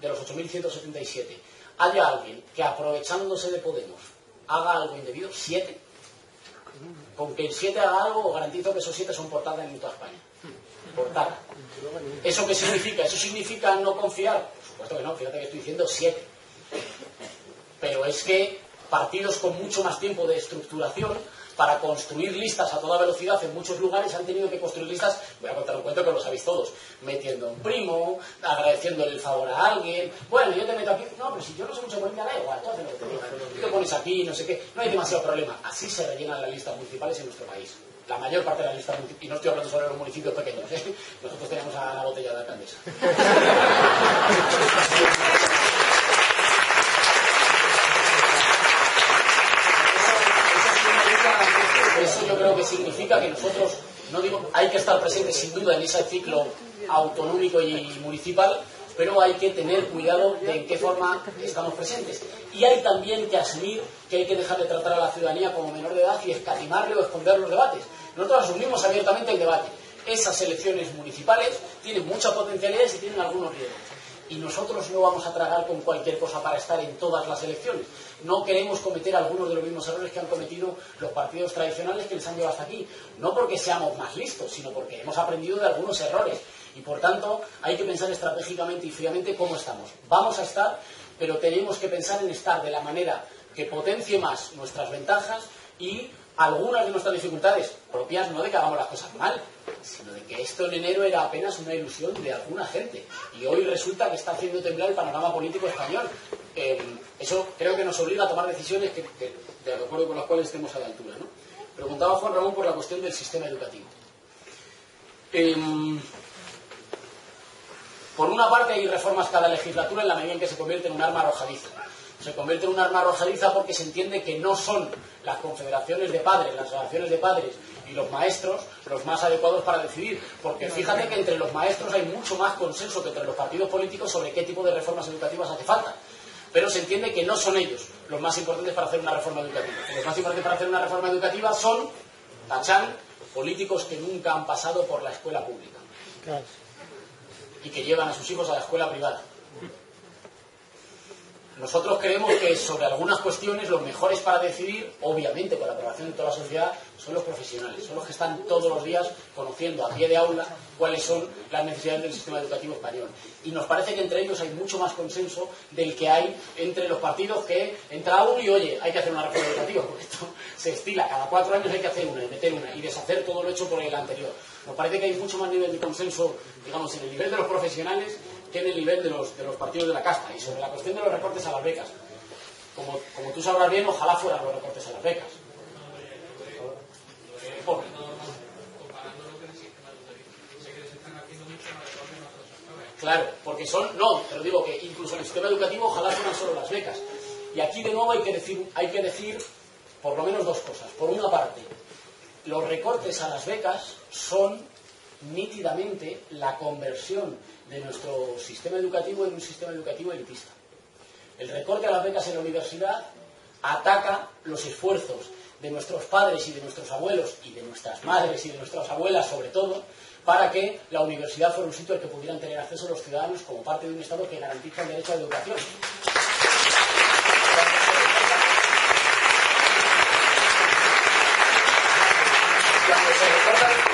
de los 8.177 haya alguien que, aprovechándose de Podemos, haga algo indebido, 7, con que en 7 haga algo, os garantizo que esos 7 son portadas en toda España. Portada. ¿Eso qué significa? ¿Eso significa no confiar? Por supuesto que no, fíjate que estoy diciendo 7. Pero es que partidos con mucho más tiempo de estructuración, para construir listas a toda velocidad en muchos lugares, han tenido que construir listas, voy a contar un cuento que lo sabéis todos, metiendo a un primo, agradeciéndole el favor a alguien, bueno, yo te meto aquí, no, pero si yo no sé mucho política, da igual, tú haces lo que te diga, tú te pones aquí, no sé qué, no hay demasiado problema. Así se rellenan las listas municipales en nuestro país. La mayor parte de las listas municipales, y no estoy hablando sobre los municipios pequeños, nosotros tenemos a la botella de alcaldesa. Eso yo creo que significa que nosotros, no digo, hay que estar presentes sin duda en ese ciclo autonómico y municipal, pero hay que tener cuidado de en qué forma estamos presentes. Y hay también que asumir que hay que dejar de tratar a la ciudadanía como menor de edad y escatimarle o esconder los debates. Nosotros asumimos abiertamente el debate. Esas elecciones municipales tienen muchas potencialidades y tienen algunos riesgos. Y nosotros no vamos a tragar con cualquier cosa para estar en todas las elecciones. No queremos cometer algunos de los mismos errores que han cometido los partidos tradicionales que les han llevado hasta aquí. No porque seamos más listos, sino porque hemos aprendido de algunos errores. Y por tanto, hay que pensar estratégicamente y fríamente cómo estamos. Vamos a estar, pero tenemos que pensar en estar de la manera que potencie más nuestras ventajas y algunas de nuestras dificultades propias, no de que hagamos las cosas mal, sino de que esto en enero era apenas una ilusión de alguna gente y hoy resulta que está haciendo temblar el panorama político español. Eso creo que nos obliga a tomar decisiones de acuerdo con las cuales estemos a la altura, ¿no? Preguntaba Juan Ramón por la cuestión del sistema educativo. Por una parte hay reformas cada legislatura en la medida en que se convierte en un arma arrojadiza. Se convierte en un arma arrojadiza porque se entiende que no son las confederaciones de padres, las asociaciones de padres y los maestros los más adecuados para decidir. Porque fíjate que entre los maestros hay mucho más consenso que entre los partidos políticos sobre qué tipo de reformas educativas hace falta. Pero se entiende que no son ellos los más importantes para hacer una reforma educativa. Los más importantes para hacer una reforma educativa son, tachán, políticos que nunca han pasado por la escuela pública y que llevan a sus hijos a la escuela privada. Nosotros creemos que sobre algunas cuestiones los mejores para decidir, obviamente con la aprobación de toda la sociedad, son los profesionales, son los que están todos los días conociendo a pie de aula cuáles son las necesidades del sistema educativo español. Y nos parece que entre ellos hay mucho más consenso del que hay entre los partidos, que entra uno y oye, hay que hacer una reforma educativa, porque esto se estila, cada 4 años hay que hacer una y meter una y deshacer todo lo hecho por el anterior. Nos parece que hay mucho más nivel de consenso, digamos, en el nivel de los profesionales que en el nivel de los partidos de la casta. Y sobre la cuestión de los recortes a las becas, como tú sabrás bien, ojalá fueran los recortes a las becas. Claro, porque son, no, pero digo que incluso en el sistema educativo ojalá fueran solo las becas. Y aquí de nuevo hay que decir por lo menos dos cosas. Por una parte, los recortes a las becas son nítidamente la conversión de nuestro sistema educativo en un sistema educativo elitista. El recorte a las becas en la universidad ataca los esfuerzos de nuestros padres y de nuestros abuelos y de nuestras madres y de nuestras abuelas sobre todo, para que la universidad fuera un sitio al que pudieran tener acceso los ciudadanos como parte de un Estado que garantiza el derecho a la educación.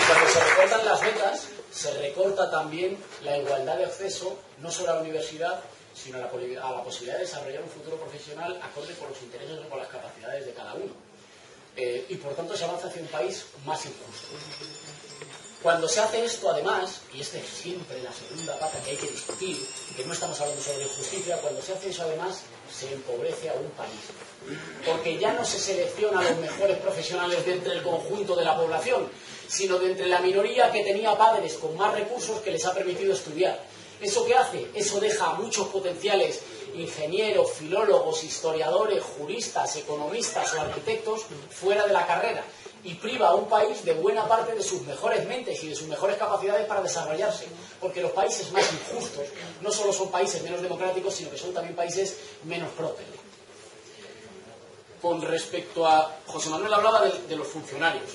Cuando se recortan las becas, se recorta también la igualdad de acceso no solo a la universidad, sino a la posibilidad de desarrollar un futuro profesional acorde con los intereses o con las capacidades de cada uno. Y por tanto se avanza hacia un país más injusto. Cuando se hace esto, además, y esta es siempre la segunda pata que hay que discutir, que no estamos hablando sobre injusticia, cuando se hace eso, además, se empobrece a un país. Porque ya no se selecciona a los mejores profesionales de entre el conjunto de la población, sino de entre la minoría que tenía padres con más recursos que les ha permitido estudiar. ¿Eso qué hace? Eso deja a muchos potenciales ingenieros, filólogos, historiadores, juristas, economistas o arquitectos fuera de la carrera y priva a un país de buena parte de sus mejores mentes y de sus mejores capacidades para desarrollarse, porque los países más injustos no solo son países menos democráticos, sino que son también países menos prósperos. Con respecto a... José Manuel hablaba de los funcionarios.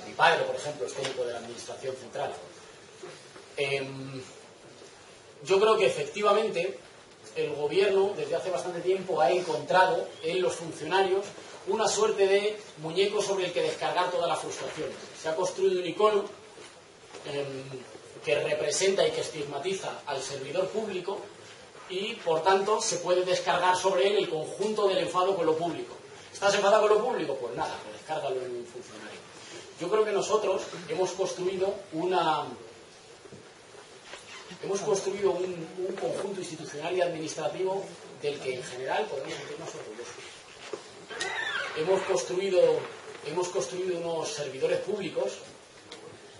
Mi padre, por ejemplo, es técnico de la Administración Central. yo creo que efectivamente el gobierno desde hace bastante tiempo ha encontrado en los funcionarios una suerte de muñeco sobre el que descargar todas las frustraciones. Se ha construido un icono que representa y que estigmatiza al servidor público y, por tanto, se puede descargar sobre él el conjunto del enfado con lo público. ¿Estás enfadado con lo público? Pues nada, pues descárgalo en un funcionario. Yo creo que nosotros hemos construido un conjunto institucional y administrativo del que en general podemos sentirnos orgullosos. Hemos construido unos servidores públicos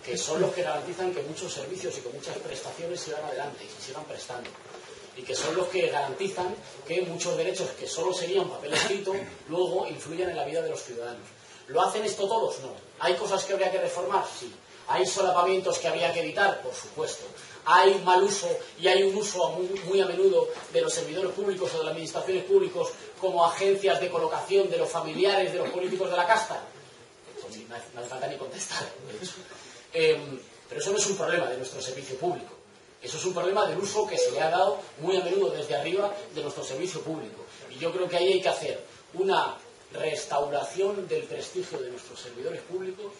que son los que garantizan que muchos servicios y que muchas prestaciones sigan adelante y se sigan prestando. Y que son los que garantizan que muchos derechos que solo serían papel escrito luego influyan en la vida de los ciudadanos. ¿Lo hacen esto todos? No. ¿Hay cosas que habría que reformar? Sí. ¿Hay solapamientos que habría que evitar? Por supuesto. ¿Hay mal uso y hay un uso muy a menudo de los servidores públicos o de las administraciones públicas como agencias de colocación de los familiares de los políticos de la casta? Pues no hace falta ni contestar, de hecho. Pero eso no es un problema de nuestro servicio público. Eso es un problema del uso que se le ha dado muy a menudo desde arriba de nuestro servicio público. Y yo creo que ahí hay que hacer una restauración del prestigio de nuestros servidores públicos.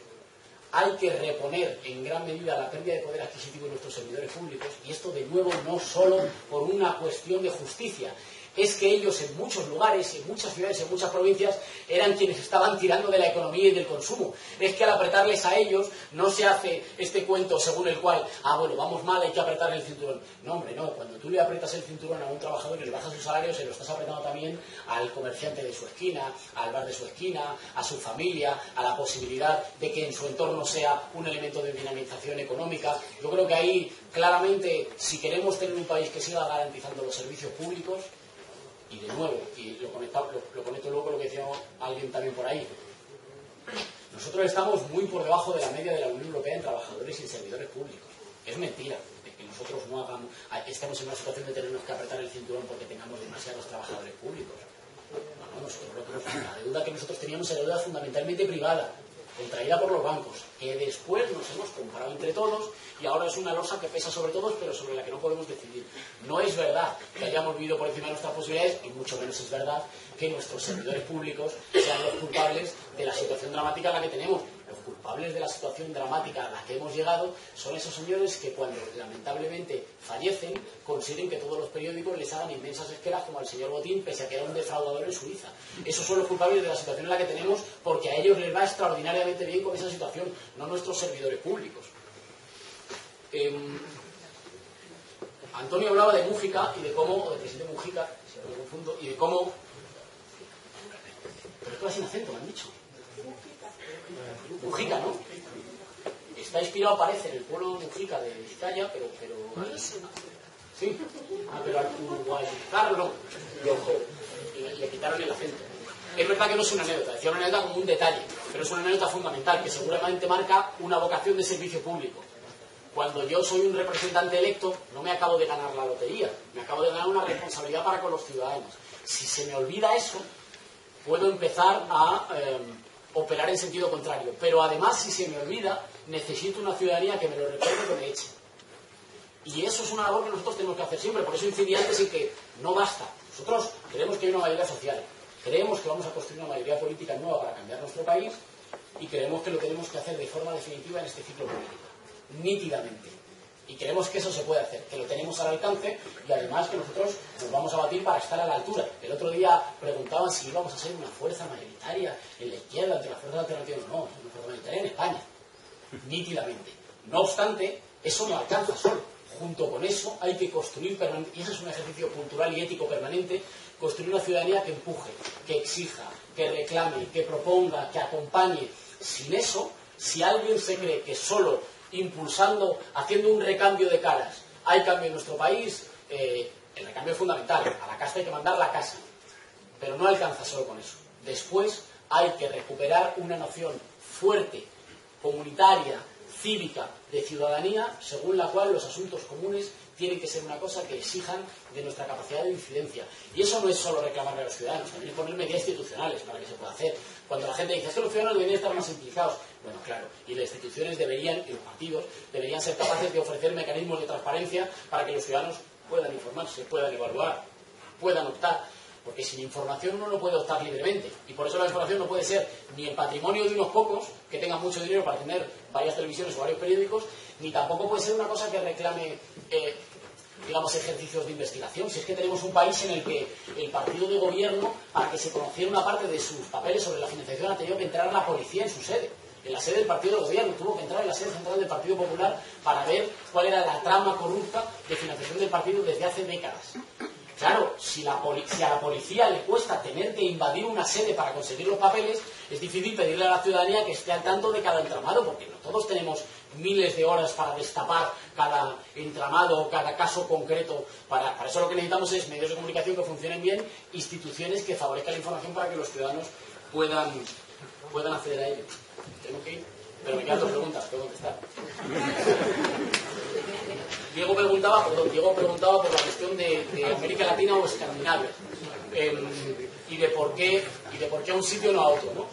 Hay que reponer en gran medida la pérdida de poder adquisitivo de nuestros servidores públicos, y esto de nuevo no solo por una cuestión de justicia, es que ellos en muchos lugares, en muchas ciudades, en muchas provincias, eran quienes estaban tirando de la economía y del consumo. Es que al apretarles a ellos no se hace este cuento según el cual, bueno, vamos mal, hay que apretarle el cinturón. No, hombre, no. Cuando tú le aprietas el cinturón a un trabajador y le bajas su salario, se lo estás apretando también al comerciante de su esquina, al bar de su esquina, a su familia, a la posibilidad de que en su entorno sea un elemento de dinamización económica. Yo creo que ahí, claramente, si queremos tener un país que siga garantizando los servicios públicos, y de nuevo, y lo conecto luego con lo que decía alguien también por ahí, nosotros estamos muy por debajo de la media de la Unión Europea en trabajadores y en servidores públicos. Es mentira de que nosotros estamos en una situación de tenernos que apretar el cinturón porque tengamos demasiados trabajadores públicos. No, nosotros la deuda que nosotros teníamos era deuda fundamentalmente privada, contraída por los bancos, que después nos hemos comprado entre todos y ahora es una losa que pesa sobre todos, pero sobre la que no podemos decidir. No es verdad que hayamos vivido por encima de nuestras posibilidades, y mucho menos es verdad que nuestros servidores públicos sean los culpables de la situación dramática en la que tenemos. Los culpables de la situación dramática a la que hemos llegado son esos señores que, cuando lamentablemente fallecen, consiguen que todos los periódicos les hagan inmensas esquelas como al señor Botín, pese a que era un defraudador en Suiza. Esos son los culpables de la situación en la que tenemos, porque a ellos les va extraordinariamente bien con esa situación, no nuestros servidores públicos. Antonio hablaba de Mújica y de cómo, del presidente Mújica, si no me confundo, y de cómo... Pero esto va sin acento, me han dicho. Mujica, ¿no? Está inspirado, parece, en el pueblo de Mujica de Vizcaya, pero sí, pero al uruguayizarlo le quitaron el acento. Es verdad que no es una anécdota, decía una anécdota como un detalle, pero es una anécdota fundamental que seguramente marca una vocación de servicio público. Cuando yo soy un representante electo, no me acabo de ganar la lotería, me acabo de ganar una responsabilidad para con los ciudadanos. Si se me olvida eso, puedo empezar a operar en sentido contrario. Pero además, si se me olvida, necesito una ciudadanía que me lo recuerde y que me eche. Y eso es una labor que nosotros tenemos que hacer siempre. Por eso incidí antes en que no basta. Nosotros creemos que hay una mayoría social. Creemos que vamos a construir una mayoría política nueva para cambiar nuestro país, y creemos que lo tenemos que hacer de forma definitiva en este ciclo político. Nítidamente. Y creemos que eso se puede hacer, que lo tenemos al alcance, y además que nosotros nos vamos a batir para estar a la altura. El otro día preguntaban si íbamos a ser una fuerza mayoritaria en la izquierda ante las fuerzas alternativas. No, una fuerza mayoritaria en España. Nítidamente. No obstante, eso no alcanza solo. Junto con eso hay que construir, y ese es un ejercicio cultural y ético permanente, construir una ciudadanía que empuje, que exija, que reclame, que proponga, que acompañe. Sin eso, si alguien se cree que solo impulsando, haciendo un recambio de caras, hay cambio en nuestro país, el recambio es fundamental. A la casta hay que mandar la casa, pero no alcanza solo con eso. Después hay que recuperar una noción fuerte, comunitaria, cívica, de ciudadanía, según la cual los asuntos comunes tienen que ser una cosa que exijan de nuestra capacidad de incidencia. Y eso no es solo reclamarle a los ciudadanos, también es poner medidas institucionales para que se pueda hacer. Cuando la gente dice, es que los ciudadanos deberían estar más implicados, bueno, claro, y las instituciones deberían, y los partidos, deberían ser capaces de ofrecer mecanismos de transparencia para que los ciudadanos puedan informarse, puedan evaluar, puedan optar, porque sin información uno no puede optar libremente, y por eso la información no puede ser ni el patrimonio de unos pocos que tengan mucho dinero para tener varias televisiones o varios periódicos, ni tampoco puede ser una cosa que reclame digamos, ejercicios de investigación. Si es que tenemos un país en el que el partido de gobierno, para que se conociera una parte de sus papeles sobre la financiación, ha tenido que entrar la policía en su sede, en la sede del partido de gobierno, tuvo que entrar en la sede central del Partido Popular para ver cuál era la trama corrupta de financiación del partido desde hace décadas. Claro, si a la policía le cuesta tener que invadir una sede para conseguir los papeles, es difícil pedirle a la ciudadanía que esté al tanto de cada entramado, porque no todos tenemos miles de horas para destapar cada entramado o cada caso concreto. Para eso lo que necesitamos es medios de comunicación que funcionen bien, instituciones que favorezcan la información para que los ciudadanos puedan acceder a ello. Tengo que ir, pero me quedan dos preguntas, tengo que contestar. Diego preguntaba por la cuestión de América Latina o Escandinavia, y de por qué a un sitio no a otro, ¿no?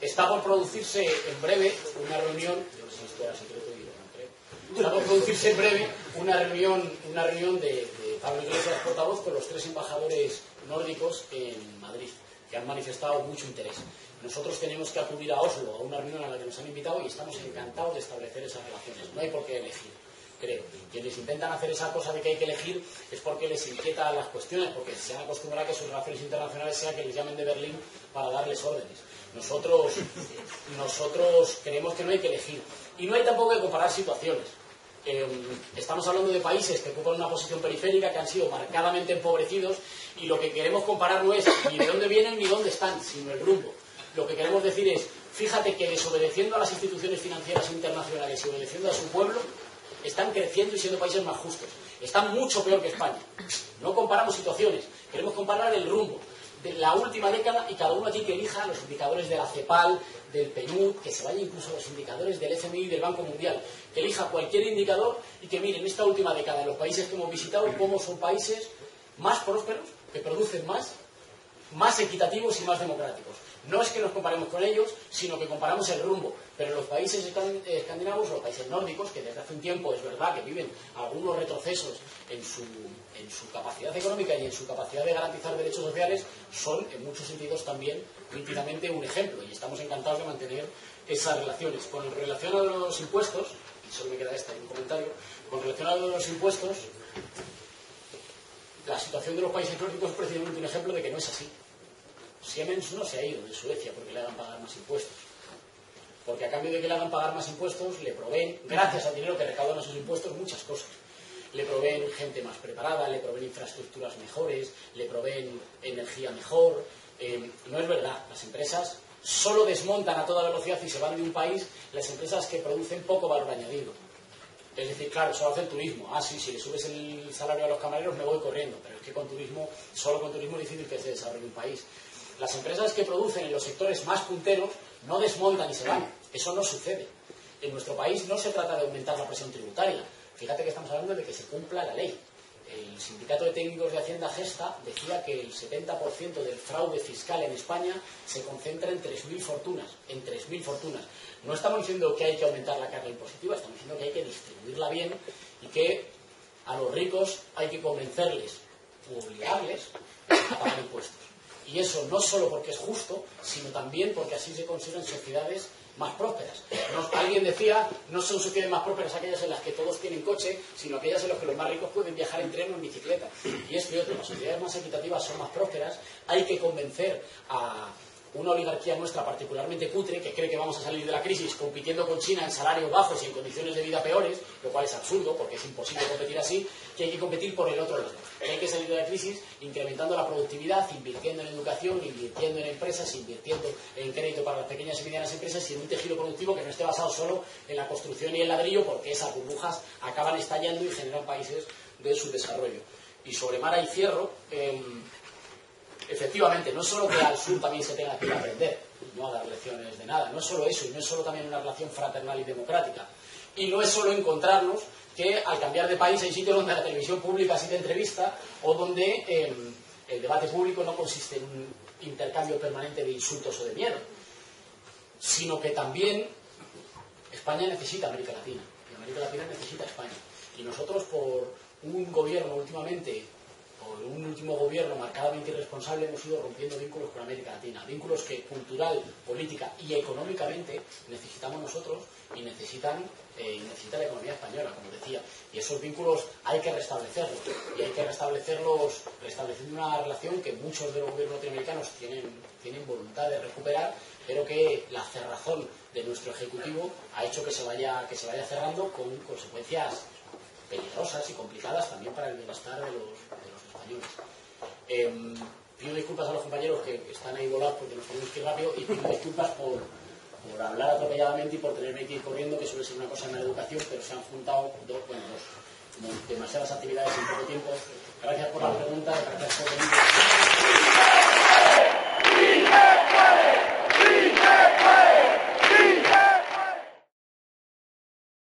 Está por producirse en breve una reunión, no sé si esto era secreto, está por producirse en breve una reunión de Pablo Iglesias portavoz con los 3 embajadores nórdicos en Madrid, que han manifestado mucho interés. Nosotros tenemos que acudir a Oslo, a una reunión a la que nos han invitado, y estamos encantados de establecer esas relaciones. No hay por qué elegir, creo. Quienes intentan hacer esa cosa de que hay que elegir es porque les inquietan las cuestiones, porque se han acostumbrado a que sus relaciones internacionales sea que les llamen de Berlín para darles órdenes. Nosotros creemos que no hay que elegir. Y no hay tampoco que comparar situaciones. Estamos hablando de países que ocupan una posición periférica, que han sido marcadamente empobrecidos, y lo que queremos comparar no es ni de dónde vienen ni dónde están, sino el rumbo. Lo que queremos decir es, fíjate que desobedeciendo a las instituciones financieras internacionales y obedeciendo a su pueblo, están creciendo y siendo países más justos. Están mucho peor que España. No comparamos situaciones, queremos comparar el rumbo de la última década, y cada uno aquí que elija los indicadores de la CEPAL, del PNUD, que se vaya incluso a los indicadores del FMI y del Banco Mundial, que elija cualquier indicador y que miren esta última década en los países que hemos visitado cómo son países más prósperos, que producen más equitativos y más democráticos. No es que nos comparemos con ellos, sino que comparamos el rumbo. Pero los países escandinavos, los países nórdicos, que desde hace un tiempo es verdad que viven algunos retrocesos en su capacidad económica y en su capacidad de garantizar derechos sociales, son en muchos sentidos también nítidamente un ejemplo, y estamos encantados de mantener esas relaciones. Con relación a los impuestos, y solo me queda un comentario, con relación a los impuestos, la situación de los países nórdicos es precisamente un ejemplo de que no es así. Siemens no se ha ido de Suecia porque le hagan pagar más impuestos. Porque a cambio de que le hagan pagar más impuestos, le proveen, gracias al dinero que recaudan esos impuestos, muchas cosas. Le proveen gente más preparada, le proveen infraestructuras mejores, le proveen energía mejor. No es verdad. Las empresas solo desmontan a toda velocidad y se van de un país las empresas que producen poco valor añadido. Es decir, claro, solo hace el turismo. Ah, sí, si le subes el salario a los camareros me voy corriendo. Pero es que solo con turismo es difícil que se desarrolle un país. Las empresas que producen en los sectores más punteros no desmontan y se van. Eso no sucede. En nuestro país no se trata de aumentar la presión tributaria. Fíjate que estamos hablando de que se cumpla la ley. El Sindicato de Técnicos de Hacienda Gesta decía que el 70% del fraude fiscal en España se concentra en 3.000 fortunas. En 3.000 fortunas. No estamos diciendo que hay que aumentar la carga impositiva, estamos diciendo que hay que distribuirla bien y que a los ricos hay que convencerles u obligarles a pagar impuestos. Y eso no solo porque es justo, sino también porque así se consiguen sociedades más prósperas. Alguien decía, no son sociedades más prósperas aquellas en las que todos tienen coche, sino aquellas en las que los más ricos pueden viajar en tren o en bicicleta. Y es cierto, las sociedades más equitativas son más prósperas. Hay que convencer a una oligarquía nuestra particularmente cutre, que cree que vamos a salir de la crisis compitiendo con China en salarios bajos y en condiciones de vida peores, lo cual es absurdo porque es imposible competir así, que hay que competir por el otro lado. Que hay que salir de la crisis incrementando la productividad, invirtiendo en educación, invirtiendo en empresas, invirtiendo en crédito para las pequeñas y medianas empresas y en un tejido productivo que no esté basado solo en la construcción y el ladrillo, porque esas burbujas acaban estallando y generan países de subdesarrollo. Y sobre Mara y cierro, efectivamente, no es solo que al sur también se tenga que ir a aprender, no a dar lecciones de nada, no es solo eso, y no es solo también una relación fraternal y democrática. Y no es solo encontrarnos que al cambiar de país hay sitios donde la televisión pública sí te entrevista o donde el debate público no consiste en un intercambio permanente de insultos o de miedo, sino que también España necesita América Latina. Y América Latina necesita a España. Y nosotros, por un gobierno últimamente, por un último gobierno marcadamente irresponsable, hemos ido rompiendo vínculos con América Latina, vínculos que cultural, política y económicamente necesitamos nosotros y necesita la economía española, como decía. Y esos vínculos hay que restablecerlos, y hay que restablecerlos estableciendo una relación que muchos de los gobiernos latinoamericanos tienen voluntad de recuperar, pero que la cerrazón de nuestro Ejecutivo ha hecho que se vaya cerrando, con consecuencias peligrosas y complicadas también para el bienestar de los españoles. Pido disculpas a los compañeros que están ahí volados porque nos tenemos que ir rápido, y pido disculpas por hablar atropelladamente y por tenerme que ir corriendo, que suele ser una cosa en la educación, pero se han juntado demasiadas actividades en poco tiempo. Gracias por las preguntas, gracias por